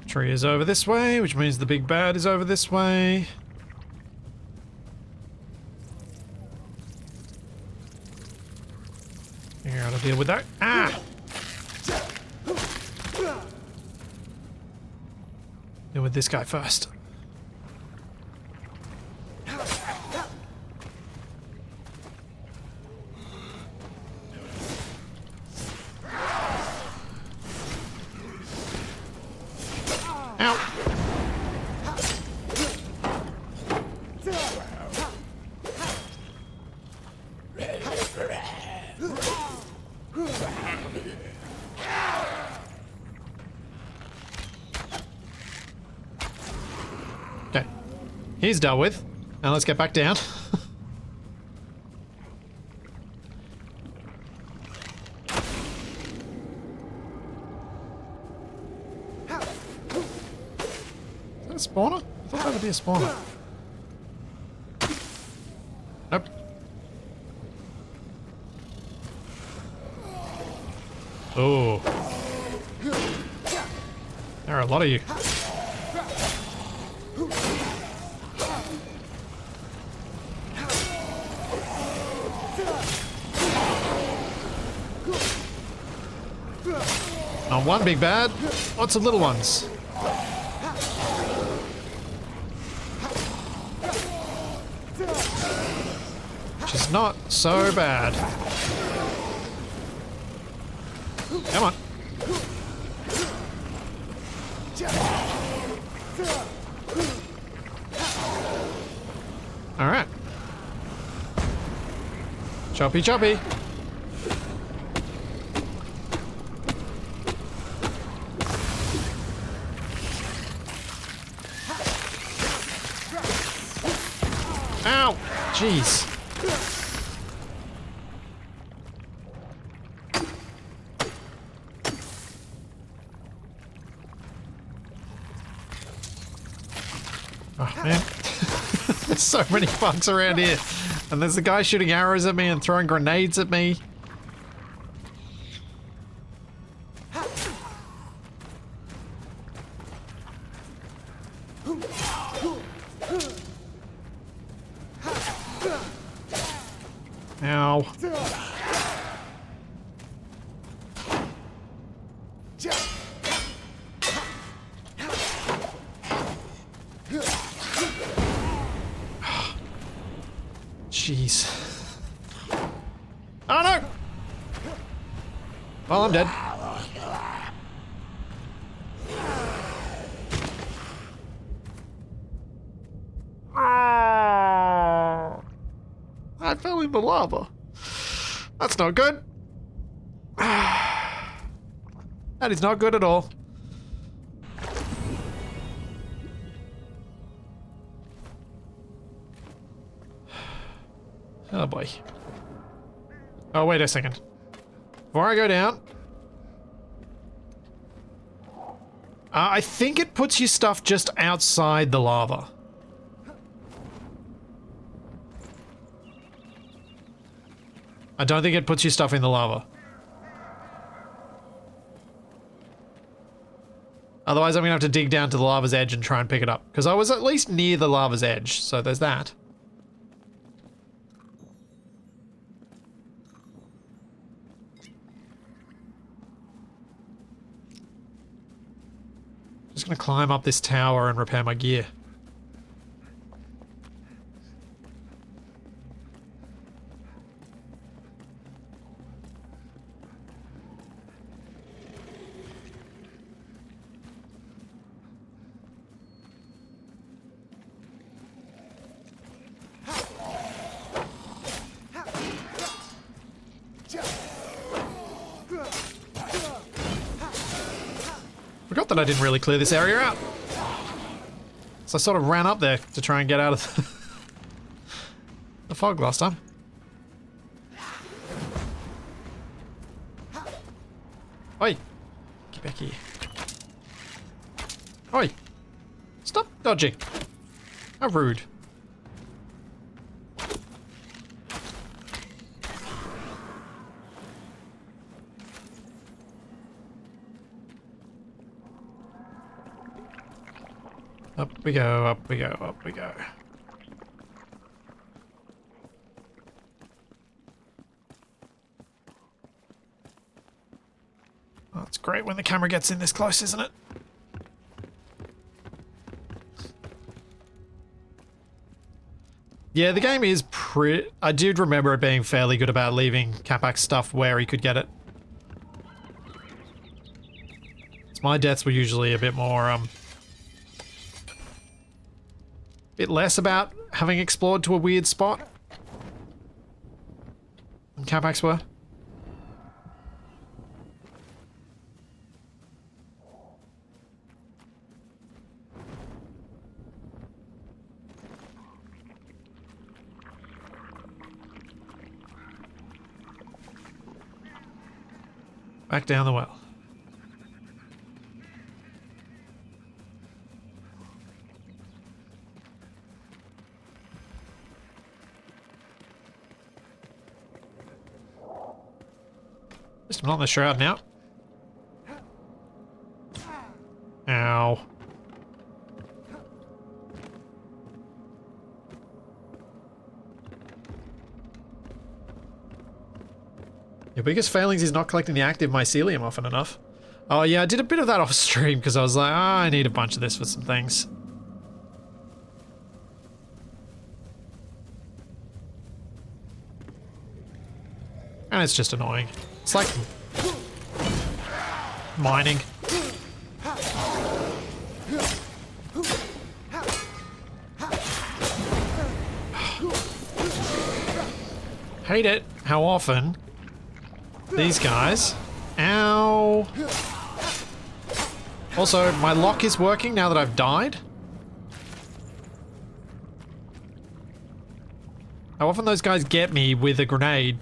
Tree is over this way, which means the big bad is over this way. Figure out how to deal with that. Ah! Deal with this guy first. Okay. He's dealt with. Now let's get back down. Is that a spawner? I thought that would be a spawner. Nope. Oh. There are a lot of you. Not one big bad, lots of little ones. Which is not so bad. Come on. All right. Choppy choppy. Ow! Jeez. Oh man. There's so many bugs around here. And there's the guy shooting arrows at me and throwing grenades at me. Ow. Jeez. Oh no! Oh, I'm dead. I fell in the lava. That's not good. That is not good at all. Oh boy. Oh, wait a second. Before I go down... I think it puts your stuff just outside the lava. I don't think it puts your stuff in the lava. Otherwise, I'm gonna have to dig down to the lava's edge and try and pick it up. Because I was at least near the lava's edge, so there's that. Just gonna climb up this tower and repair my gear. Forgot that I didn't really clear this area out. So I sort of ran up there to try and get out of the fog last time. Oi! Get back here. Oi! Stop dodging. How rude. Up we go, up we go, up we go. Oh, it's great when the camera gets in this close, isn't it? Yeah, the game is pretty... I did remember it being fairly good about leaving Capac's stuff where he could get it. So my deaths were usually a bit more, bit less about having explored to a weird spot than Capac's were. Back down the well. I'm not in the shroud now. Ow. Your biggest failings is not collecting the active mycelium often enough. Oh yeah, I did a bit of that off stream because I was like, I need a bunch of this for some things. And it's just annoying. It's like mining. Hate it how often these guys... Ow! Also, my lock is working now that I've died. How often those guys get me with a grenade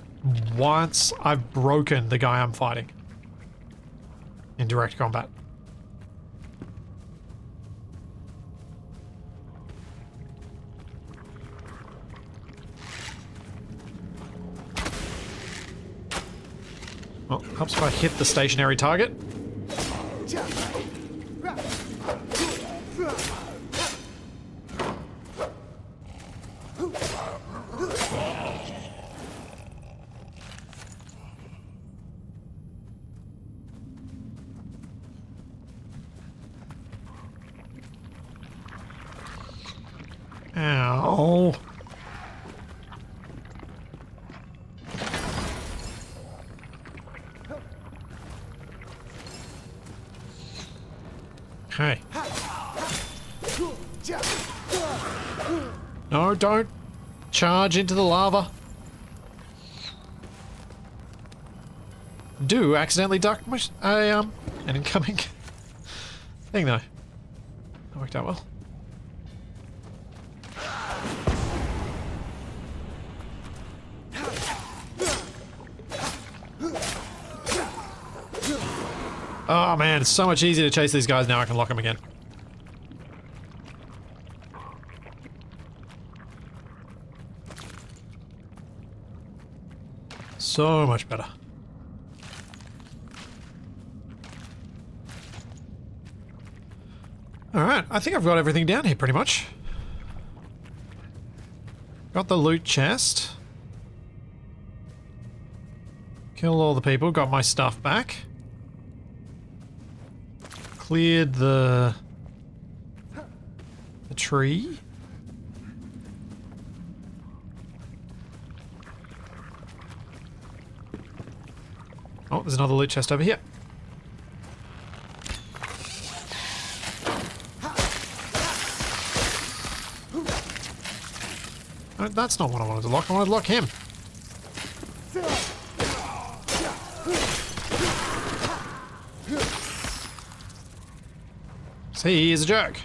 once I've broken the guy I'm fighting in direct combat. Well, helps if I hit the stationary target. Ow. Okay. No, don't charge into the lava. Do accidentally duck an incoming thing though. That worked out well. Oh man, it's so much easier to chase these guys now. I can lock them again. So much better. Alright, I think I've got everything down here pretty much. Got the loot chest. Killed all the people, got my stuff back. Cleared the tree. Oh, there's another loot chest over here. No, that's not what I wanted to lock. I wanted to lock him. See, he is a jerk.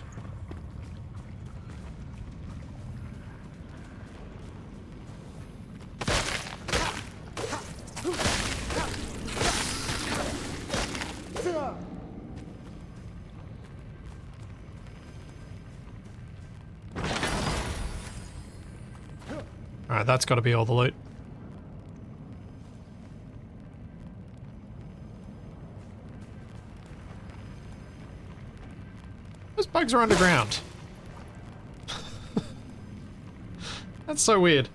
Alright, that's got to be all the loot. Those bugs are underground. That's so weird.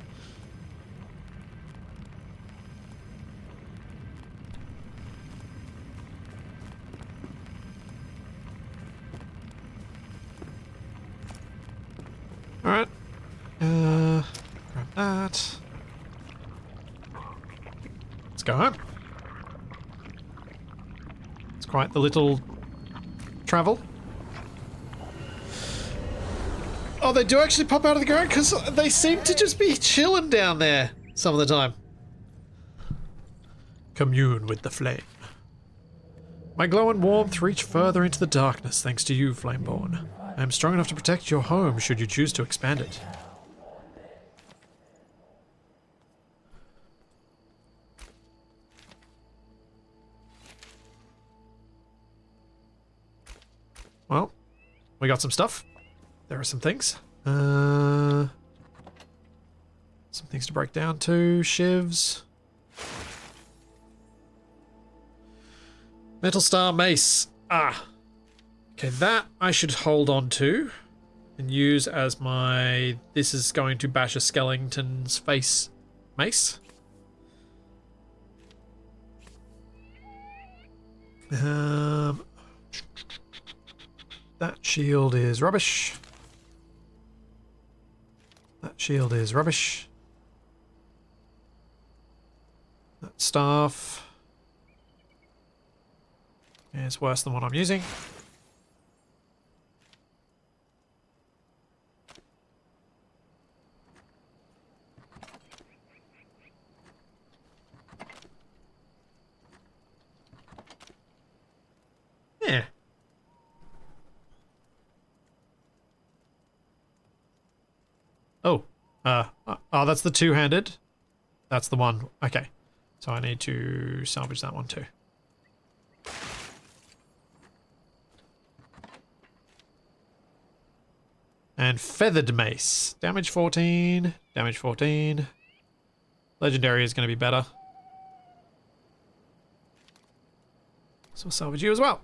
Alright. Grab that. Let's go home. It's quite the little travel. Oh, they do actually pop out of the ground because they seem to just be chilling down there some of the time. Commune with the flame. My glow and warmth reach further into the darkness thanks to you, Flameborn. I am strong enough to protect your home should you choose to expand it. Well, we got some stuff. There are some things. Some things to break down too. Shivs. Metal Star Mace. Ah. Okay, that I should hold on to and use as my... This is going to bash a skeleton's face mace. That shield is rubbish. That shield is rubbish. That staff is worse than what I'm using. Yeah. Oh. Oh, that's the two-handed. That's the one. Okay. So I need to salvage that one too. And feathered mace. Damage 14. Damage 14. Legendary is going to be better. So we'll salvage you as well.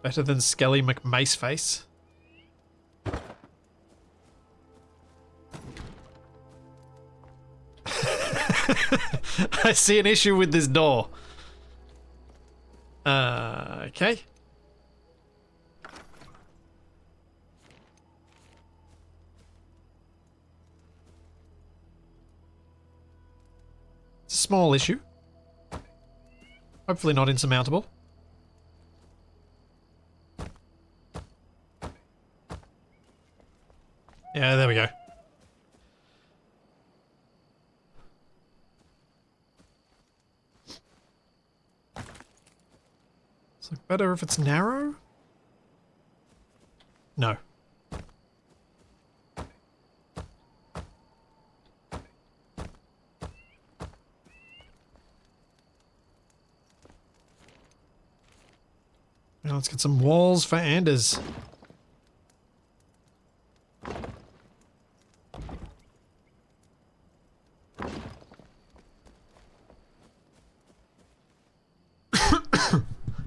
Better than Skelly McMaceface. I see an issue with this door. Okay. small issue. Hopefully not insurmountable. Yeah, there we go. It's like better if it's narrow? No. Now let's get some walls for Anders.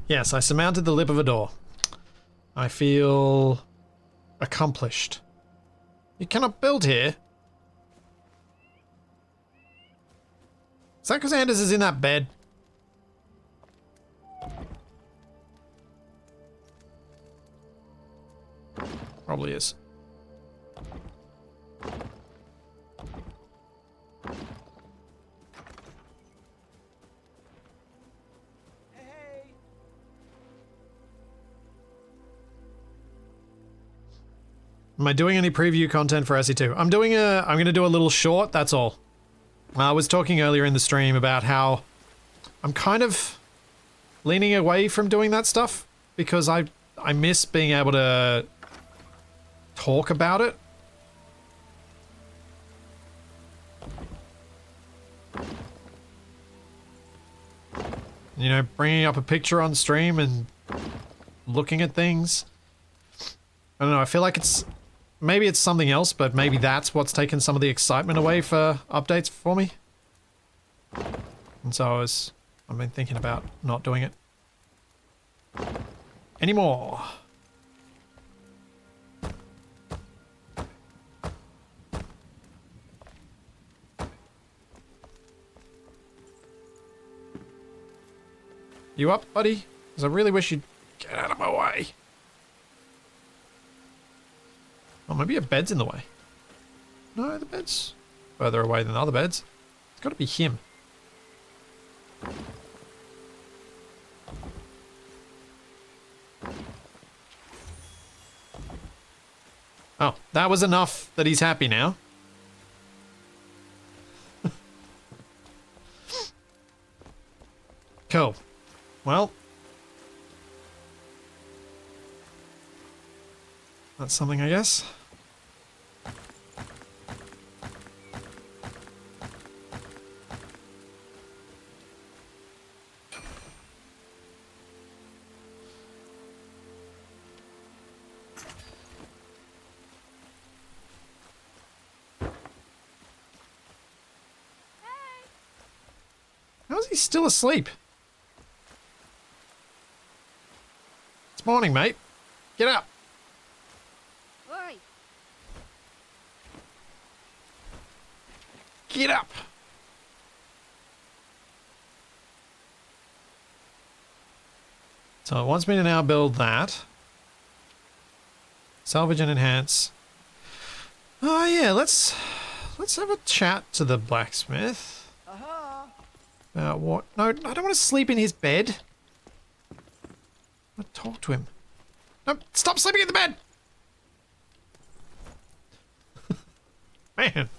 Yes, I surmounted the lip of a door. I feel accomplished. You cannot build here. Is that because Anders is in that bed? Probably is. Hey. Am I doing any preview content for SE2? I'm going to do a little short, that's all. I was talking earlier in the stream about how I'm kind of leaning away from doing that stuff because I miss being able to talk about it. You know, bringing up a picture on stream and looking at things. I don't know, I feel like maybe it's something else, but maybe that's what's taken some of the excitement away for updates for me. And so I've been thinking about not doing it anymore. You up, buddy? Because I really wish you'd get out of my way. Oh, maybe a bed's in the way. No, the bed's further away than the other beds. It's got to be him. Oh, that was enough that he's happy now. Cool. Well, that's something, I guess. How is he still asleep? It's morning, mate. Get up. Oi. Get up. So it wants me to now build that. Salvage and enhance. Oh yeah, let's have a chat to the blacksmith. Aha. About what? No, I don't want to sleep in his bed. I want to talk to him. No, stop sleeping in the bed! Man.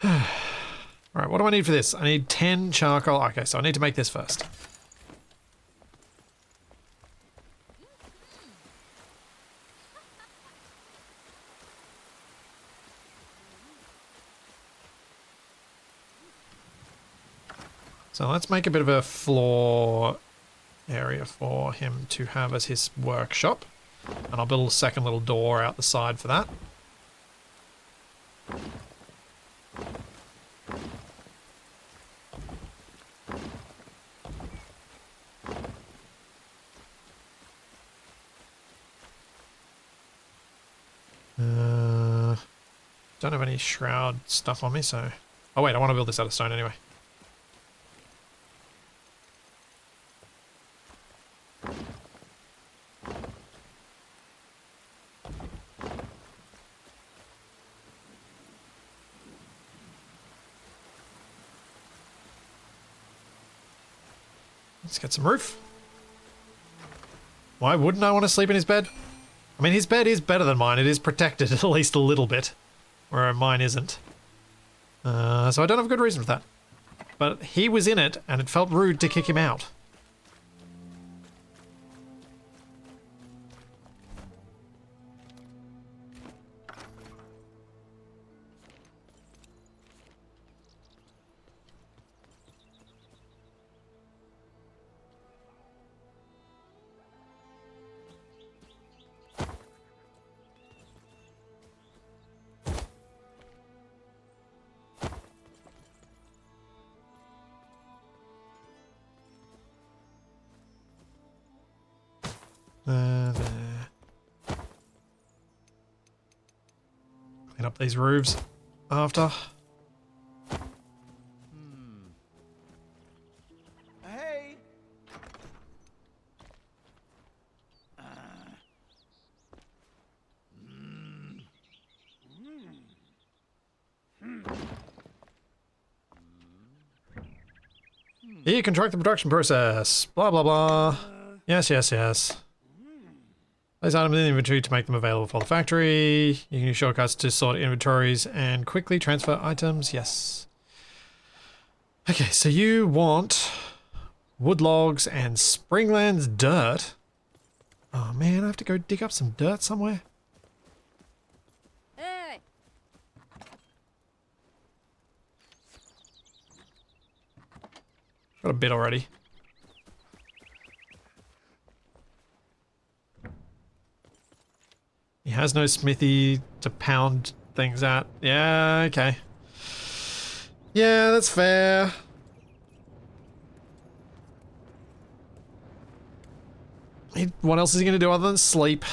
Alright, what do I need for this? I need 10 charcoal. Okay, so I need to make this first. So let's make a bit of a floor area for him to have as his workshop. And I'll build a second little door out the side for that. Don't have any shroud stuff on me, so... Oh wait, I want to build this out of stone anyway. Let's get some roof. Why wouldn't I want to sleep in his bed? I mean, his bed is better than mine. It is protected at least a little bit, where mine isn't. So I don't have a good reason for that. But he was in it, and it felt rude to kick him out. There. Clean up these roofs after. Hey. Here you can track the production process. Blah, blah, blah. Yes, yes, yes. Place items in the inventory to make them available for the factory. You can use shortcuts to sort inventories and quickly transfer items. Yes. Okay, so you want wood logs and Springland's dirt. Oh man, I have to go dig up some dirt somewhere. Hey! Got a bit already. He has no smithy to pound things at. Yeah, okay. Yeah, that's fair. What else is he going to do other than sleep?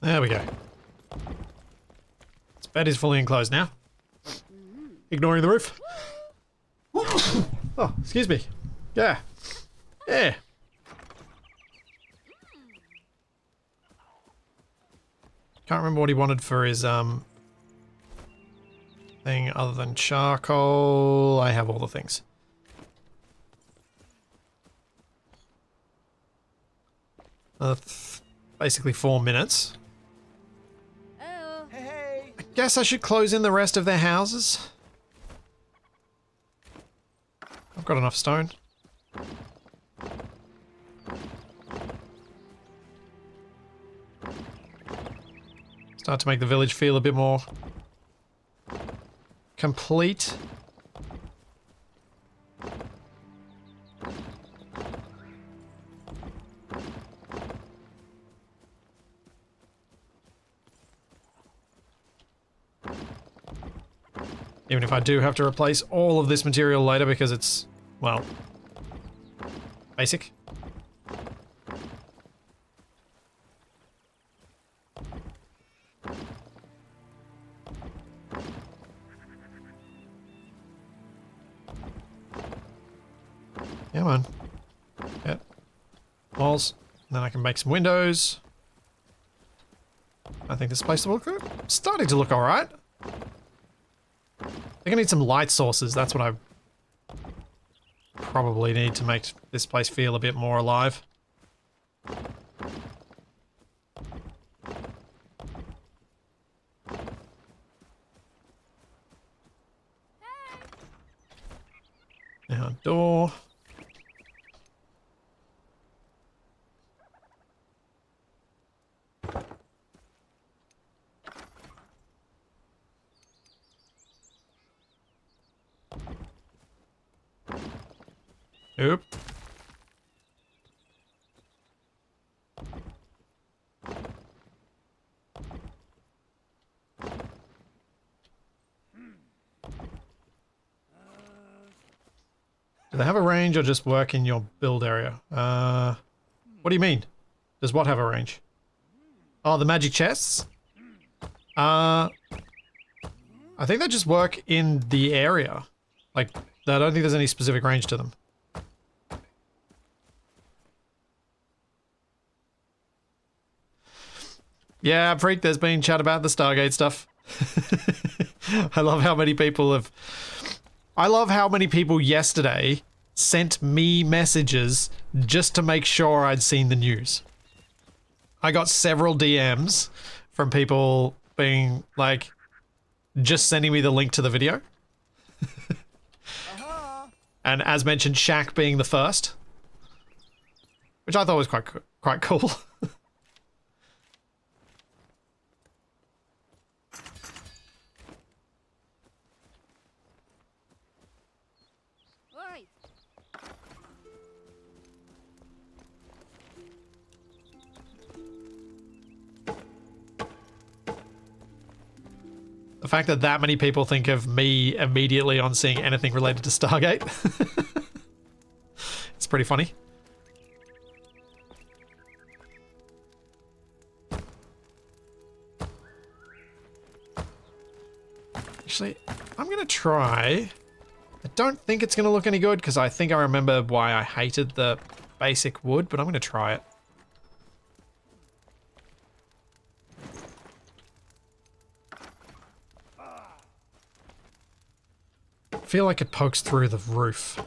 There we go. This bed is fully enclosed now. Ignoring the roof. Oh, excuse me. Yeah. Yeah. Can't remember what he wanted for his thing other than charcoal. I have all the things. Basically 4 minutes. Oh! Hey. I guess I should close in the rest of their houses. I've got enough stone. Start to make the village feel a bit more complete. Even if I do have to replace all of this material later because it's, well, basic. Come on. Yep. Walls. And then I can make some windows. I think this place will look starting to look alright. I think I need some light sources. That's what I probably need to make this place feel a bit more alive. Now, door. Oop. Do they have a range? range or just work in your build area? What do you mean? Does what have a range? Oh, the magic chests? I think they just work in the area. Like, I don't think there's any specific range to them. Yeah, Freak, there's been chat about the Stargate stuff. I love how many people have... I love how many people yesterday sent me messages just to make sure I'd seen the news. I got several DMs from people being like, just sending me the link to the video. And as mentioned, Shaq being the first, which I thought was quite cool. Oi! The fact that that many people think of me immediately on seeing anything related to Stargate. It's pretty funny. Actually, I'm gonna try. I don't think it's gonna look any good because I think I remember why I hated the basic wood, but I'm gonna try it. I feel like it pokes through the roof.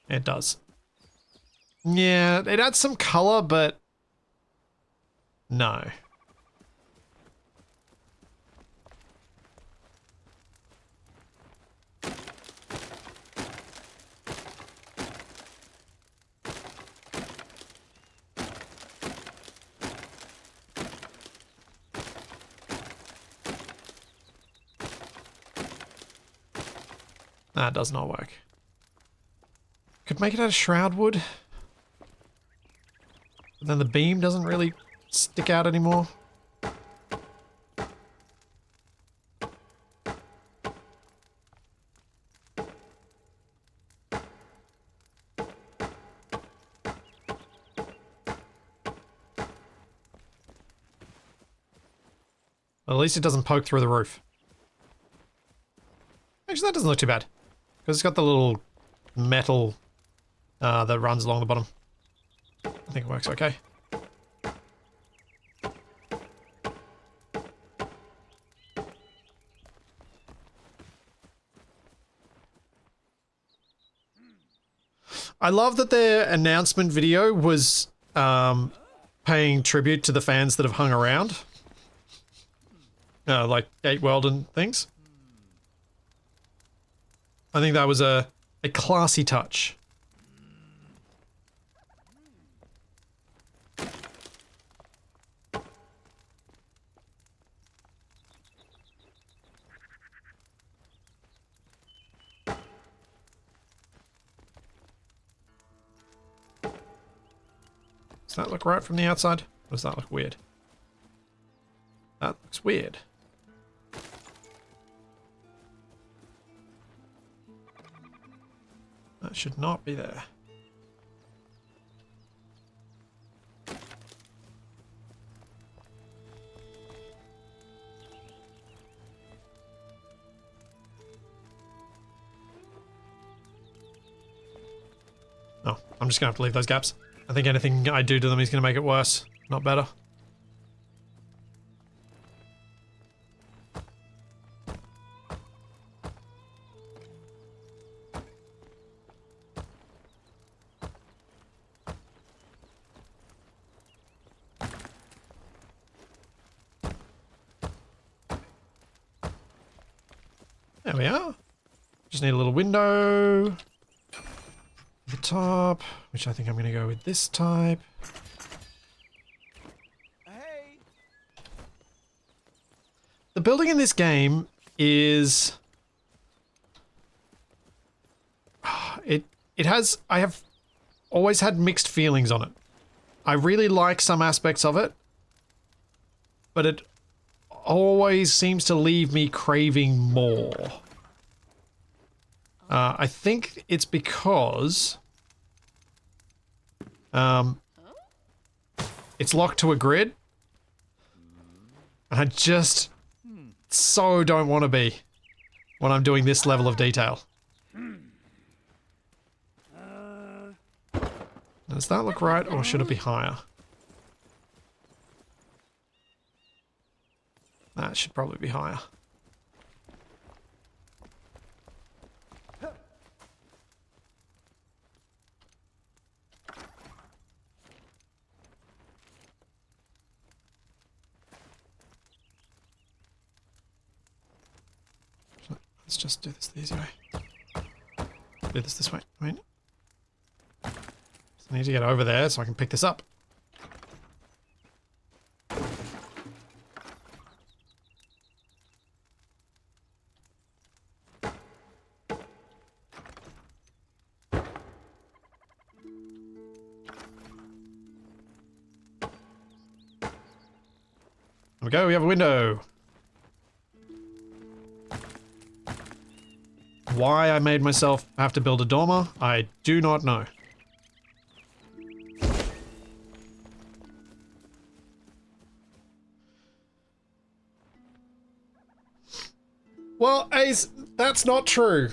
It does. Yeah, it adds some color, but no. That does not work. Could make it out of shroud wood. But then the beam doesn't really stick out anymore. Well, at least it doesn't poke through the roof. Actually, that doesn't look too bad. Because it's got the little metal that runs along the bottom. I think it works okay. I love that their announcement video was paying tribute to the fans that have hung around. Like Gate World and things. I think that was a classy touch. Does that look right from the outside? Or does that look weird? That looks weird. That should not be there. Oh, I'm just gonna have to leave those gaps. I think anything I do to them is gonna make it worse, not better. There we are. Just need a little window. At the top, which I think I'm going to go with this type. Hey. The building in this game is... It has... I have always had mixed feelings on it. I really like some aspects of it, but it always seems to leave me craving more. I think it's because it's locked to a grid, and I just so don't want to be when I'm doing this level of detail. Does that look right, or should it be higher? That should probably be higher. Let's just do this the easy way. Do this way. I mean, I need to get over there so I can pick this up. There we go, we have a window. Why I made myself have to build a dormer, I do not know. Well, Ace, that's not true.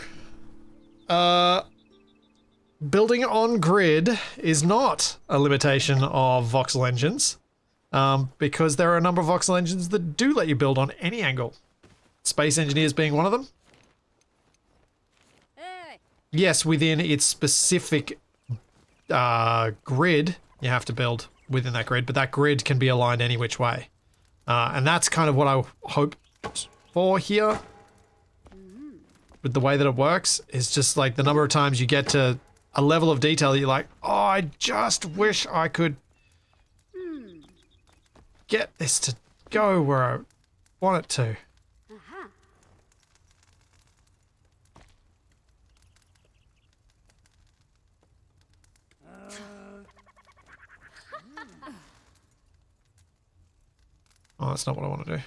Building on grid is not a limitation of voxel engines, because there are a number of voxel engines that do let you build on any angle. Space Engineers being one of them. Hey. Yes, within its specific grid, you have to build within that grid, but that grid can be aligned any which way. And that's kind of what I hoped for here. With the way that it works, is just like the number of times you get to a level of detail that you're like, oh, I just wish I could get this to go where I want it to. Oh, that's not what I want to do.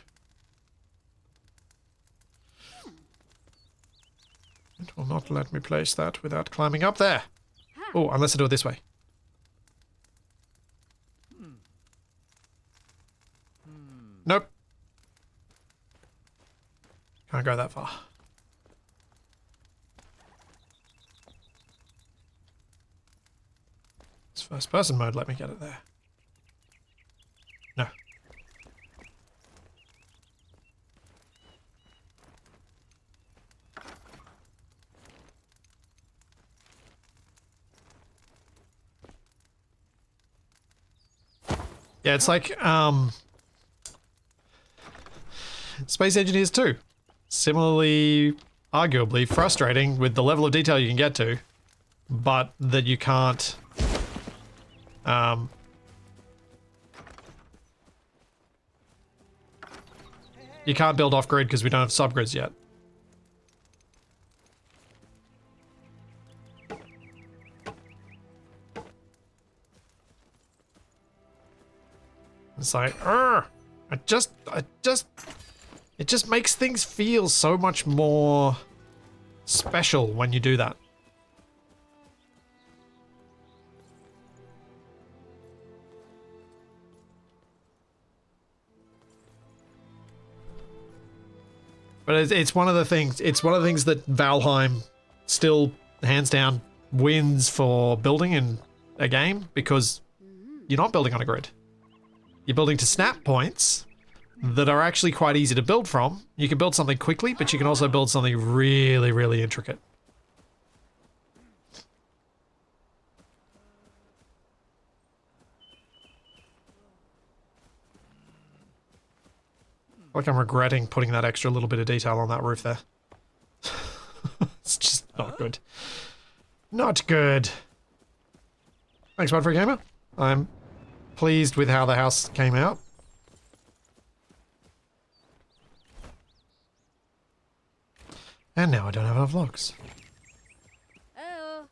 It will not let me place that without climbing up there. Oh, unless I do it this way. Nope. Can't go that far. This first person mode let me get it there. No. Yeah, it's like, Space Engineers 2. Similarly, arguably frustrating with the level of detail you can get to, but that you can't, you can't build off-grid because we don't have subgrids yet. It's like, it just makes things feel so much more special when you do that. But it's one of the things. It's one of the things that Valheim still, hands down, wins for building in a game, because you're not building on a grid. You're building to snap points that are actually quite easy to build from. You can build something quickly, but you can also build something really, really intricate. Like I'm regretting putting that extra little bit of detail on that roof there. It's just not good. Not good. Thanks, Mud for Gamer. I'm pleased with how the house came out. And now I don't have enough logs. Oh.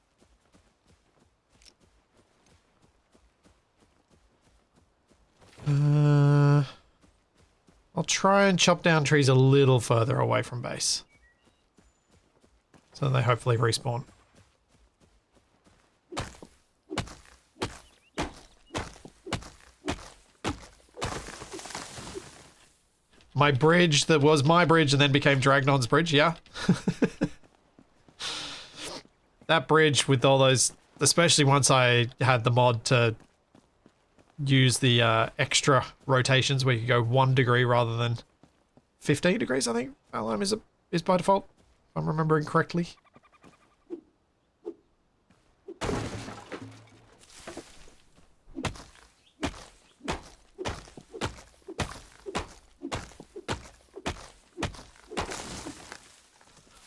try and chop down trees a little further away from base. So they hopefully respawn. My bridge that was my bridge and then became Dragnon's bridge, yeah. That bridge with all those, especially once I had the mod to use the extra rotations where you could go 1 degree rather than 15 degrees, I think Valheim is by default, if I'm remembering correctly.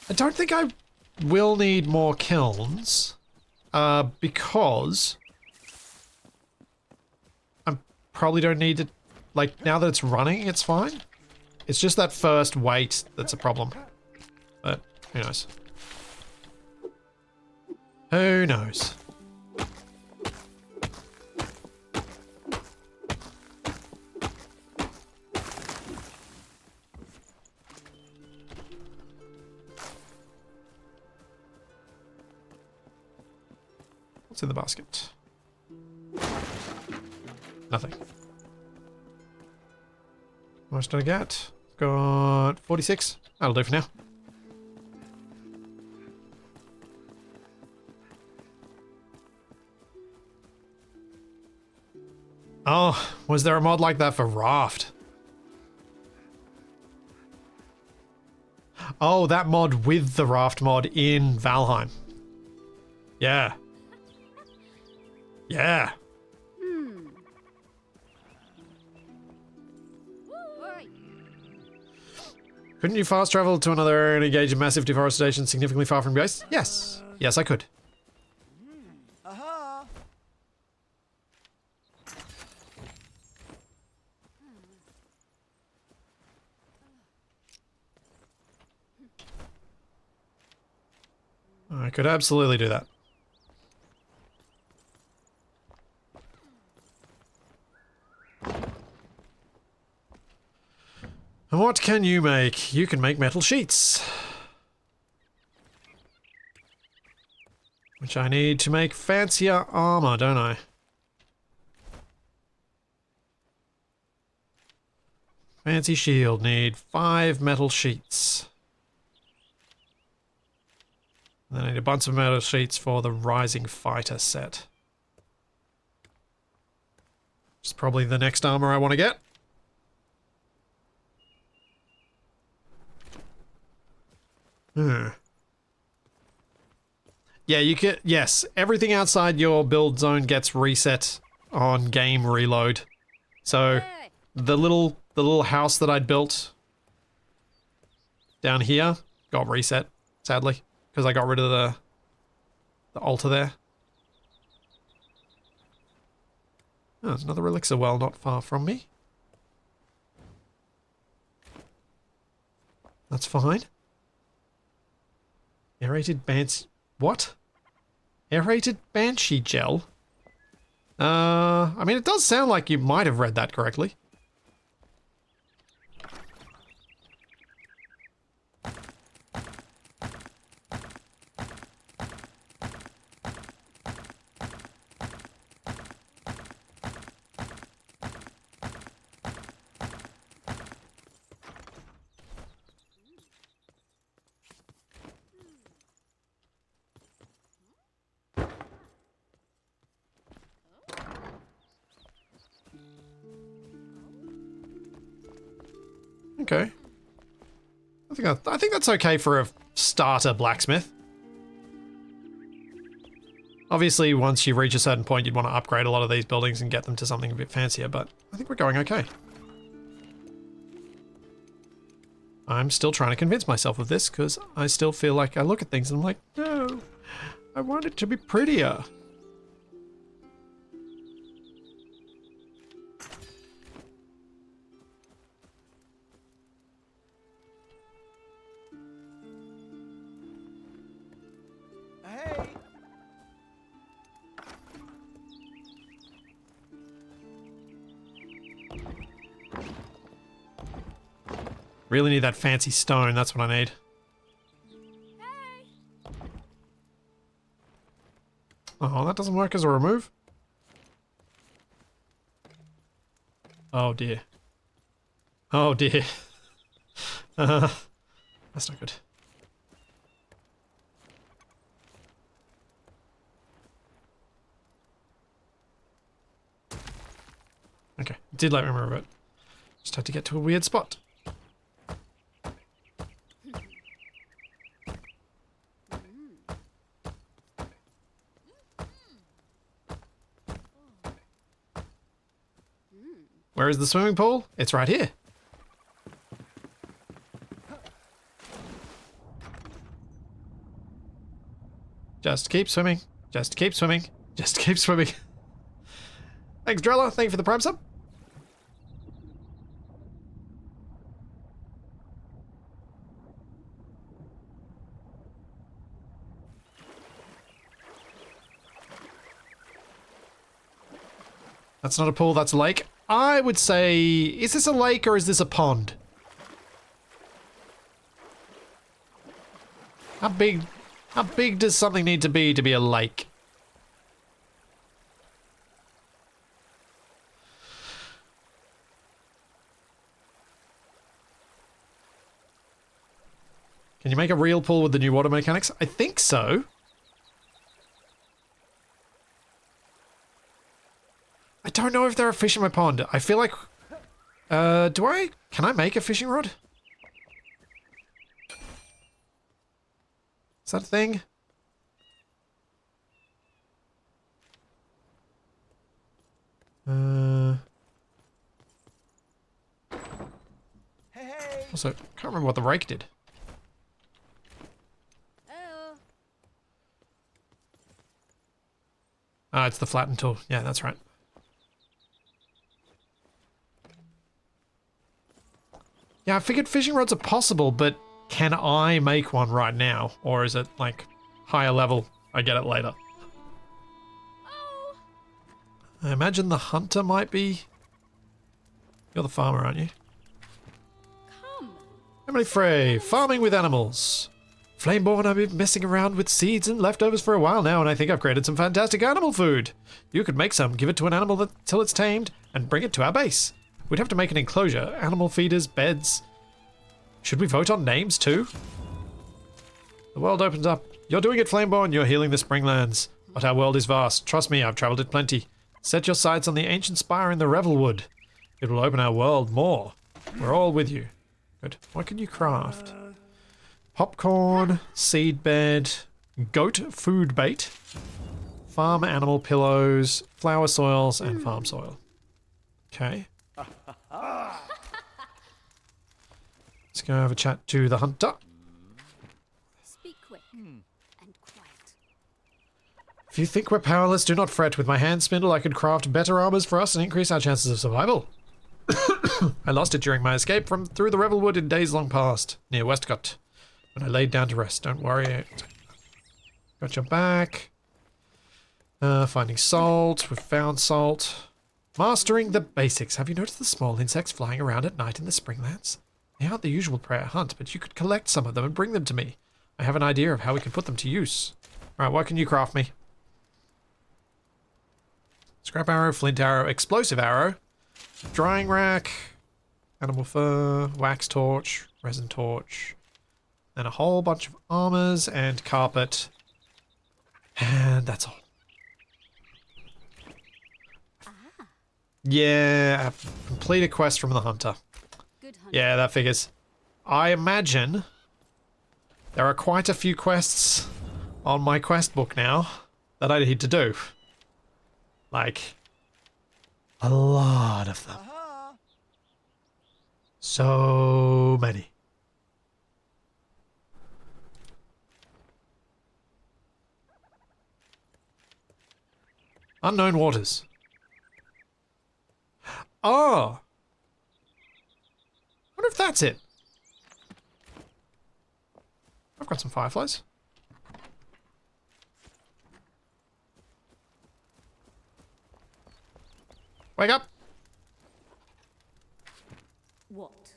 I don't think I will need more kilns, because I probably don't need it. Like, now that it's running, it's fine. It's just that first wait that's a problem. But, who knows? Who knows? What's in the basket? Nothing. How much did I get? Got 46. That'll do for now. Oh, was there a mod like that for Raft? Oh, that mod with the Raft mod in Valheim. Yeah. Yeah. Alright. Couldn't you fast travel to another area and engage in massive deforestation significantly far from base? Yes. Yes, I could. Aha! I could absolutely do that. And what can you make? You can make metal sheets. Which I need to make fancier armor, don't I? Fancy shield, need 5 metal sheets. And then I need a bunch of metal sheets for the Rising Fighter set. Which is probably the next armor I want to get. Yeah, you can. Yes, everything outside your build zone gets reset on game reload. So Hey. the little house that I'd built down here got reset, sadly, because I got rid of the altar there. Oh, there's another elixir well not far from me. That's fine. Aerated Banshee... What? Aerated Banshee gel? I mean, it does sound like you might have read that correctly. Okay. I think that's okay for a starter blacksmith. Obviously, once you reach a certain point, you'd want to upgrade a lot of these buildings and get them to something a bit fancier, but I think we're going okay. I'm still trying to convince myself of this, because I still feel like I look at things and I'm like, no, I want it to be prettier. Hey! Really need that fancy stone. That's what I need. Oh, that doesn't work as a remove? Oh dear. Oh dear. That's not good. Okay, did let me remove it. Just had to get to a weird spot. Where is the swimming pool? It's right here. Just keep swimming. Just keep swimming. Just keep swimming. Thanks, Drella. Thank you for the prime sub. That's not a pool, that's a lake. I would say, is this a lake or is this a pond? How big does something need to be a lake? Can you make a real pool with the new water mechanics? I think so. I don't know if there are fish in my pond. I feel like... can I make a fishing rod? Is that a thing? Hey. Also, can't remember what the rake did. Oh. Ah, it's the flatten tool. Yeah, that's right. Yeah, I figured fishing rods are possible, but can I make one right now? Or is it, like, higher level? I get it later. Oh. I imagine the hunter might be... You're the farmer, aren't you? Come. Emily Frey, farming with animals. Flameborn, I've been messing around with seeds and leftovers for a while now, and I think I've created some fantastic animal food. You could make some, give it to an animal till it's tamed, and bring it to our base. We'd have to make an enclosure, animal feeders, beds. Should we vote on names too? The world opens up. You're doing it, Flameborn. You're healing the Springlands. But our world is vast. Trust me, I've travelled it plenty. Set your sights on the ancient spire in the Revelwood. It will open our world more. We're all with you. Good. What can you craft? Popcorn, seed bed, goat food bait, farm animal pillows, flower soils, and farm soil. Okay. Let's go have a chat to the hunter. Speak quick and quiet. If you think we're powerless, do not fret. With my hand spindle, I could craft better armors for us and increase our chances of survival. I lost it during my escape from through the Revelwood in days long past, near Westcott, when I laid down to rest. Don't worry. Got your back. Finding salt. We've found salt. Mastering the basics. Have you noticed the small insects flying around at night in the Springlands? They aren't the usual prey I hunt, but you could collect some of them and bring them to me. I have an idea of how we can put them to use. Alright, what can you craft me? Scrap arrow, flint arrow, explosive arrow, drying rack, animal fur, wax torch, resin torch, and a whole bunch of armors and carpet. And that's all. Yeah, I've completed a quest from the hunter. Good hunter. Yeah, that figures. I imagine there are quite a few quests on my quest book now that I need to do. Like, a lot of them. Aha. So many. Unknown waters. Oh! I wonder if that's it. I've got some fireflies. Wake up! What?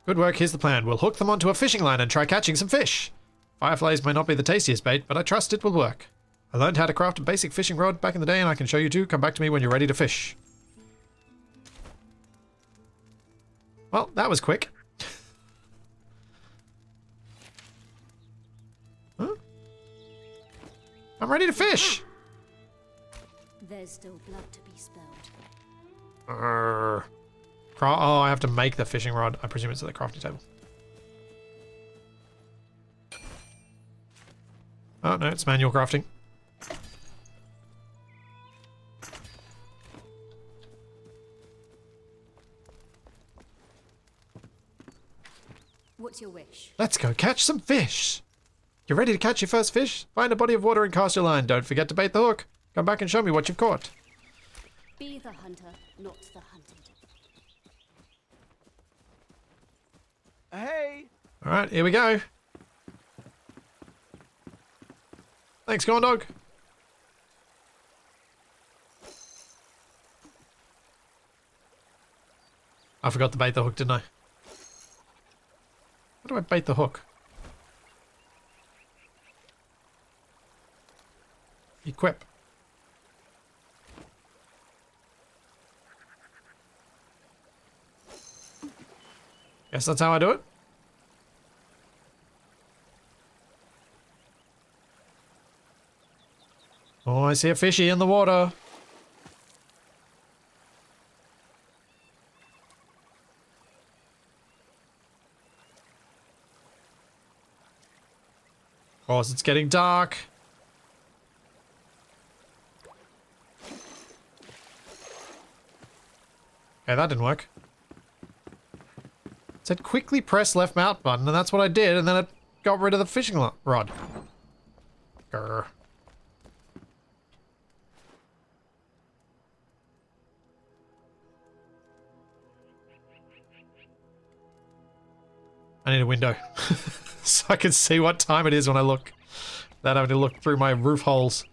Good work, here's the plan. We'll hook them onto a fishing line and try catching some fish. Fireflies may not be the tastiest bait, but I trust it will work. I learned how to craft a basic fishing rod back in the day and I can show you too. Come back to me when you're ready to fish. Well, that was quick. Huh? I'm ready to fish. There's still blood to be spilled. Oh, I have to make the fishing rod. I presume it's at the crafting table. Oh, no, it's manual crafting. What's your wish? Let's go catch some fish. You ready to catch your first fish? Find a body of water and cast your line. Don't forget to bait the hook. Come back and show me what you've caught. Be the hunter, not the hunted. Hey! Alright, here we go. Thanks, Corn Dog. I forgot to bait the hook, didn't I? How do I bait the hook? Equip. Guess that's how I do it. Oh, I see a fishy in the water. Of course, it's getting dark. Okay, that didn't work. It said quickly press left mouse button, and that's what I did, and then it got rid of the fishing rod. Grr. I need a window. So I can see what time it is when I look. Without having to look through my roof holes.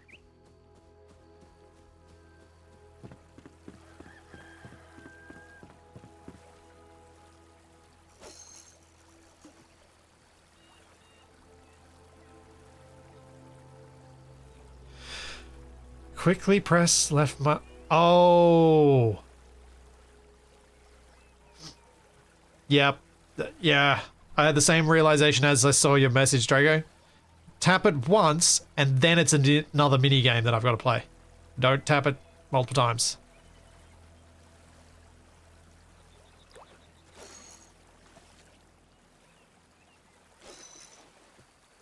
Quickly press left mouse. Oh. Yep. Yeah. I had the same realization as I saw your message, Drago. Tap it once, and then it's another mini game that I've got to play. Don't tap it multiple times.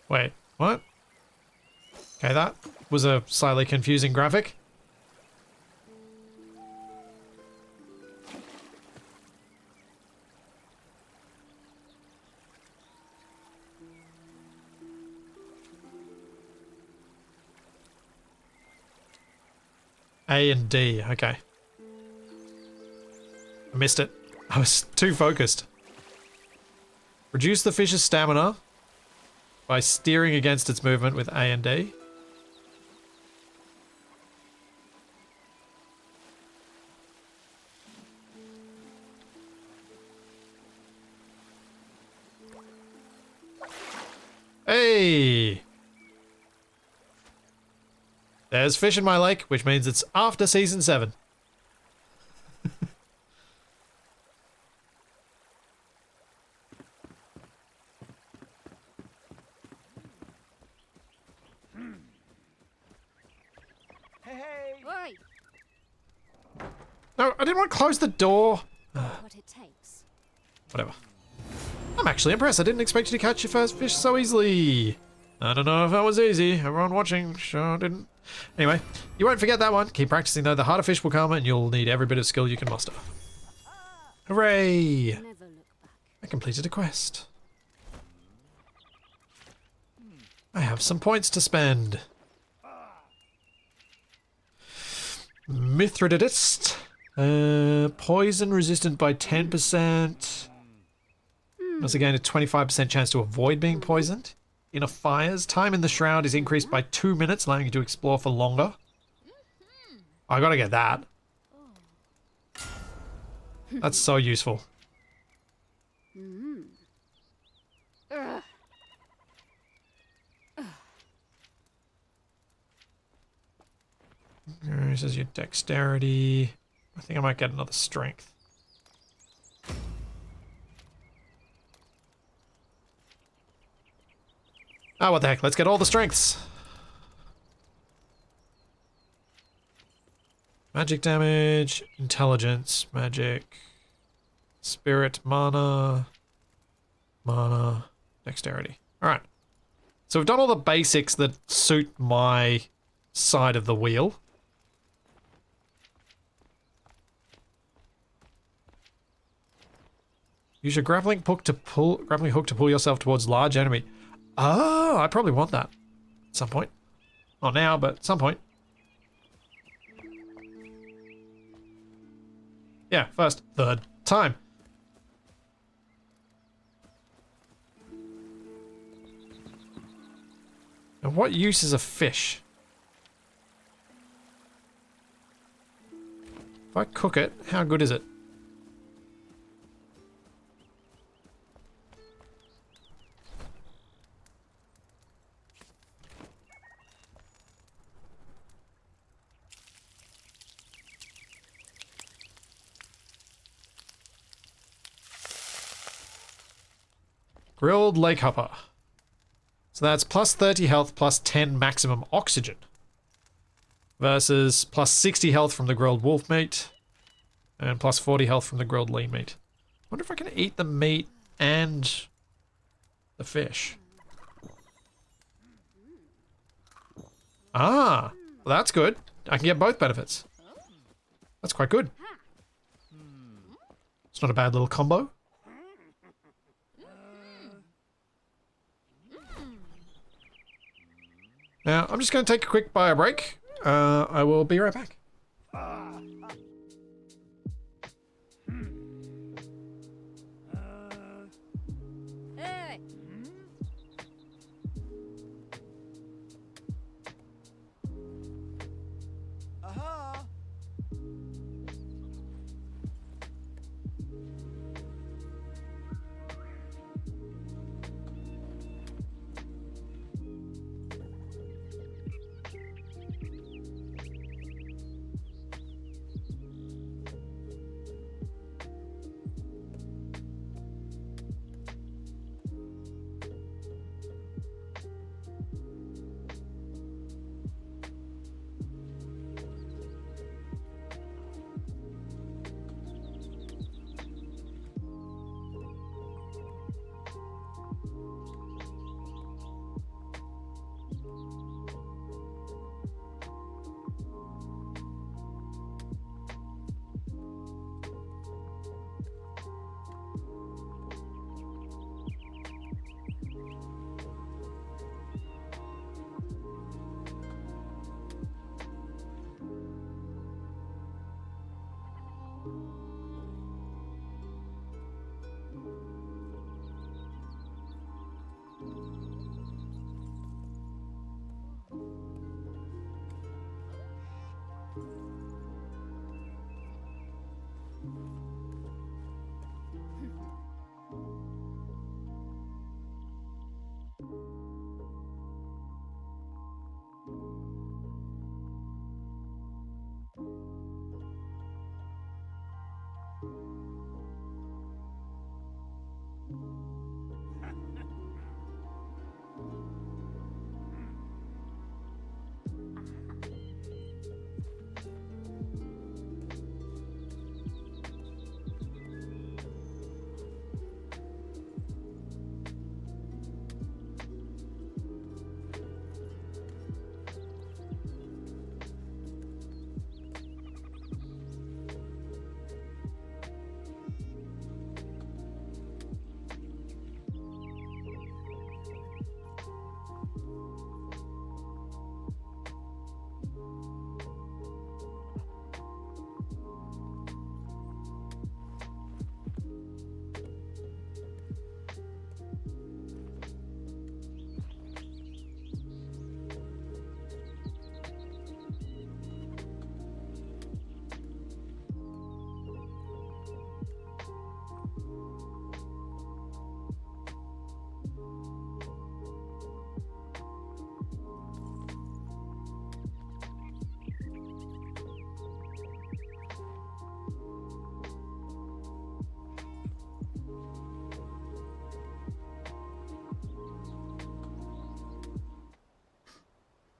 Wait, what? Okay, that was a slightly confusing graphic. A and D, okay. I missed it. I was too focused. Reduce the fish's stamina by steering against its movement with A and D. Hey! There's fish in my lake, which means it's after season 7. Hey! Oi! No, I didn't want to close the door. What it takes. Whatever. I'm actually impressed. I didn't expect you to catch your first fish so easily. I don't know if that was easy. Everyone watching sure didn't. Anyway, you won't forget that one. Keep practicing though. The harder fish will come and you'll need every bit of skill you can muster. Hooray! Never look back. I completed a quest. I have some points to spend. Mithridist. Poison resistant by 10%. Once again, a 25% chance to avoid being poisoned. Inner fires. Time in the shroud is increased by 2 minutes, allowing you to explore for longer. I gotta get that. That's so useful. This is your dexterity. I think I might get another strength. Ah, what the heck? Let's get all the strengths. Magic damage, intelligence, magic, spirit, mana, dexterity. Alright. So we've done all the basics that suit my side of the wheel. Use your grappling hook to pull yourself towards large enemy. Oh, I probably want that at some point. Not now, but at some point. Yeah, third time. And what use is a fish? If I cook it, how good is it? Grilled lake hopper. So that's plus 30 health, plus 10 maximum oxygen. Versus plus 60 health from the grilled wolf meat. And plus 40 health from the grilled lean meat. Wonder if I can eat the meat and the fish. Ah, well that's good. I can get both benefits. That's quite good. It's not a bad little combo. Now, I'm just going to take a quick bio break. I will be right back. Hey! Aha!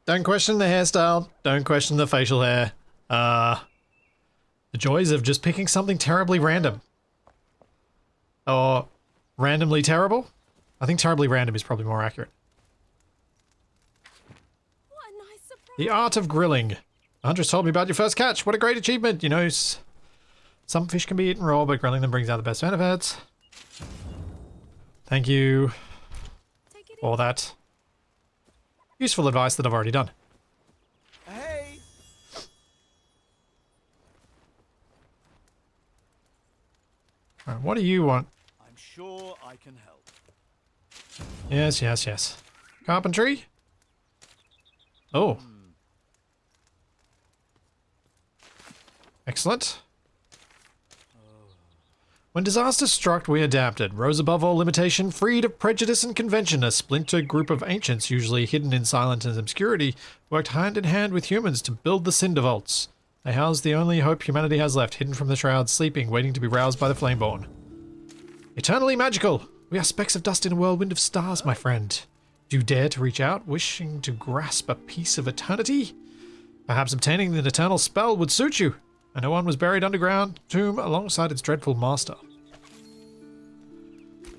Don't question the hairstyle. Don't question the facial hair. The joys of just picking something terribly random. Or randomly terrible? I think terribly random is probably more accurate. What a nice surprise. The art of grilling. The huntress told me about your first catch. What a great achievement. You know, some fish can be eaten raw, but grilling them brings out the best benefits. Thank you Take it for that useful advice that I've already done. Hey! All right, what do you want? I'm sure I can help. Yes, yes, yes. Carpentry? Oh. Excellent. When disaster struck, we adapted. Rose above all limitation, freed of prejudice and convention, a splintered group of ancients, usually hidden in silence and obscurity, worked hand in hand with humans to build the Cinder Vaults. They housed the only hope humanity has left, hidden from the shrouds, sleeping, waiting to be roused by the Flameborn. Eternally magical! We are specks of dust in a whirlwind of stars, my friend. Do you dare to reach out, wishing to grasp a piece of eternity? Perhaps obtaining an eternal spell would suit you. And no one was buried underground tomb alongside its dreadful master.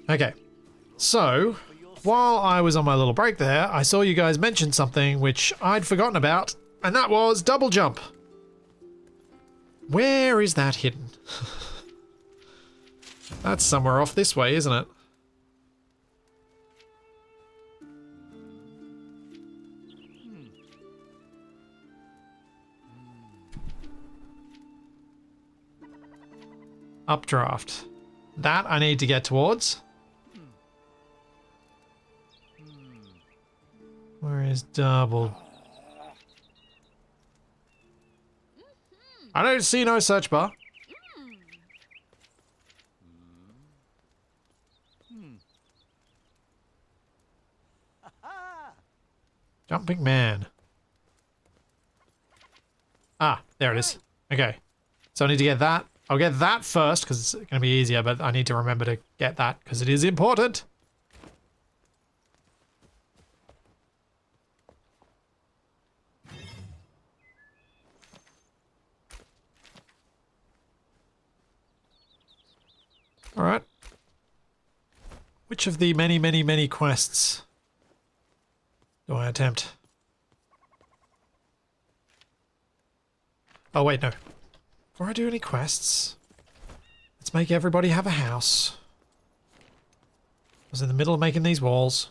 Okay, so while I was on my little break there, I saw you guys mention something which I'd forgotten about, and that was double jump. Where is that hidden? That's somewhere off this way, isn't it? Updraft. That I need to get towards. Where is double? I don't see no search bar. Jumping man. Ah, there it is. Okay. So I need to get that. I'll get that first because it's going to be easier, but I need to remember to get that because it is important. All right. Which of the many, many, many quests do I attempt? Oh, wait, no. Before I do any quests, let's make everybody have a house. I was in the middle of making these walls.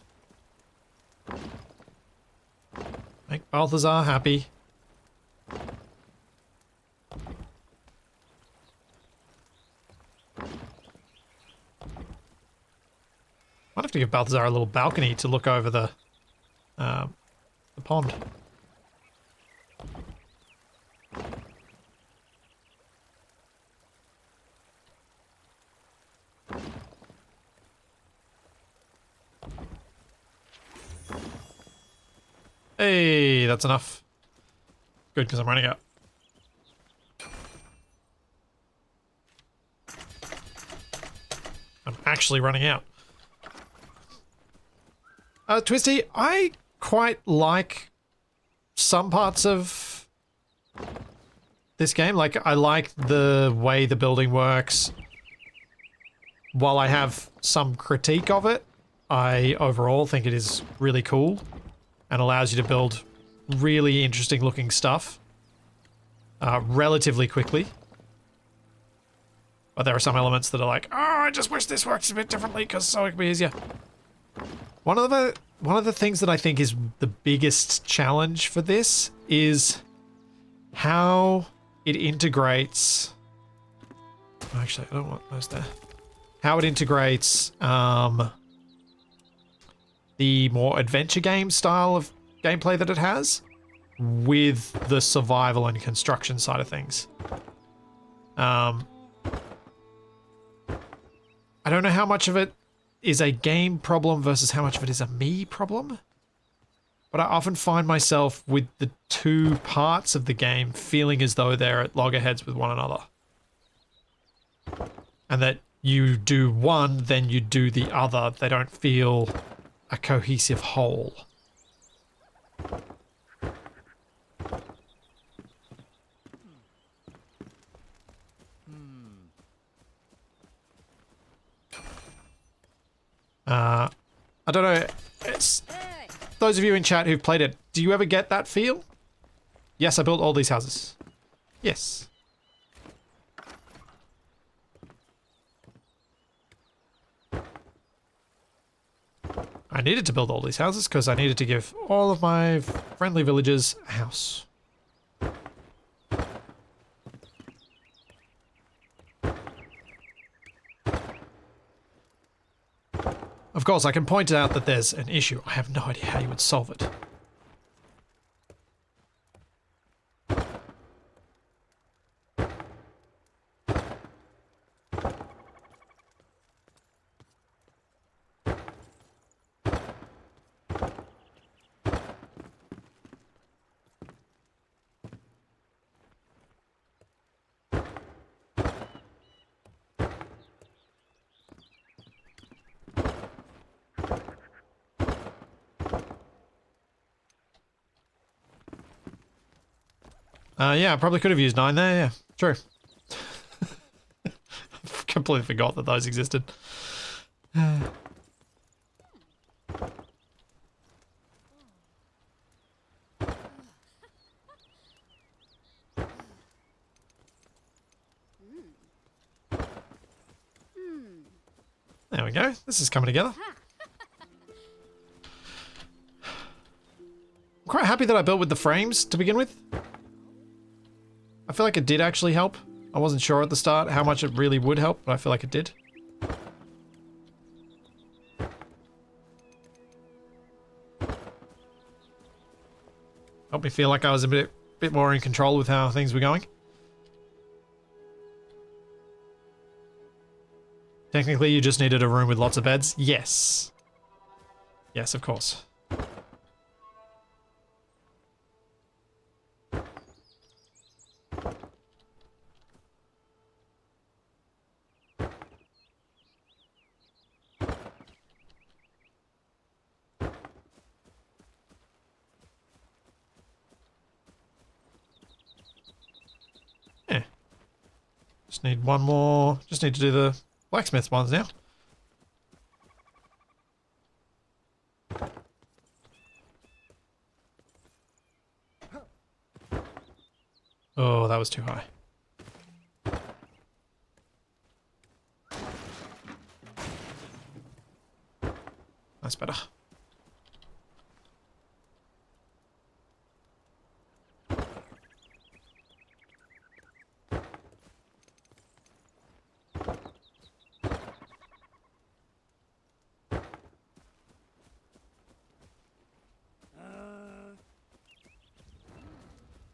Make Balthazar happy. Might have to give Balthazar a little balcony to look over the pond. Hey, that's enough. Good, because I'm running out. I'm actually running out. Twisty, I quite like some parts of this game. Like, I like the way the building works. While I have some critique of it, I overall think it is really cool and allows you to build really interesting looking stuff relatively quickly. But there are some elements that are like, oh, I just wish this works a bit differently because so it could be easier. One of the things that I think is the biggest challenge for this is how it integrates. Actually, I don't want those there. How it integrates the more adventure game style of gameplay that it has with the survival and construction side of things. I don't know how much of it is a game problem versus how much of it is a me problem, but I often find myself with the two parts of the game feeling as though they're at loggerheads with one another. And that you do one, then you do the other. They don't feel a cohesive whole. I don't know. It's those of you in chat who've played it. Do you ever get that feel? Yes, I built all these houses. Yes. I needed to build all these houses because I needed to give all of my friendly villagers a house. Of course, I can point out that there's an issue. I have no idea how you would solve it. Yeah, I probably could have used 9 there, yeah. True. Completely forgot that those existed. There we go. This is coming together. I'm quite happy that I built with the frames to begin with. I feel like it did actually help. I wasn't sure at the start how much it really would help, but I feel like it did. Helped me feel like I was a bit more in control with how things were going. Technically, you just needed a room with lots of beds. Yes. Yes, of course. Yeah. Just need one more. Just need to do the blacksmith ones now. Oh, that was too high. That's better.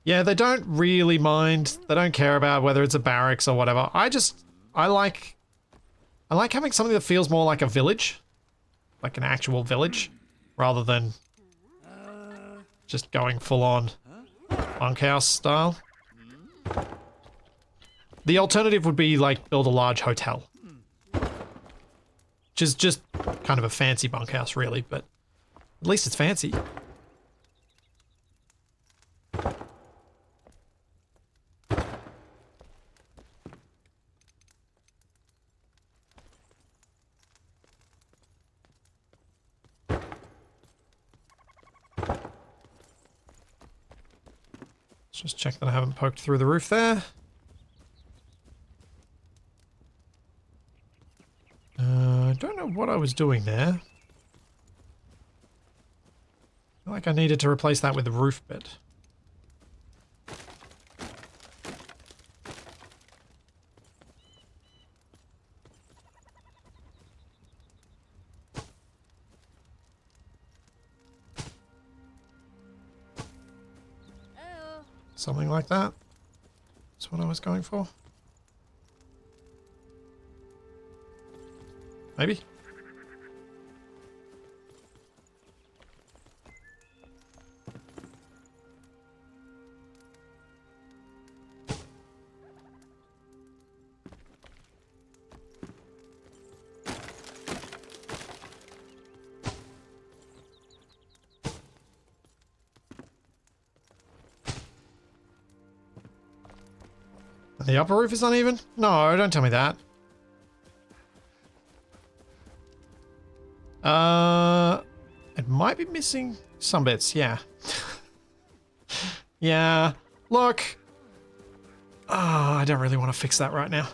Yeah, they don't really mind. They don't care about whether it's a barracks or whatever. I like having something that feels more like a village. Like an actual village. Rather than just going full on bunkhouse style. The alternative would be like build a large hotel. Which is just kind of a fancy bunkhouse really, but at least it's fancy. Let's just check that I haven't poked through the roof there. I don't know what I was doing there. I feel like I needed to replace that with the roof bit. Something like that. That's what I was going for. Maybe? The upper roof is uneven? No, don't tell me that. It might be missing some bits, yeah. Yeah, look. I don't really want to fix that right now.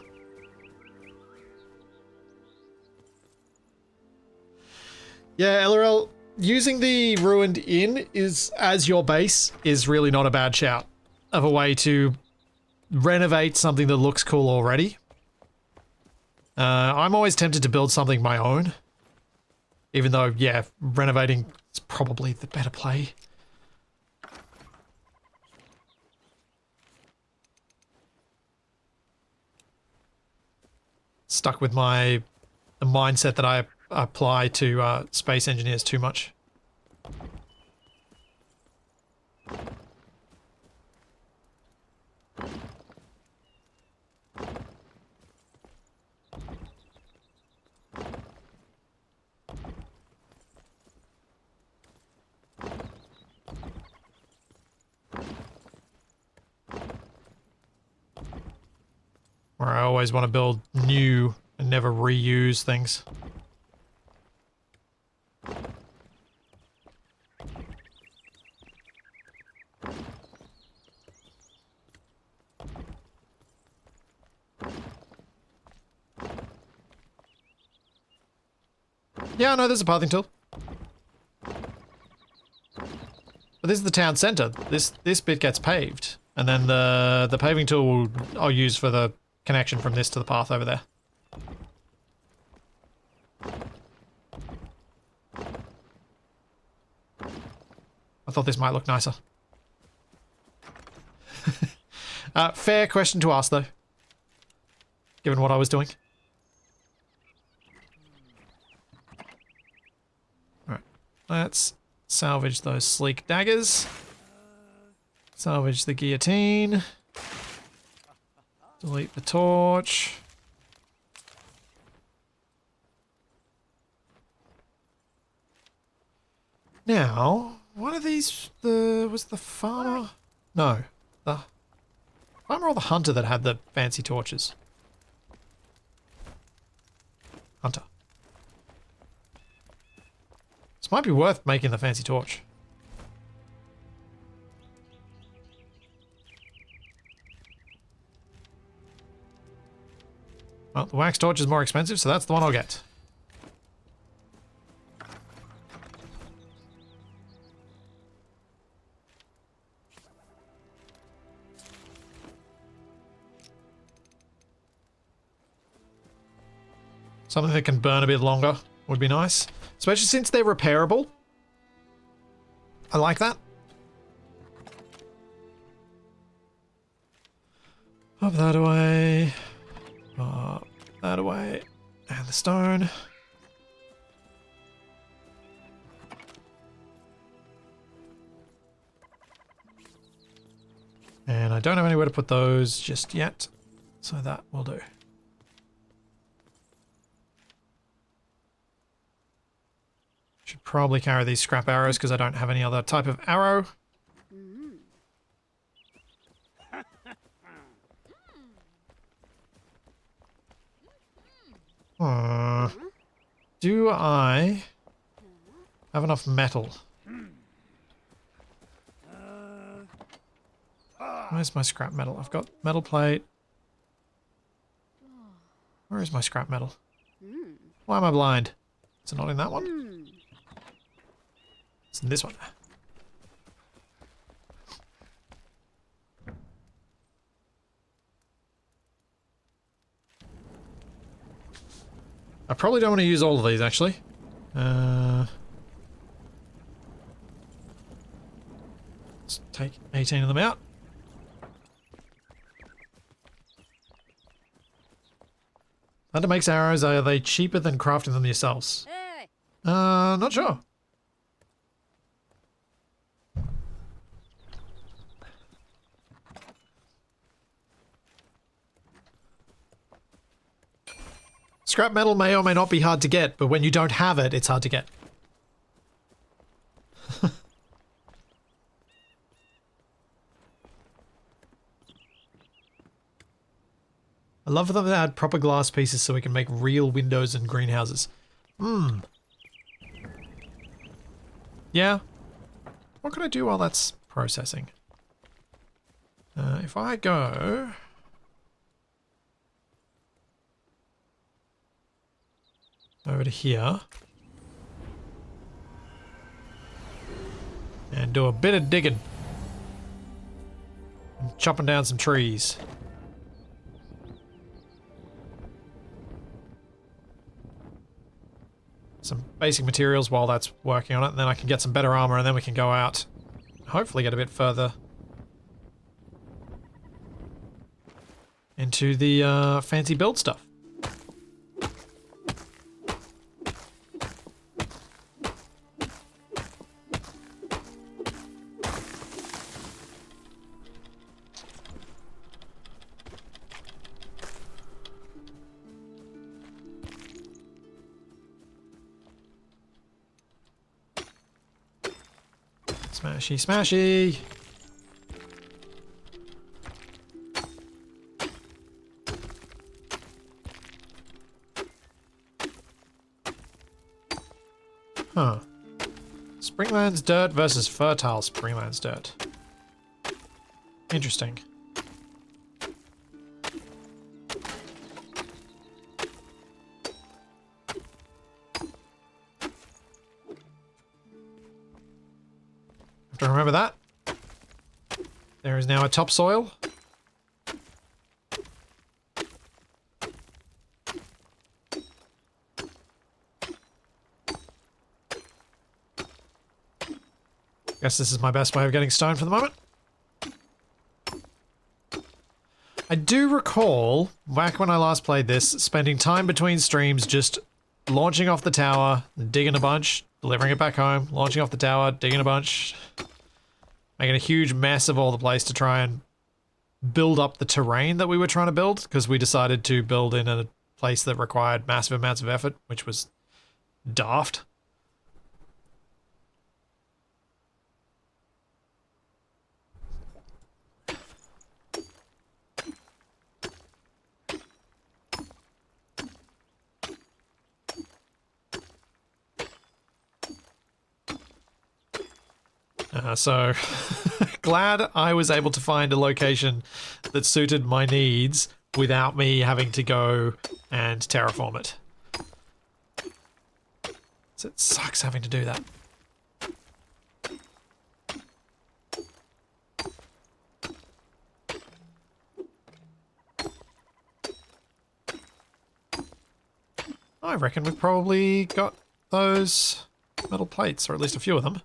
Yeah, LRL, using the ruined inn as your base is really not a bad shout of a way to renovate something that looks cool already. I'm always tempted to build something my own. Even though, yeah, renovating is probably the better play. Stuck with the mindset that I apply to space engineers too much. Where I always want to build new and never reuse things. Yeah, no, there's a pathing tool. But this is the town centre. This bit gets paved. And then the paving tool I'll use for the connection from this to the path over there. I thought this might look nicer. Fair question to ask, though. Given what I was doing. Alright. Let's salvage those sleek daggers. Salvage the guillotine. Delete the torch. Now, one of these, was the farmer? No, the farmer or the hunter that had the fancy torches? Hunter. This might be worth making the fancy torch. Well, the wax torch is more expensive, so that's the one I'll get. Something that can burn a bit longer would be nice. Especially since they're repairable. I like that. Pop that away. Pop that away. And the stone. And I don't have anywhere to put those just yet. So that will do. Should probably carry these scrap arrows because I don't have any other type of arrow. Do I have enough metal? Where's my scrap metal? I've got metal plate. Where is my scrap metal? Why am I blind? Is it not in that one? It's in this one. I probably don't want to use all of these, actually. Let's take 18 of them out. Hunter makes arrows. Are they cheaper than crafting them yourselves? Not sure. Scrap metal may or may not be hard to get, but when you don't have it, it's hard to get. I love them to add proper glass pieces so we can make real windows and greenhouses. Yeah. What can I do while that's processing? If I go... over to here. And do a bit of digging. And chopping down some trees. Some basic materials while that's working on it, and then I can get some better armor, and then we can go out. Hopefully get a bit further into the fancy build stuff. Smashy, smashy! Huh. Springlands dirt versus fertile Springlands dirt. Interesting. To remember that. There is now a topsoil. Guess this is my best way of getting stone for the moment. I do recall, back when I last played this, spending time between streams just launching off the tower, digging a bunch, delivering it back home, launching off the tower, digging a bunch, making a huge mess of all the place to try and build up the terrain that we were trying to build, because we decided to build in a place that required massive amounts of effort, which was daft. So glad I was able to find a location that suited my needs without me having to go and terraform it. So it sucks having to do that. I reckon we've probably got those metal plates, or at least a few of them.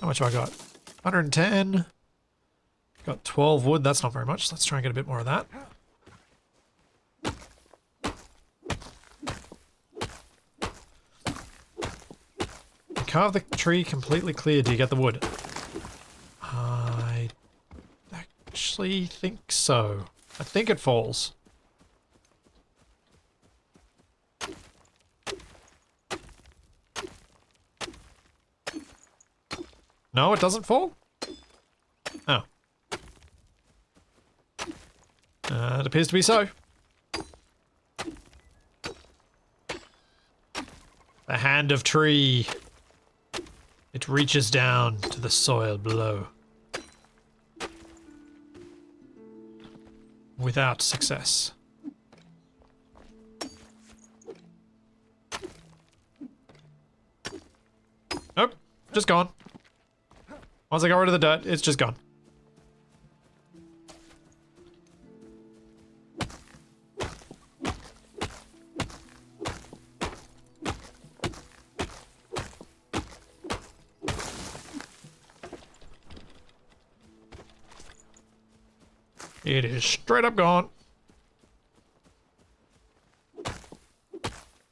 How much have I got? 110. Got 12 wood. That's not very much. Let's try and get a bit more of that. Carve the tree completely clear. Do you get the wood? I actually think so. I think it falls. No, it doesn't fall? Oh. It appears to be so. The hand of tree. It reaches down to the soil below. Without success. Nope, just gone. Once I got rid of the dirt, it's just gone. It is straight up gone.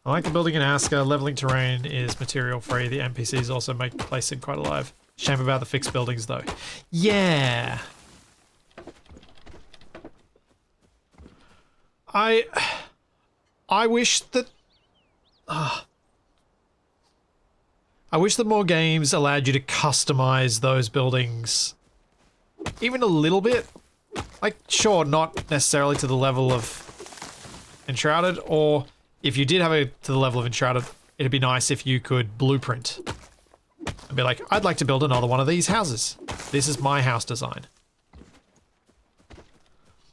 I like the building in Aska. Leveling terrain is material free. The NPCs also make the place seem quite alive. Shame about the fixed buildings, though. Yeah. I wish that... I wish that more games allowed you to customize those buildings even a little bit. Like, sure, not necessarily to the level of Enshrouded, or if you did have it to the level of Enshrouded, it'd be nice if you could blueprint and be like, I'd like to build another one of these houses. This is my house design.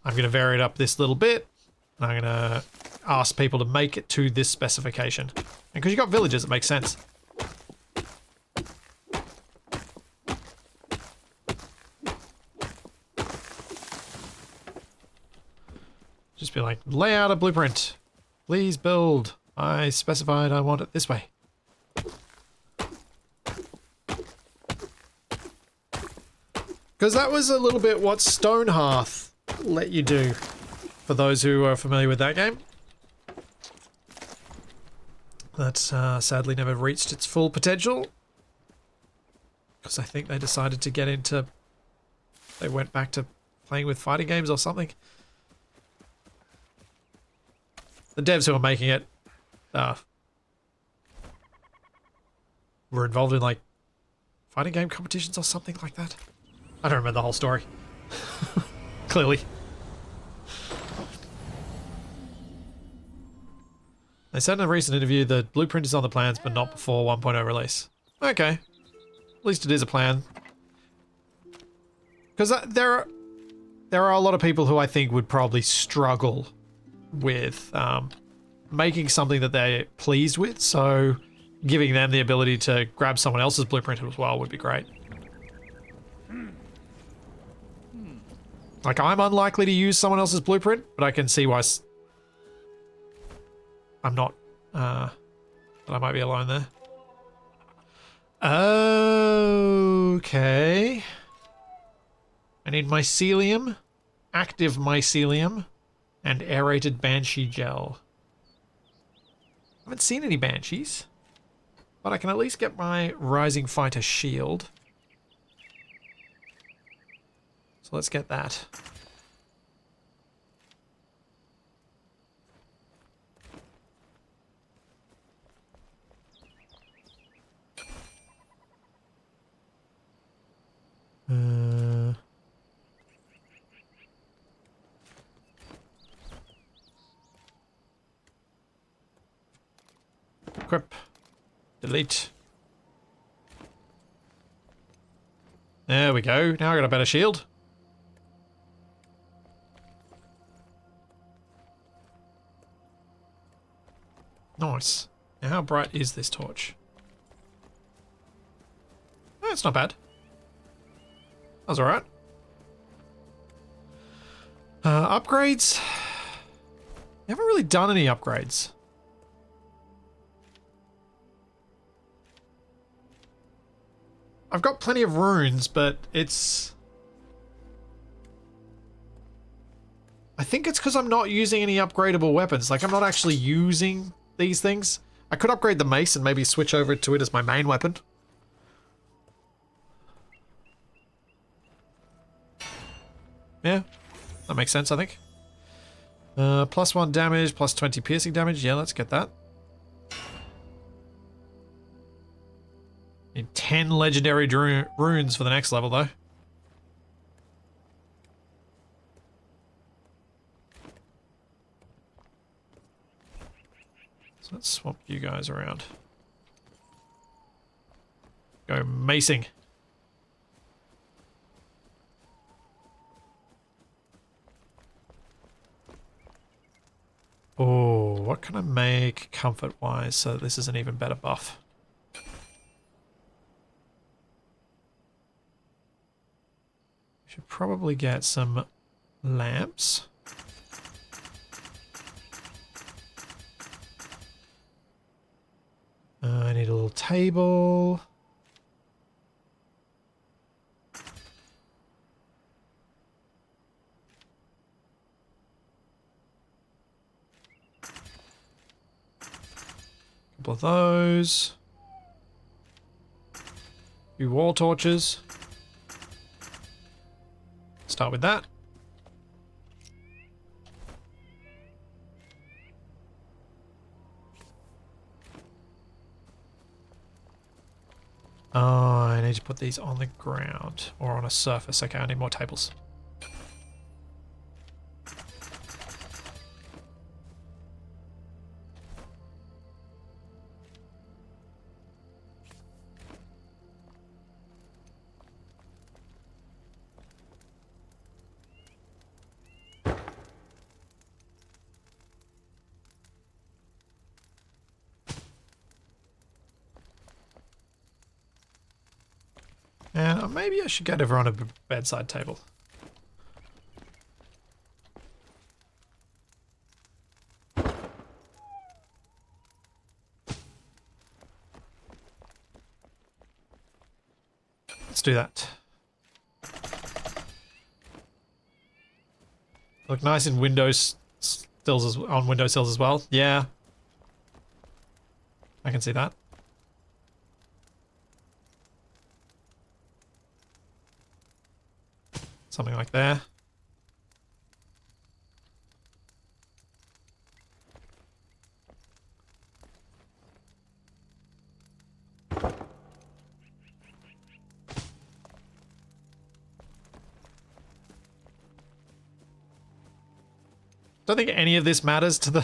I'm going to vary it up this little bit. And I'm going to ask people to make it to this specification. And because you've got villages, it makes sense. Just be like, lay out a blueprint. Please build. I specified I want it this way. Because that was a little bit what Stonehearth let you do, for those who are familiar with that game. That sadly never reached its full potential. Because I think they decided to get into... They went back to playing with fighting games or something. The devs who were making it were involved in like fighting game competitions or something like that. I don't remember the whole story. Clearly. They said in a recent interview that blueprint is on the plans but not before 1.0 release. Okay. At least it is a plan. Because there are a lot of people who I think would probably struggle with making something that they're pleased with, so giving them the ability to grab someone else's blueprint as well would be great. Like, I'm unlikely to use someone else's blueprint, but I can see why I'm not, but I might be alone there. Okay. I need mycelium, active mycelium, and aerated banshee gel. I haven't seen any banshees, but I can at least get my rising fighter shield. So let's get that. Equip. Delete. There we go. Now I got a better shield. Nice. Now how bright is this torch? Oh, it's not bad. That was alright. Upgrades? I haven't really done any upgrades. I've got plenty of runes, but it's... I think it's because I'm not using any upgradable weapons. Like, I'm not actually using these things. I could upgrade the mace and maybe switch over to it as my main weapon. Yeah, that makes sense, I think. +1 damage, +20 piercing damage. Yeah, let's get that. Need 10 legendary runes for the next level, though. So let's swap you guys around. Go macing. Oh, what can I make comfort-wise so this is an even better buff? Should probably get some lamps. I need a little table. Couple of those. Few wall torches. Start with that. Oh, I need to put these on the ground or on a surface. Okay, I need more tables. And maybe I should get over on a bedside table. Let's do that. Look nice in windows sills on windowsills as well. Yeah. I can see that. Something like there. Don't think any of this matters to the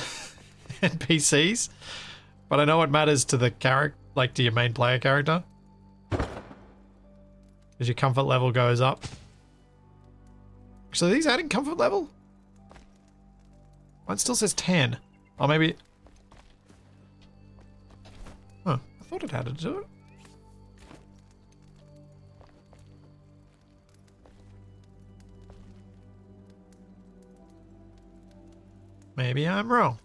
NPCs, but I know it matters to the character, like to your main player character. Because your comfort level goes up. So are these adding comfort level? Mine still says 10. Or maybe... Huh, I thought it added to it. Maybe I'm wrong.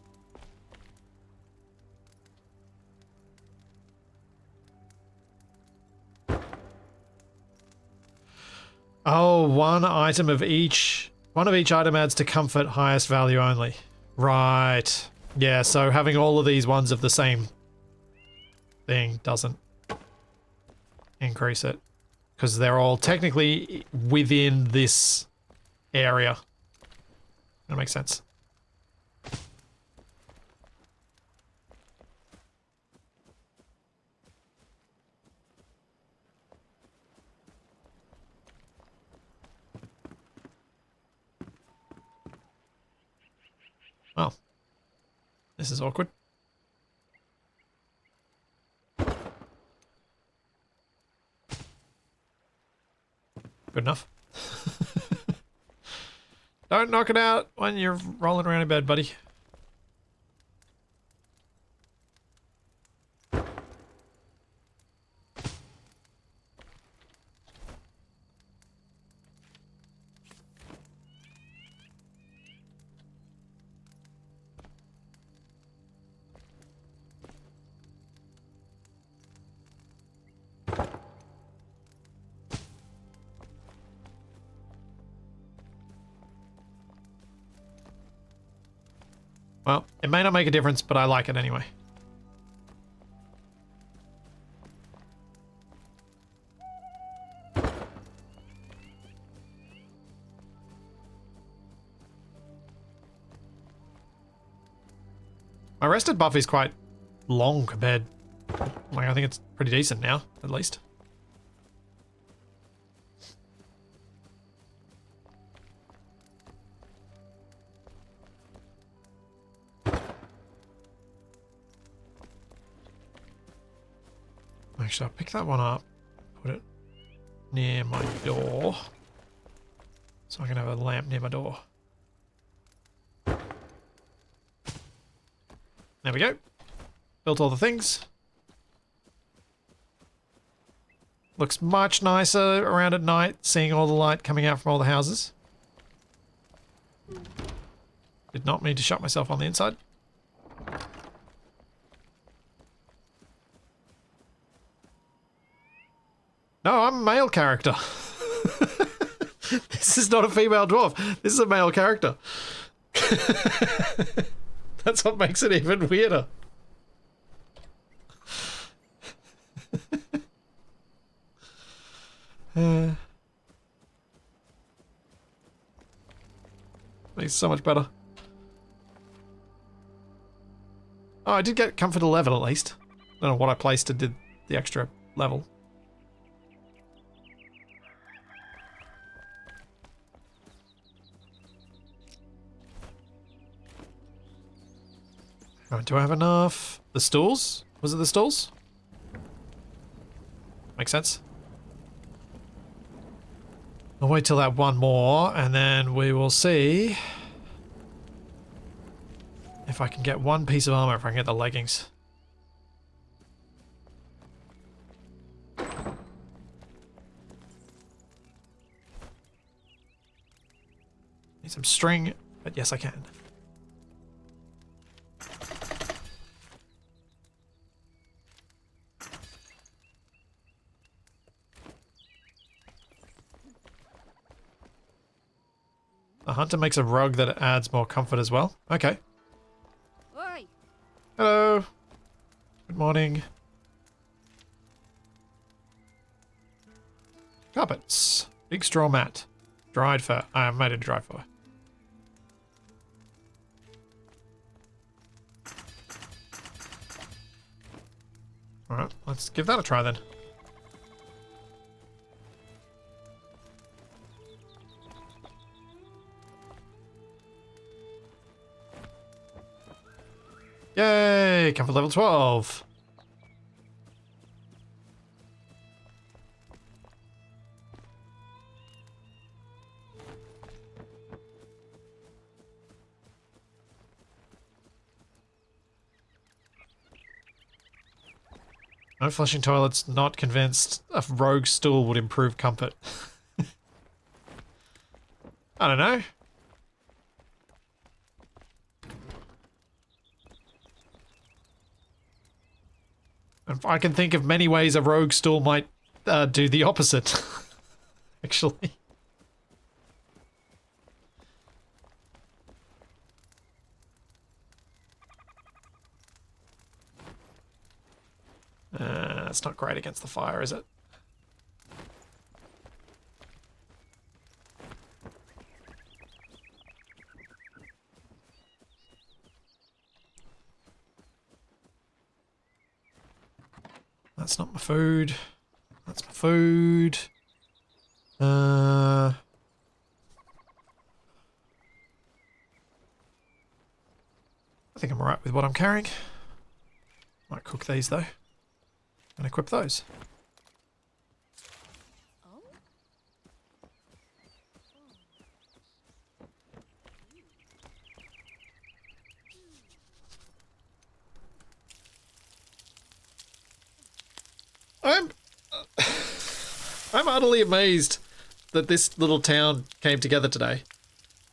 Oh, one item of each. One of each item adds to comfort, highest value only. Right. Yeah, so having all of these ones of the same thing doesn't increase it. Because they're all technically within this area. That makes sense. Well, this is awkward. Good enough. Don't knock it out when you're rolling around in bed, buddy. Well, it may not make a difference, but I like it anyway. My rested buff is quite long compared. Like, I think it's pretty decent now, at least. Actually, I'll pick that one up, put it near my door, so I can have a lamp near my door. There we go. Built all the things. Looks much nicer around at night, seeing all the light coming out from all the houses. Did not mean to shut myself on the inside. No, I'm a male character. This is not a female dwarf. This is a male character. That's what makes it even weirder. Makes it so much better. Oh, I did get comfort 11 at least. I don't know what I placed to did the extra level. Right, do I have enough? The stools? Was it the stools? Makes sense. I'll wait till that one more, and then we will see if I can get one piece of armor, if I can get the leggings. Need some string, but yes, I can. The hunter makes a rug that adds more comfort as well. Okay. Oi! Hello. Good morning. Carpets. Big straw mat. Dried fur. I made it dry fur. Alright, let's give that a try then. Yay! Comfort level 12. No flushing toilets, not convinced a rogue stool would improve comfort. I don't know. I can think of many ways a rogue stool might do the opposite. Actually. That's not great against the fire, is it? That's not my food. That's my food. I think I'm alright with what I'm carrying. Might cook these though. And equip those. I'm utterly amazed that this little town came together today.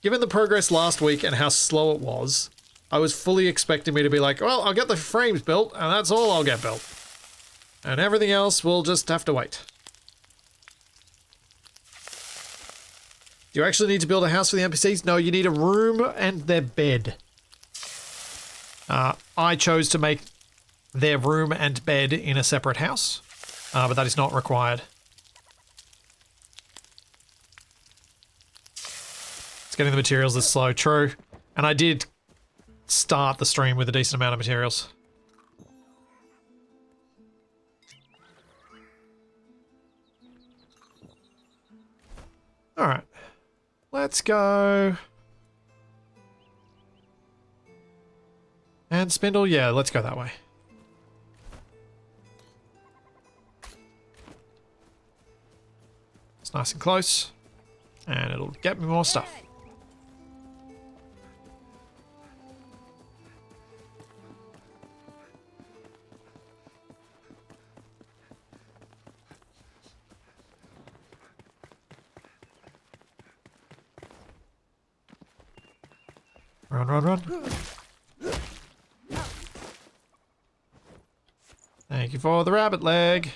Given the progress last week and how slow it was, I was fully expecting me to be like, well, I'll get the frames built and that's all I'll get built. And everything else will just have to wait. Do you actually need to build a house for the NPCs? No, you need a room and their bed. I chose to make their room and bed in a separate house, but that is not required. It's getting the materials this slow, true. And I did start the stream with a decent amount of materials. Alright. Let's go. And spindle, yeah, let's go that way. It's nice and close. And it'll get me more stuff. Run, run, run. Thank you for the rabbit leg.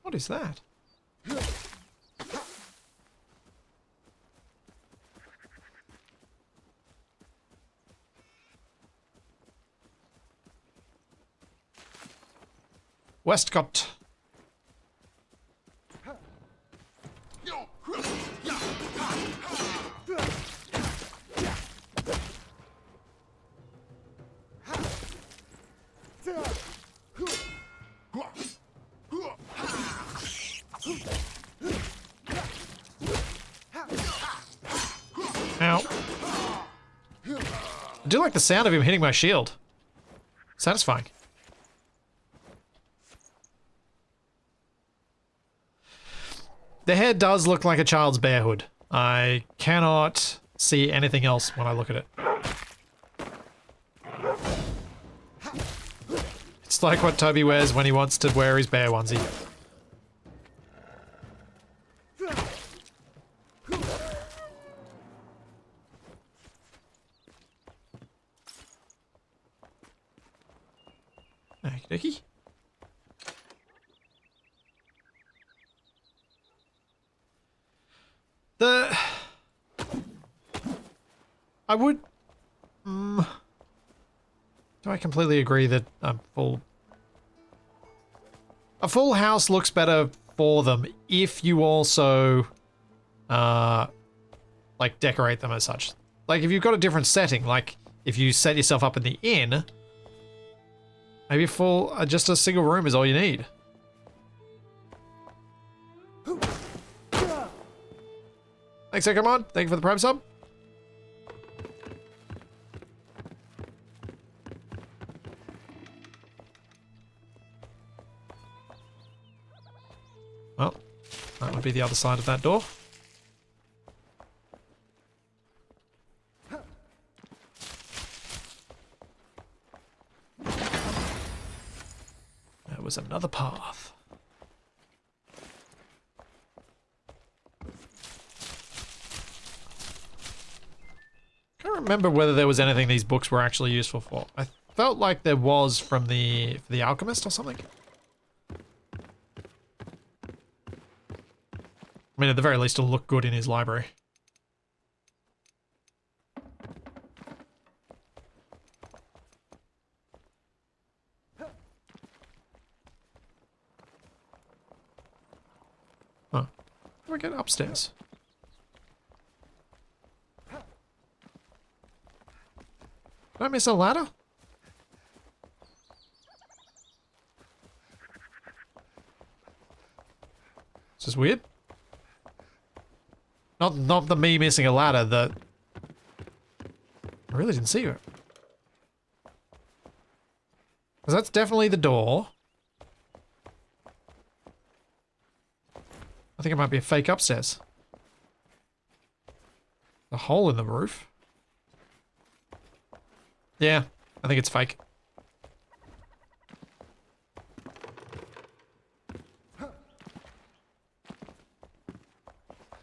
What is that? Westcott. Ow. I do like the sound of him hitting my shield. Satisfying. The hair does look like a child's bear hood. I cannot see anything else when I look at it. It's like what Toby wears when he wants to wear his bear onesie. Dicky? I would... do I completely agree that a full house looks better for them if you also, like, decorate them as such. Like, if you've got a different setting, like, if you set yourself up in the inn, maybe just a single room is all you need. Thanks, come on. Thank you for the Prime sub. Well, that would be the other side of that door. There was another path. I can't remember whether there was anything these books were actually useful for. I felt like there was from the alchemist or something. I mean, at the very least, it'll look good in his library. Huh. How do I get upstairs? Did I miss a ladder? This is weird. Not the me missing a ladder, the... I really didn't see it. Because that's definitely the door. I think it might be a fake upstairs. A hole in the roof. Yeah, I think it's fake.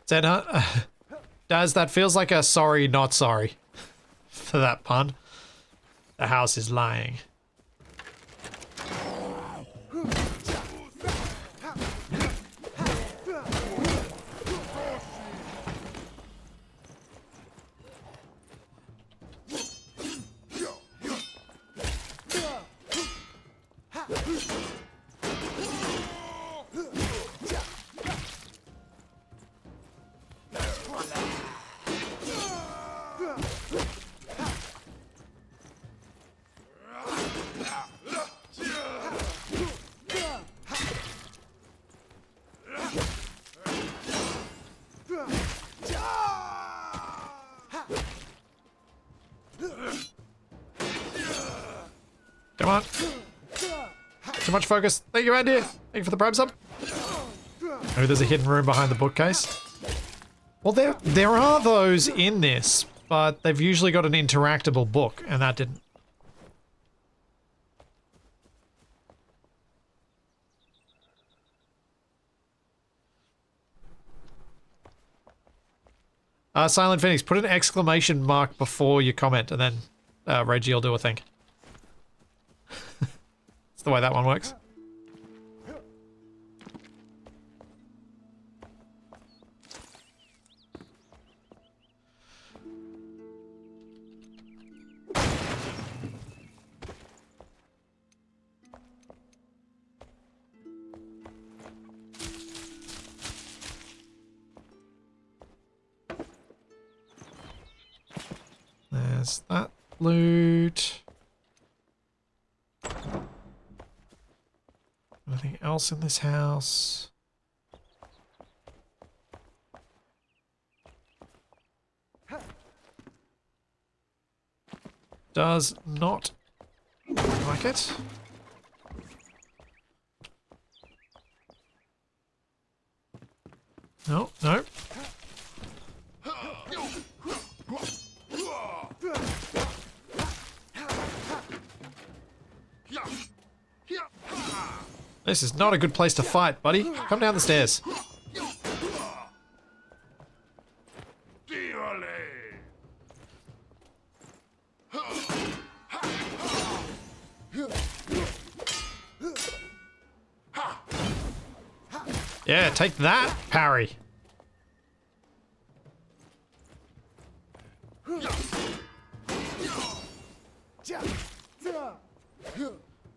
Said, Daz, that feels like a sorry, not sorry. For that pun. The house is lying. Come on. Too much focus. Thank you, Andy. Thank you for the Prime sub. Maybe there's a hidden room behind the bookcase. Well, there are those in this, but they've usually got an interactable book, and that didn't. Silent Phoenix, put an exclamation mark before your comment, and then Reggie will do a thing. That's the way that one works. There's that loot. Anything else in this house? Does not like it. No, no. This is not a good place to fight, buddy. Come down the stairs. Yeah, take that, parry.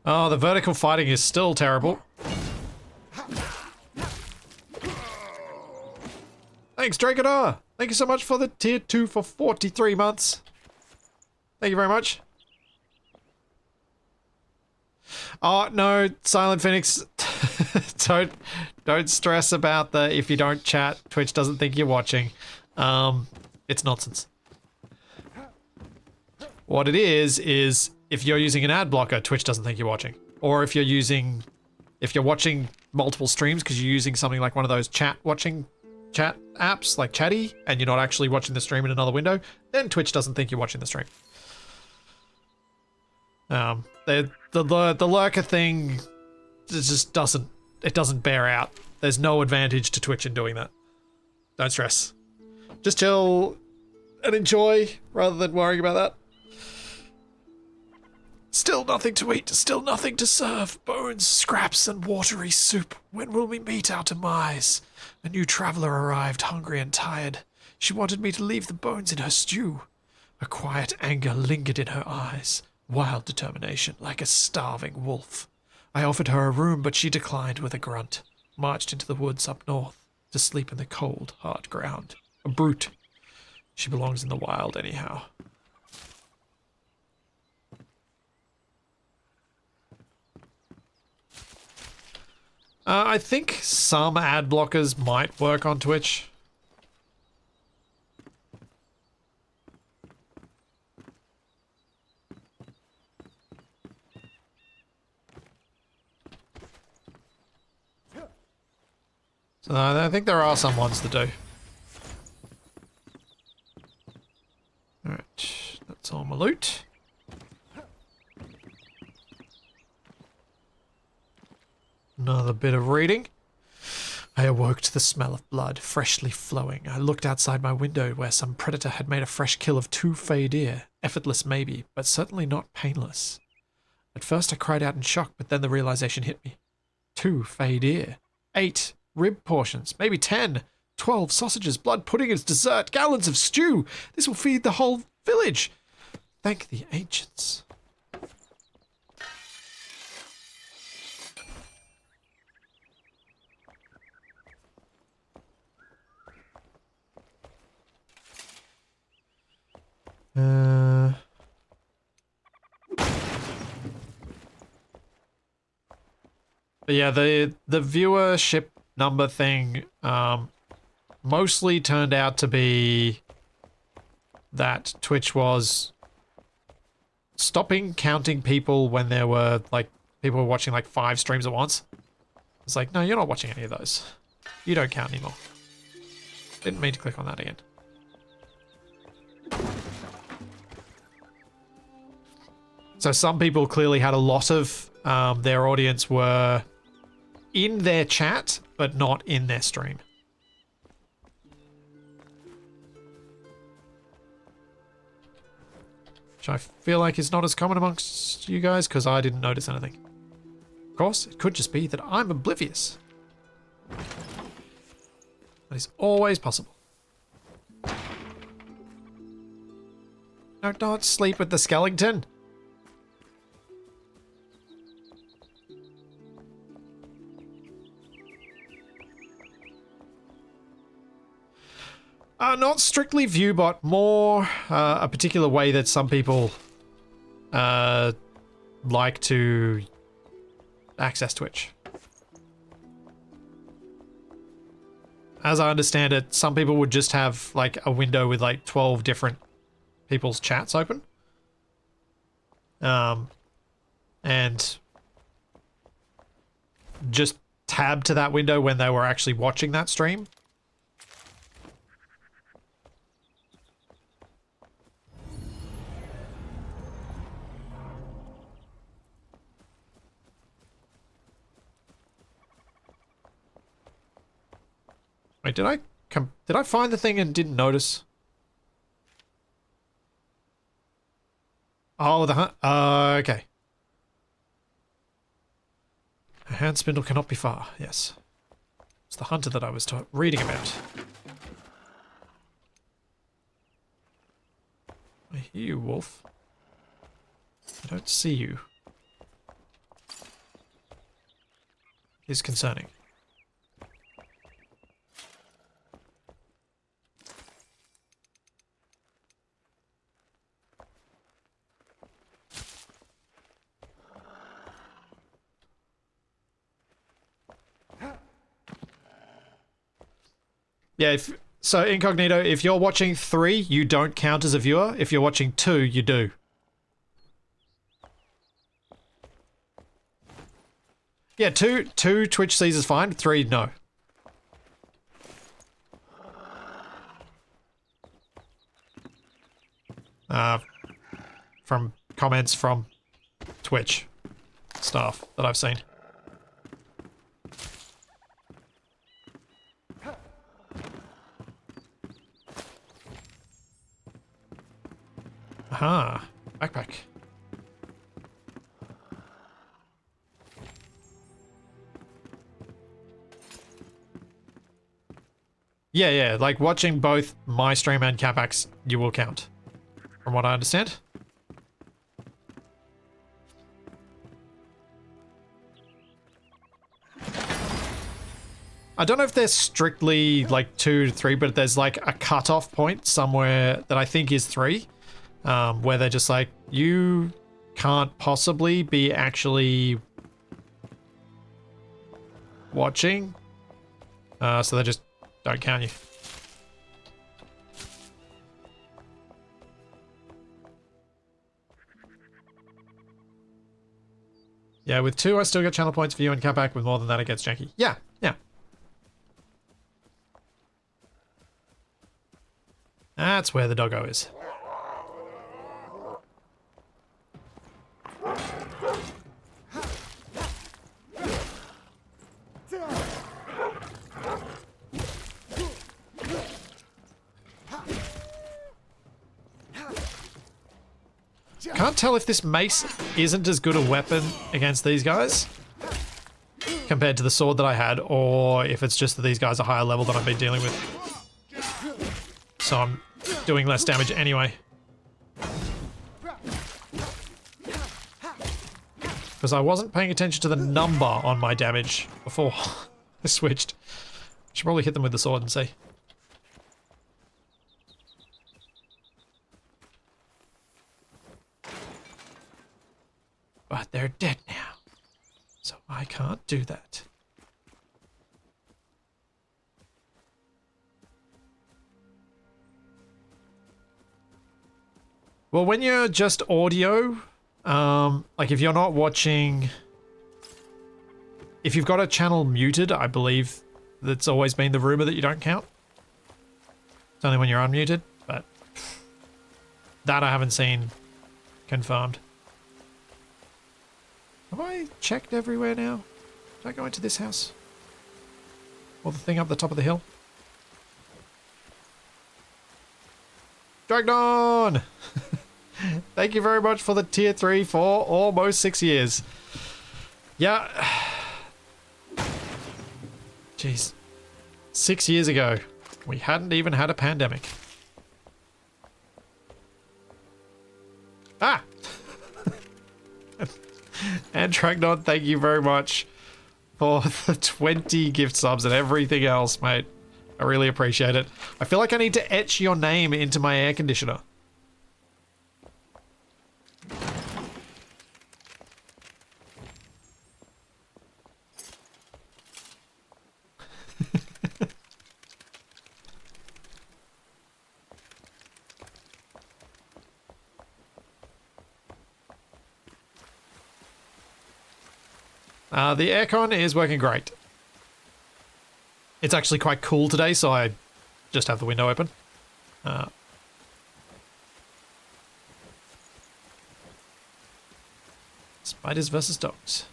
Oh, the vertical fighting is still terrible. Thanks, Drakeadar. Thank you so much for the tier 2 for 43 months. Thank you very much. Oh, no, Silent Phoenix. don't stress about the if you don't chat, Twitch doesn't think you're watching. It's nonsense. What it is if you're using an ad blocker, Twitch doesn't think you're watching. Or if you're watching multiple streams because you're using something like one of those chat apps like Chatty and you're not actually watching the stream in another window, then Twitch doesn't think you're watching the stream. The lurker thing just doesn't bear out. There's no advantage to Twitch in doing that. Don't stress. Just chill and enjoy rather than worrying about that. Still nothing to eat, still nothing to serve. Bones, scraps, and watery soup. When will we meet our demise? A new traveller arrived, hungry and tired. She wanted me to leave the bones in her stew. A quiet anger lingered in her eyes. Wild determination, like a starving wolf. I offered her a room, but she declined with a grunt. Marched into the woods up north, to sleep in the cold, hard ground. A brute. She belongs in the wild anyhow. I think some ad blockers might work on Twitch. So I think there are some ones that do. Alright, that's all my loot. Another bit of reading. I awoke to the smell of blood, freshly flowing. I looked outside my window where some predator had made a fresh kill of 2 fey deer. Effortless maybe, but certainly not painless. At first I cried out in shock, but then the realization hit me. 2 fey deer. 8 rib portions, maybe 10. 12 sausages, blood pudding as dessert, gallons of stew. This will feed the whole village. Thank the ancients. But yeah, the viewership number thing mostly turned out to be that Twitch was stopping counting people when there were like people were watching like 5 streams at once. It's like, no, you're not watching any of those. You don't count anymore. Didn't mean to click on that again. So some people clearly had a lot of their audience were in their chat, but not in their stream. Which I feel like is not as common amongst you guys, because I didn't notice anything. Of course, it could just be that I'm oblivious. That is always possible. No, don't sleep with the skeleton. Not strictly viewbot, more a particular way that some people like to access Twitch. As I understand it, some people would just have like a window with like 12 different people's chats open. And just tab to that window when they were actually watching that stream. Wait, did I find the thing and didn't notice? Oh, okay. A hand spindle cannot be far, yes. It's the hunter that I was reading about. I hear you, wolf. I don't see you. Is concerning. Yeah, so Incognito, if you're watching 3, you don't count as a viewer. If you're watching 2, you do. Yeah, two Twitch sees is fine, 3, no. From comments from Twitch staff that I've seen. Aha, backpack. Yeah, like watching both my stream and Capac's, you will count, from what I understand. I don't know if there's strictly like 2 to 3, but there's like a cutoff point somewhere that I think is 3, where they're just like, you can't possibly be actually watching, so they just don't count you. Yeah, with 2 I still get channel points for you, and Capac with more than that it gets janky. Yeah. That's where the doggo is. Can't tell if this mace isn't as good a weapon against these guys compared to the sword that I had, or if it's just that these guys are higher level than I've been dealing with. So I'm doing less damage anyway. Because I wasn't paying attention to the number on my damage before I switched. I should probably hit them with the sword and see. But they're dead now, so I can't do that. Well, when you're just audio, like if you're not watching, if you've got a channel muted, I believe that's always been the rumor that you don't count. It's only when you're unmuted, but that I haven't seen confirmed. Have I checked everywhere now? Did I go into this house? Or the thing up the top of the hill? Dragnon! Thank you very much for the tier 3 for almost 6 years. Yeah. Jeez. 6 years ago, we hadn't even had a pandemic. Ah! And Dragnon, thank you very much for the 20 gift subs and everything else, mate. I really appreciate it. I feel like I need to etch your name into my air conditioner. The aircon is working great. It's actually quite cool today, so I just have the window open. Spiders versus dogs.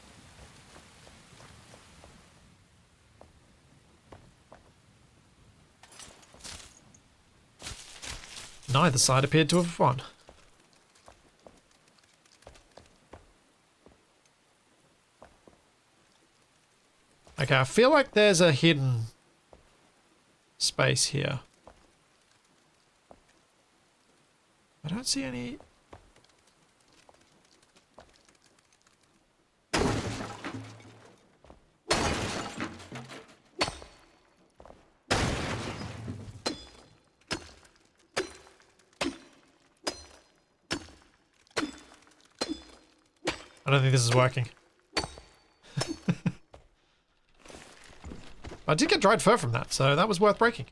Neither side appeared to have won. Okay, I feel like there's a hidden space here. I don't see any... I don't think this is working. I did get dried fur from that, so that was worth breaking.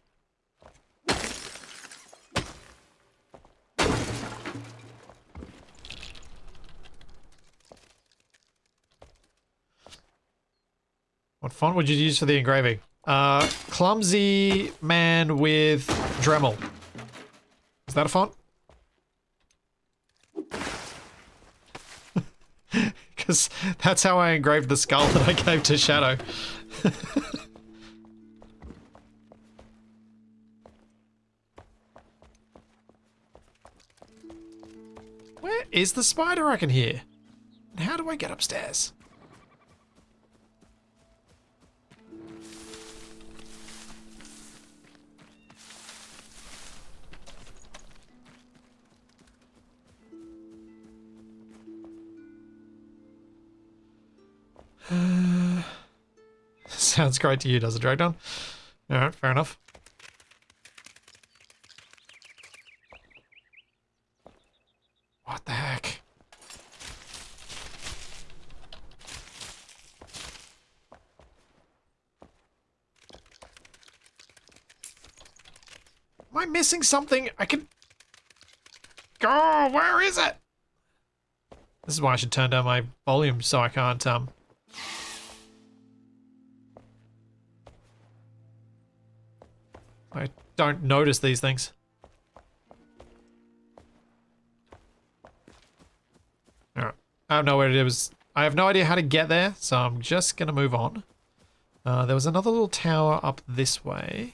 What font would you use for the engraving? Clumsy man with Dremel. Is that a font? Because that's how I engraved the skull that I gave to Shadow. Where is the spider I can hear? And how do I get upstairs? Sounds great to you, does it, Dragdon? Alright, fair enough. What the heck? Am I missing something? I can... Oh, where is it? This is why I should turn down my volume so I can't, I don't notice these things. Alright. I don't know where it is. I have no idea how to get there, so I'm just gonna move on. There was another little tower up this way.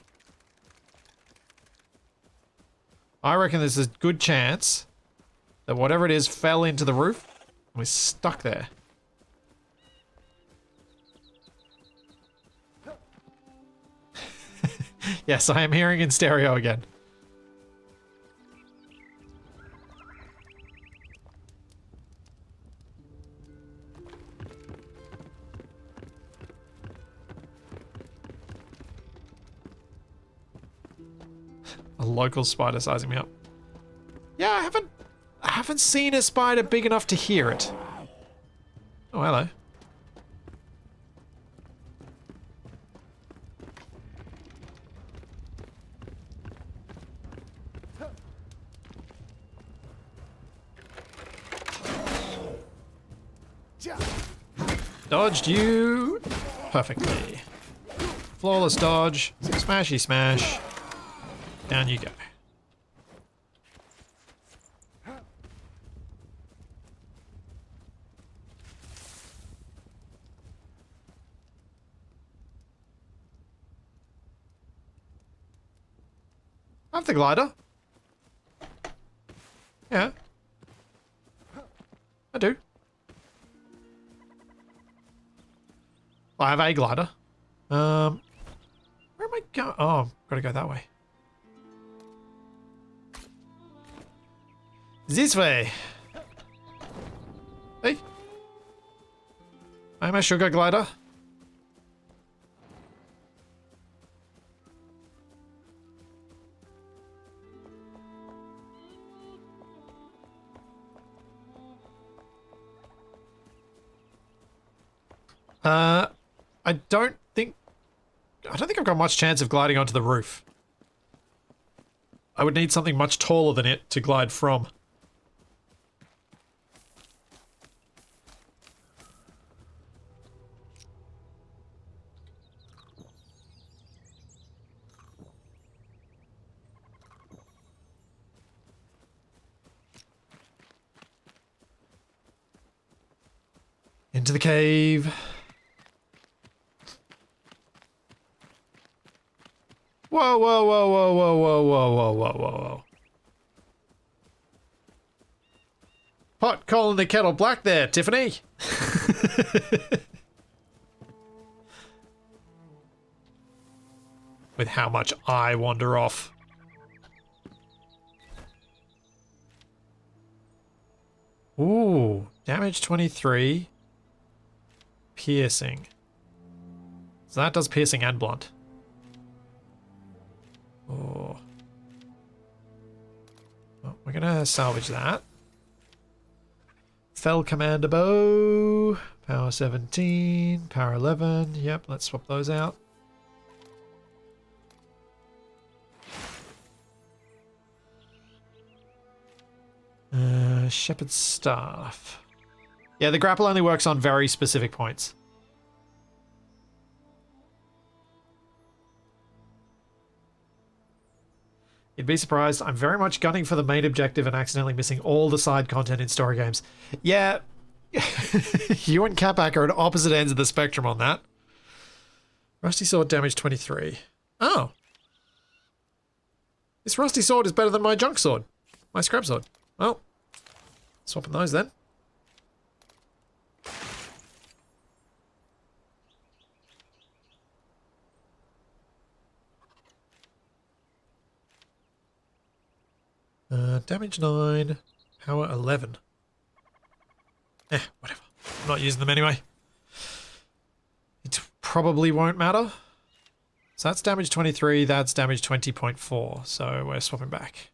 I reckon there's a good chance that whatever it is fell into the roof and we're stuck there. Yes, I am hearing in stereo again. A local spider sizing me up. Yeah, I haven't seen a spider big enough to hear it. Oh, hello. Dodged you perfectly. Flawless dodge. Smashy smash. Down you go. I have the glider. Yeah. I do. I have a glider. Where am I going? Oh, gotta go that way. This way. Hey. I'm a sugar glider. I don't think I've got much chance of gliding onto the roof. I would need something much taller than it to glide from. Into the cave. Whoa, whoa, whoa, whoa, whoa, whoa, whoa, whoa, whoa, whoa, whoa. Pot calling the kettle black there, Tiffany. with how much I wander off. Ooh, damage 23. Piercing. So that does piercing and blunt. Oh. Well, we're gonna salvage that. Fell Commander Bow. Power 17. Power 11. Yep, let's swap those out. Shepherd's Staff. Yeah, the grapple only works on very specific points. You'd be surprised, I'm very much gunning for the main objective and accidentally missing all the side content in story games. Yeah, you and Capac are at opposite ends of the spectrum on that. Rusty Sword damage 23. Oh. This Rusty Sword is better than my junk sword. My scrap sword. Well, swapping those then. Damage 9, power 11. Whatever. I'm not using them anyway. It probably won't matter. So that's damage 23, that's damage 20.4, so we're swapping back.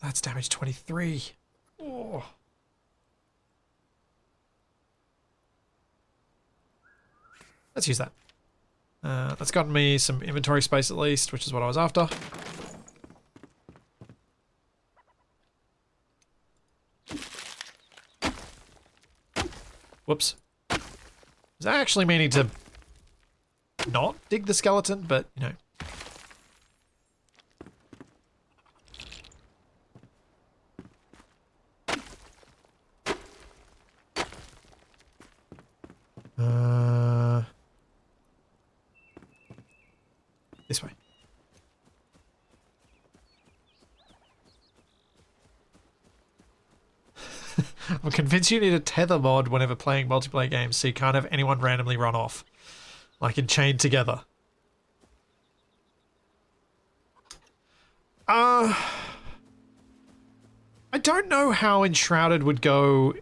That's damage 23. Oh. Let's use that. That's gotten me some inventory space at least, which is what I was after. Whoops. Was I actually meaning to not dig the skeleton, but, you know. This way. I'm convinced you need a tether mod whenever playing multiplayer games so you can't have anyone randomly run off. Like in Chained Together. I don't know how Enshrouded would go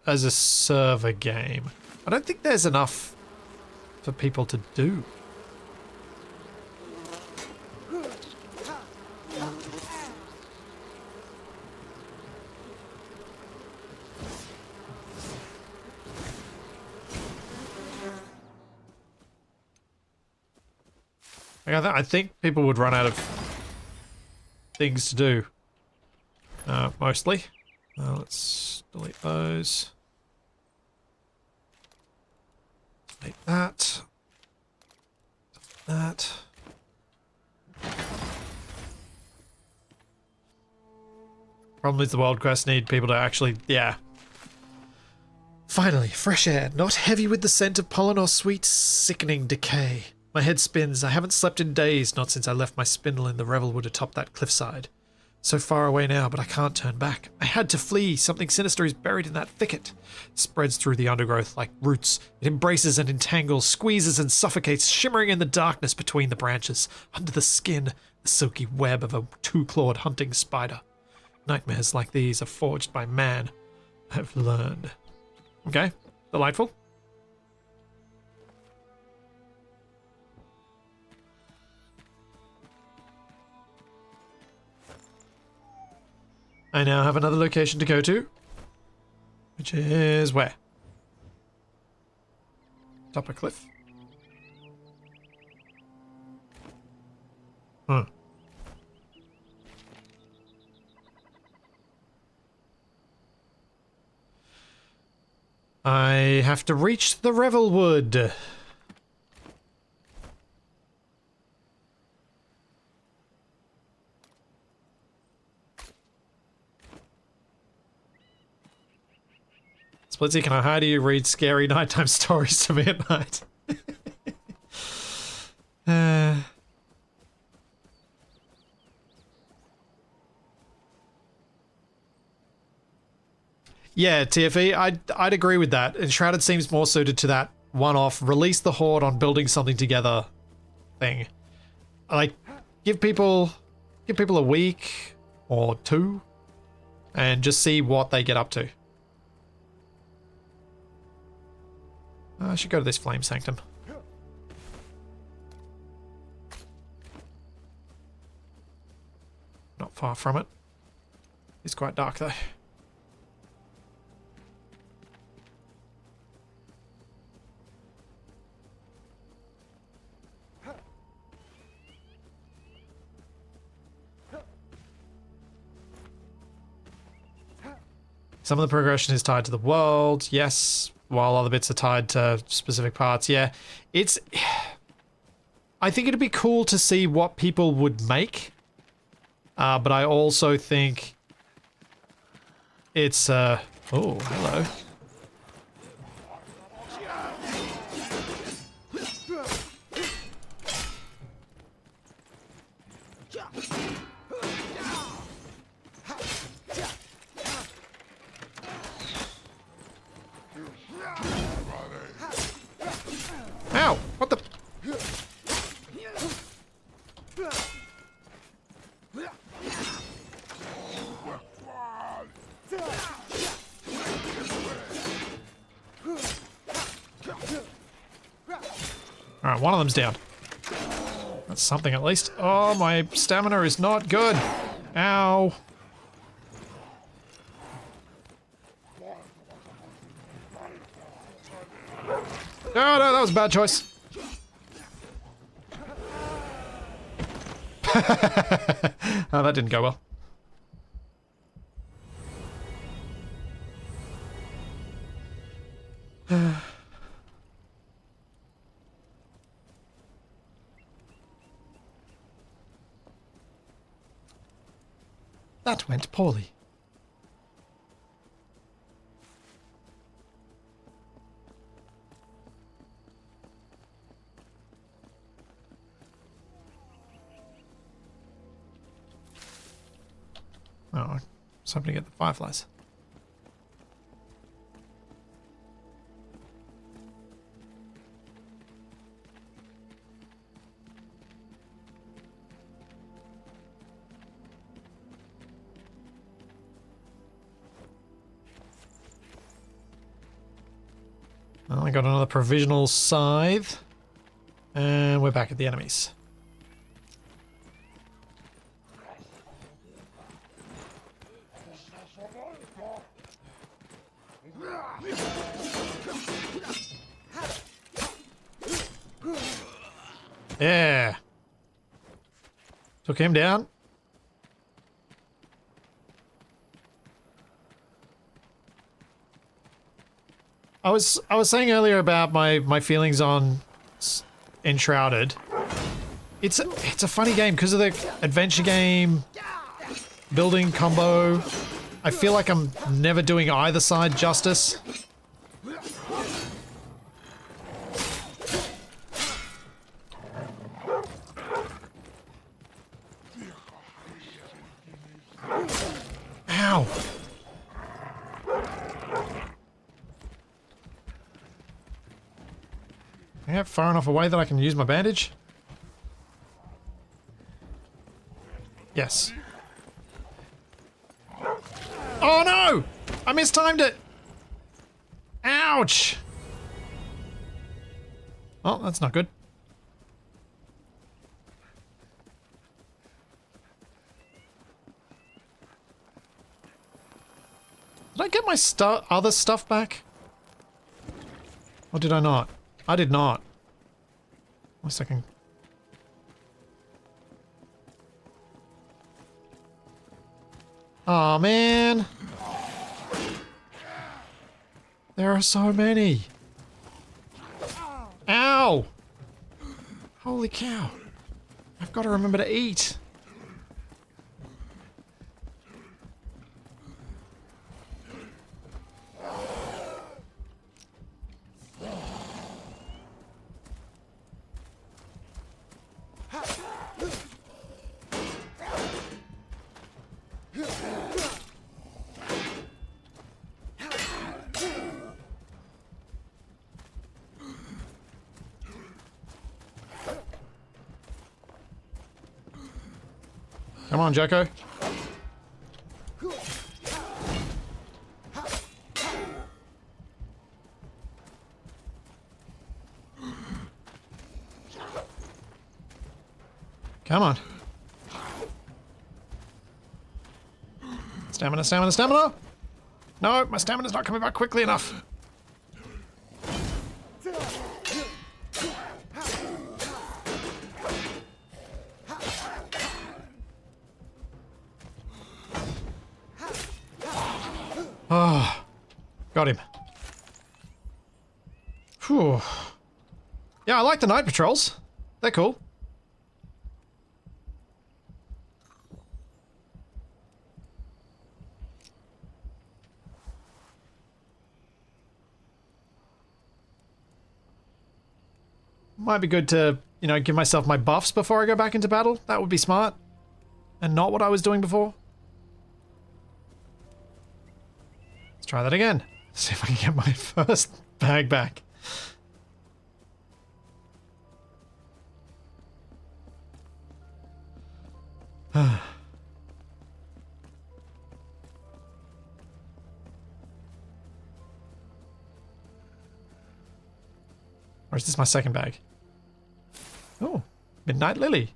as a server game. I don't think there's enough for people to do. Like, I think people would run out of things to do. Mostly. Let's delete those. Delete that. That. Problem is the world quests need people to actually, yeah. Finally, fresh air, not heavy with the scent of pollen or sweet, sickening decay. My head spins. I haven't slept in days, not since I left my spindle in the Revelwood atop that cliffside. So far away now, but I can't turn back. I had to flee. Something sinister is buried in that thicket. It spreads through the undergrowth like roots. It embraces and entangles, squeezes and suffocates, shimmering in the darkness between the branches. Under the skin, the silky web of a two-clawed hunting spider. Nightmares like these are forged by man. I've learned. Okay, delightful. I now have another location to go to, which is where? Top a cliff. Huh. I have to reach the Revelwood. Splitsy, can I hire you read scary nighttime stories to me at night? Yeah, TFE, I'd agree with that. Enshrouded seems more suited to that one-off, release the horde on building something together thing. Like, give people a week or two and just see what they get up to. I should go to this flame sanctum. Not far from it. It's quite dark though. Some of the progression is tied to the world, yes, while other bits are tied to specific parts. Yeah, it's... I think it'd be cool to see what people would make, but I also think it's... Oh, hello. Ow! What the... Alright, one of them's down. That's something at least. Oh, my stamina is not good. Ow. No, no, that was a bad choice. Oh, that didn't go well. That went poorly. Oh, I was hoping to get the fireflies. Well, I got another provisional scythe. And we're back at the enemies. Yeah. Took him down. I was saying earlier about my feelings on Enshrouded. It's a funny game because of the adventure game building combo. I feel like I'm never doing either side justice. Ow. Can I get far enough away that I can use my bandage? Yes. Oh no! I mistimed it! Ouch! Oh, that's not good. Did I get my other stuff back? Or did I not? I did not. One second. Aw, man. There are so many. Ow! Holy cow. I've got to remember to eat. Come on, Jacko. Come on. Stamina, stamina, stamina! No, my stamina's not coming back quickly enough. Oh, got him. Whew. Yeah, I like the night patrols. They're cool. Might be good to, you know, give myself my buffs before I go back into battle. That would be smart. And not what I was doing before. Let's try that again. See if I can get my first bag back. Or is this my second bag? Oh, Midnight Lily.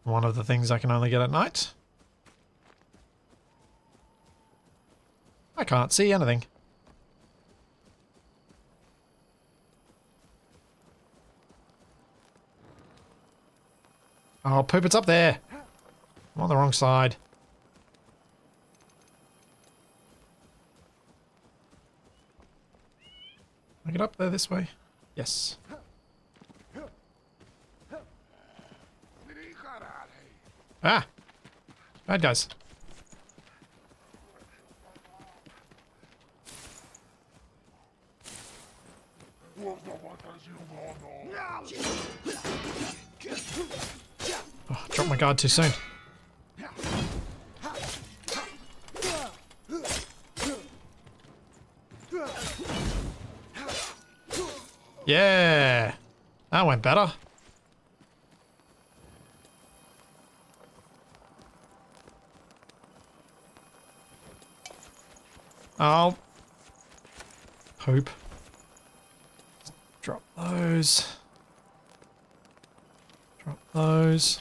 One of the things I can only get at night. I can't see anything. Oh, poop, it's up there. I'm on the wrong side. Can I get up there this way? Yes. Ah! Bad guys. Oh, dropped my guard too soon. Yeah! That went better. Oh. Poop. Drop those. Drop those.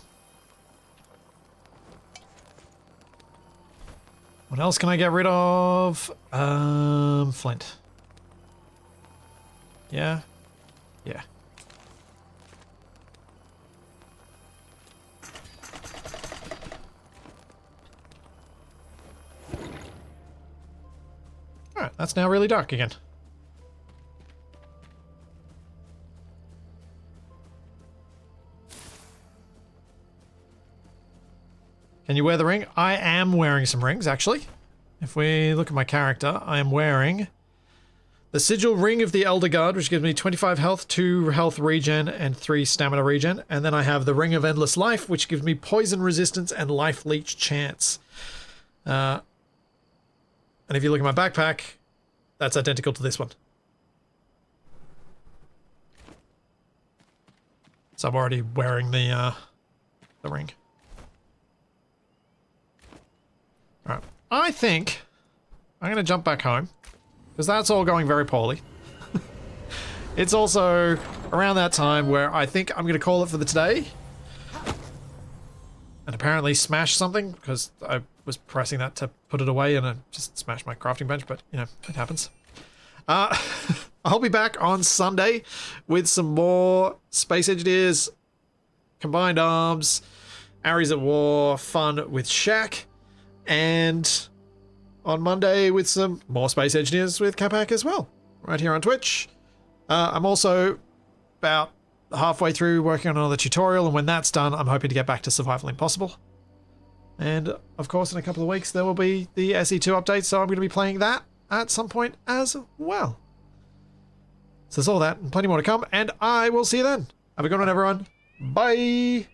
What else can I get rid of? Flint. Yeah. Yeah. Alright, that's now really dark again. Can you wear the ring? I am wearing some rings, actually. If we look at my character, I am wearing the Sigil Ring of the Elder Guard, which gives me 25 health, 2 health regen, and 3 stamina regen. And then I have the Ring of Endless Life, which gives me poison resistance and life leech chance. And if you look at my backpack, that's identical to this one. So I'm already wearing the ring. Alright, I think I'm going to jump back home, because that's all going very poorly. It's also around that time where I think I'm going to call it for the today. And apparently smash something, because I was pressing that to put it away and I just smashed my crafting bench, but, you know, it happens. I'll be back on Sunday with some more Space Engineers, Combined Arms, Ares at War, fun with Shaq, and on Monday with some more Space Engineers with Capac as well, right here on Twitch. I'm also about halfway through working on another tutorial, and when that's done, I'm hoping to get back to Survival Impossible. And, of course, in a couple of weeks, there will be the SE2 update, so I'm going to be playing that at some point as well. So there's all that, and plenty more to come, and I will see you then. Have a good one, everyone. Bye!